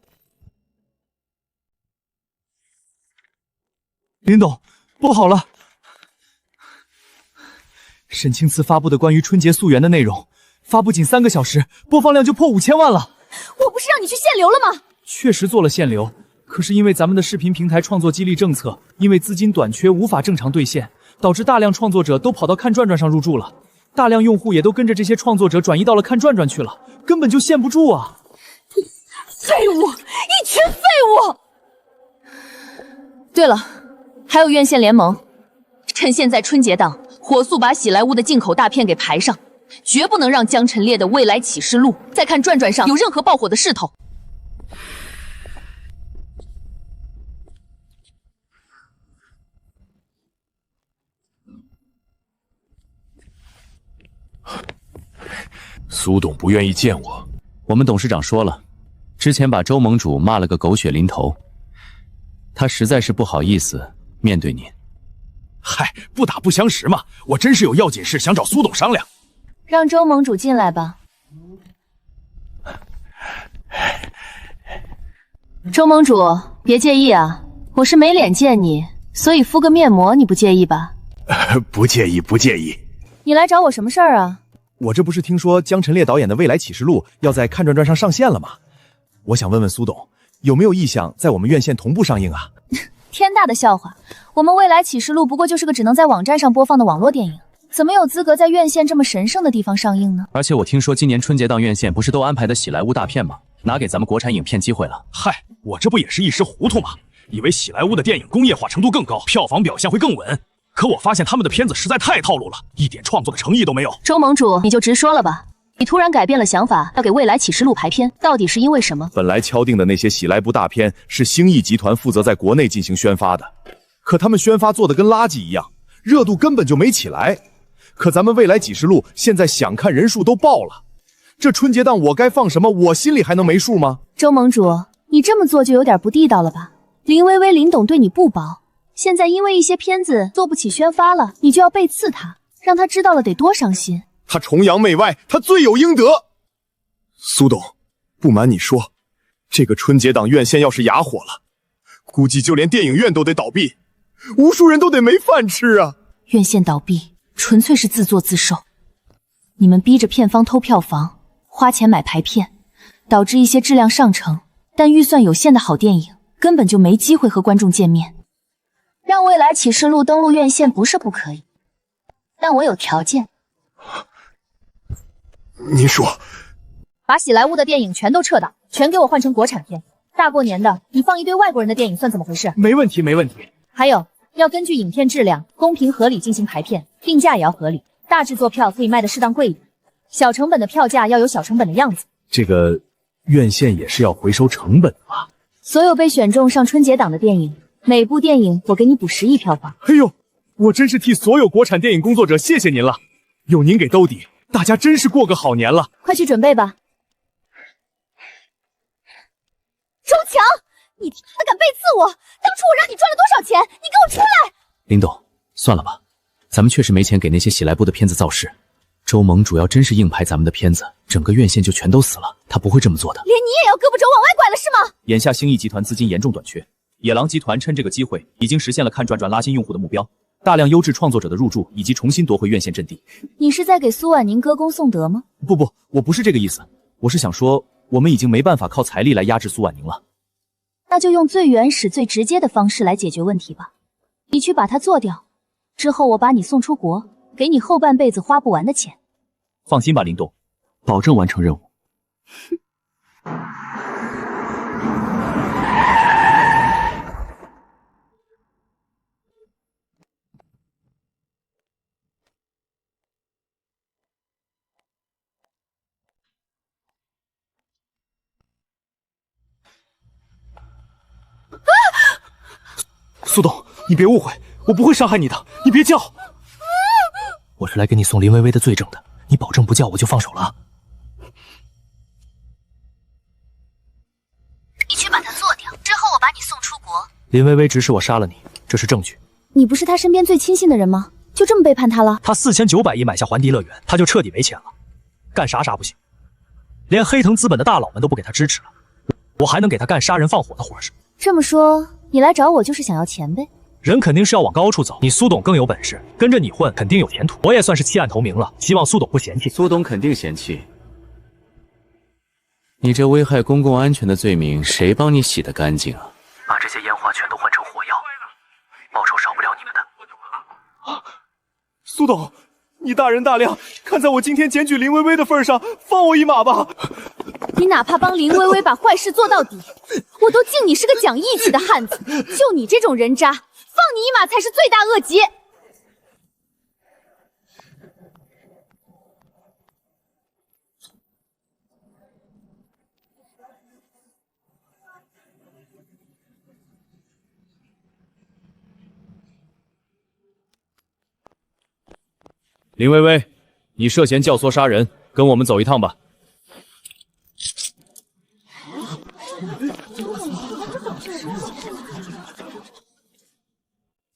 林董，不好了！沈清慈发布的关于春节溯源的内容，发布仅3个小时，播放量就破5000万了。我不是让你去限流了吗？确实做了限流，可是因为咱们的视频平台创作激励政策，因为资金短缺无法正常兑现，导致大量创作者都跑到看转转上入驻了，大量用户也都跟着这些创作者转移到了看转转去了，根本就限不住啊！废物，一群废物！对了，还有院线联盟，趁现在春节档，火速把喜来屋的进口大片给排上，绝不能让江晨烈的《未来启示录》在看转转上有任何爆火的势头。苏董不愿意见我，我们董事长说了，之前把周盟主骂了个狗血淋头，他实在是不好意思面对您。嗨，不打不相识嘛，我真是有要紧事想找苏董商量。让周盟主进来吧。周盟主，别介意啊，我是没脸见你，所以敷个面膜你不介意吧？不介意，不介意。你来找我什么事儿啊？我这不是听说江晨烈导演的《未来启示录》要在看转转上上线了吗？我想问问苏董，有没有意向在我们院线同步上映啊？天大的笑话！我们《未来启示录》不过就是个只能在网站上播放的网络电影，怎么有资格在院线这么神圣的地方上映呢？而且我听说今年春节档院线不是都安排的喜来屋大片吗？拿给咱们国产影片机会了。嗨，我这不也是一时糊涂吗？以为喜来屋的电影工业化程度更高，票房表现会更稳。可我发现他们的片子实在太套路了，一点创作的诚意都没有。周盟主，你就直说了吧，你突然改变了想法，要给未来启示录排片，到底是因为什么？本来敲定的那些喜来部大片是星艺集团负责在国内进行宣发的，可他们宣发做的跟垃圾一样，热度根本就没起来。可咱们未来启示录现在想看人数都爆了，这春节档我该放什么，我心里还能没数吗？周盟主，你这么做就有点不地道了吧？林薇薇林董对你不薄，现在因为一些片子做不起宣发了，你就要背刺他，让他知道了得多伤心。他崇洋媚外，他罪有应得。苏董，不瞒你说，这个春节档院线要是哑火了，估计就连电影院都得倒闭，无数人都得没饭吃啊！院线倒闭，纯粹是自作自受。你们逼着片方偷票房，花钱买排片，导致一些质量上乘但预算有限的好电影根本就没机会和观众见面。让未来启示录登陆院线不是不可以，但我有条件。您说，把喜来屋的电影全都撤档，全给我换成国产片。大过年的，你放一堆外国人的电影算怎么回事？没问题，没问题。还有，要根据影片质量公平合理进行排片，定价也要合理。大制作票可以卖的适当贵一点，小成本的票价要有小成本的样子。这个院线也是要回收成本的吧？所有被选中上春节档的电影，每部电影我给你补10亿票房。哎呦，我真是替所有国产电影工作者谢谢您了，有您给兜底，大家真是过个好年了。快去准备吧。周强，你他妈敢背刺我！当初我让你赚了多少钱？你给我出来！林董，算了吧，咱们确实没钱给那些喜来部的片子造势。周盟主要真是硬拍咱们的片子，整个院线就全都死了。他不会这么做的。连你也要胳膊肘往外拐了是吗？眼下星艺集团资金严重短缺，野狼集团趁这个机会已经实现了看转转拉新用户的目标，大量优质创作者的入驻，以及重新夺回院线阵地。你是在给苏婉宁歌功颂德吗？不，我不是这个意思，我是想说，我们已经没办法靠财力来压制苏婉宁了。那就用最原始、最直接的方式来解决问题吧。你去把它做掉，之后我把你送出国，给你后半辈子花不完的钱。放心吧，林董，保证完成任务。苏董，你别误会，我不会伤害你的，你别叫。我是来给你送林薇薇的罪证的，你保证不叫我就放手了。你去把它做掉，之后我把你送出国。林薇薇指使我杀了你，这是证据，你不是他身边最亲信的人吗？就这么背叛他了？他4900亿买下环迪乐园，他就彻底没钱了，干啥不行，连黑藤资本的大佬们都不给他支持了，我还能给他干杀人放火的活是？这么说，你来找我就是想要钱呗？人肯定是要往高处走，你苏董更有本事，跟着你混肯定有前途。我也算是弃暗投明了，希望苏董不嫌弃。苏董肯定嫌弃。你这危害公共安全的罪名，谁帮你洗得干净啊？把这些烟花全都换成火药，报酬少不了你们的。苏董，你大人大量，看在我今天检举林薇薇的份上，放我一马吧。你哪怕帮林薇薇把坏事做到底，我都敬你是个讲义气的汉子。就你这种人渣，放你一马才是罪大恶极。林薇薇，你涉嫌教唆杀人，跟我们走一趟吧。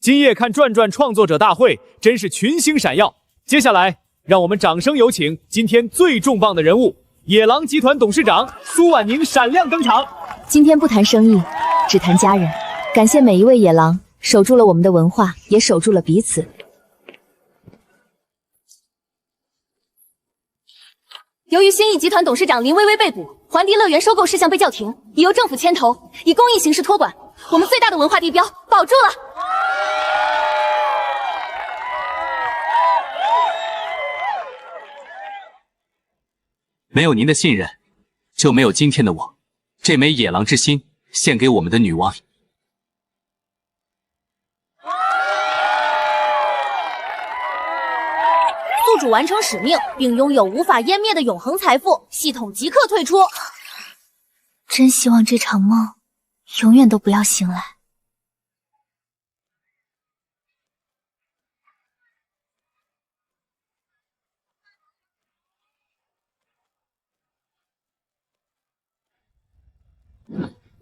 今夜看转转创作者大会，真是群星闪耀。接下来，让我们掌声有请今天最重磅的人物——野狼集团董事长苏婉宁闪亮登场。今天不谈生意，只谈家人。感谢每一位野狼，守住了我们的文化，也守住了彼此。由于新艺集团董事长林薇薇被捕，环迪乐园收购事项被叫停，已由政府牵头，以公益形式托管。我们最大的文化地标保住了。没有您的信任，就没有今天的我。这枚野狼之心，献给我们的女王。宿主完成使命，并拥有无法湮灭的永恒财富，系统即刻退出。真希望这场梦永远都不要醒来。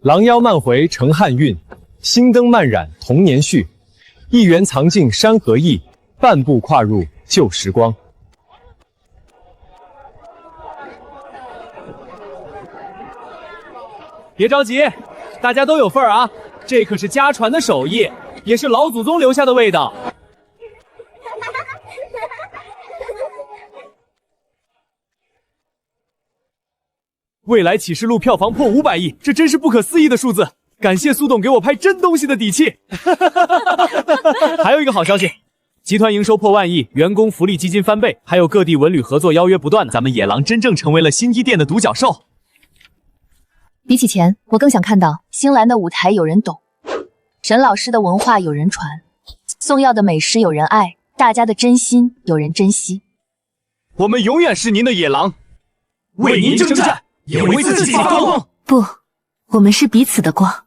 狼妖漫回成汉韵，星灯漫染童年序。一元藏进山河意，半步跨入旧时光。别着急，大家都有份儿啊！这可是家传的手艺，也是老祖宗留下的味道。未来启示录票房破500亿，这真是不可思议的数字！感谢苏董给我拍真东西的底气。还有一个好消息，集团营收破10000亿，员工福利基金翻倍，还有各地文旅合作邀约不断呢。咱们野狼真正成为了新一店的独角兽。比起钱，我更想看到星兰的舞台有人懂，沈老师的文化有人传，宋耀的美食有人爱，大家的真心有人珍惜。我们永远是您的野狼，为您征战，也为自己发光。不，我们是彼此的光。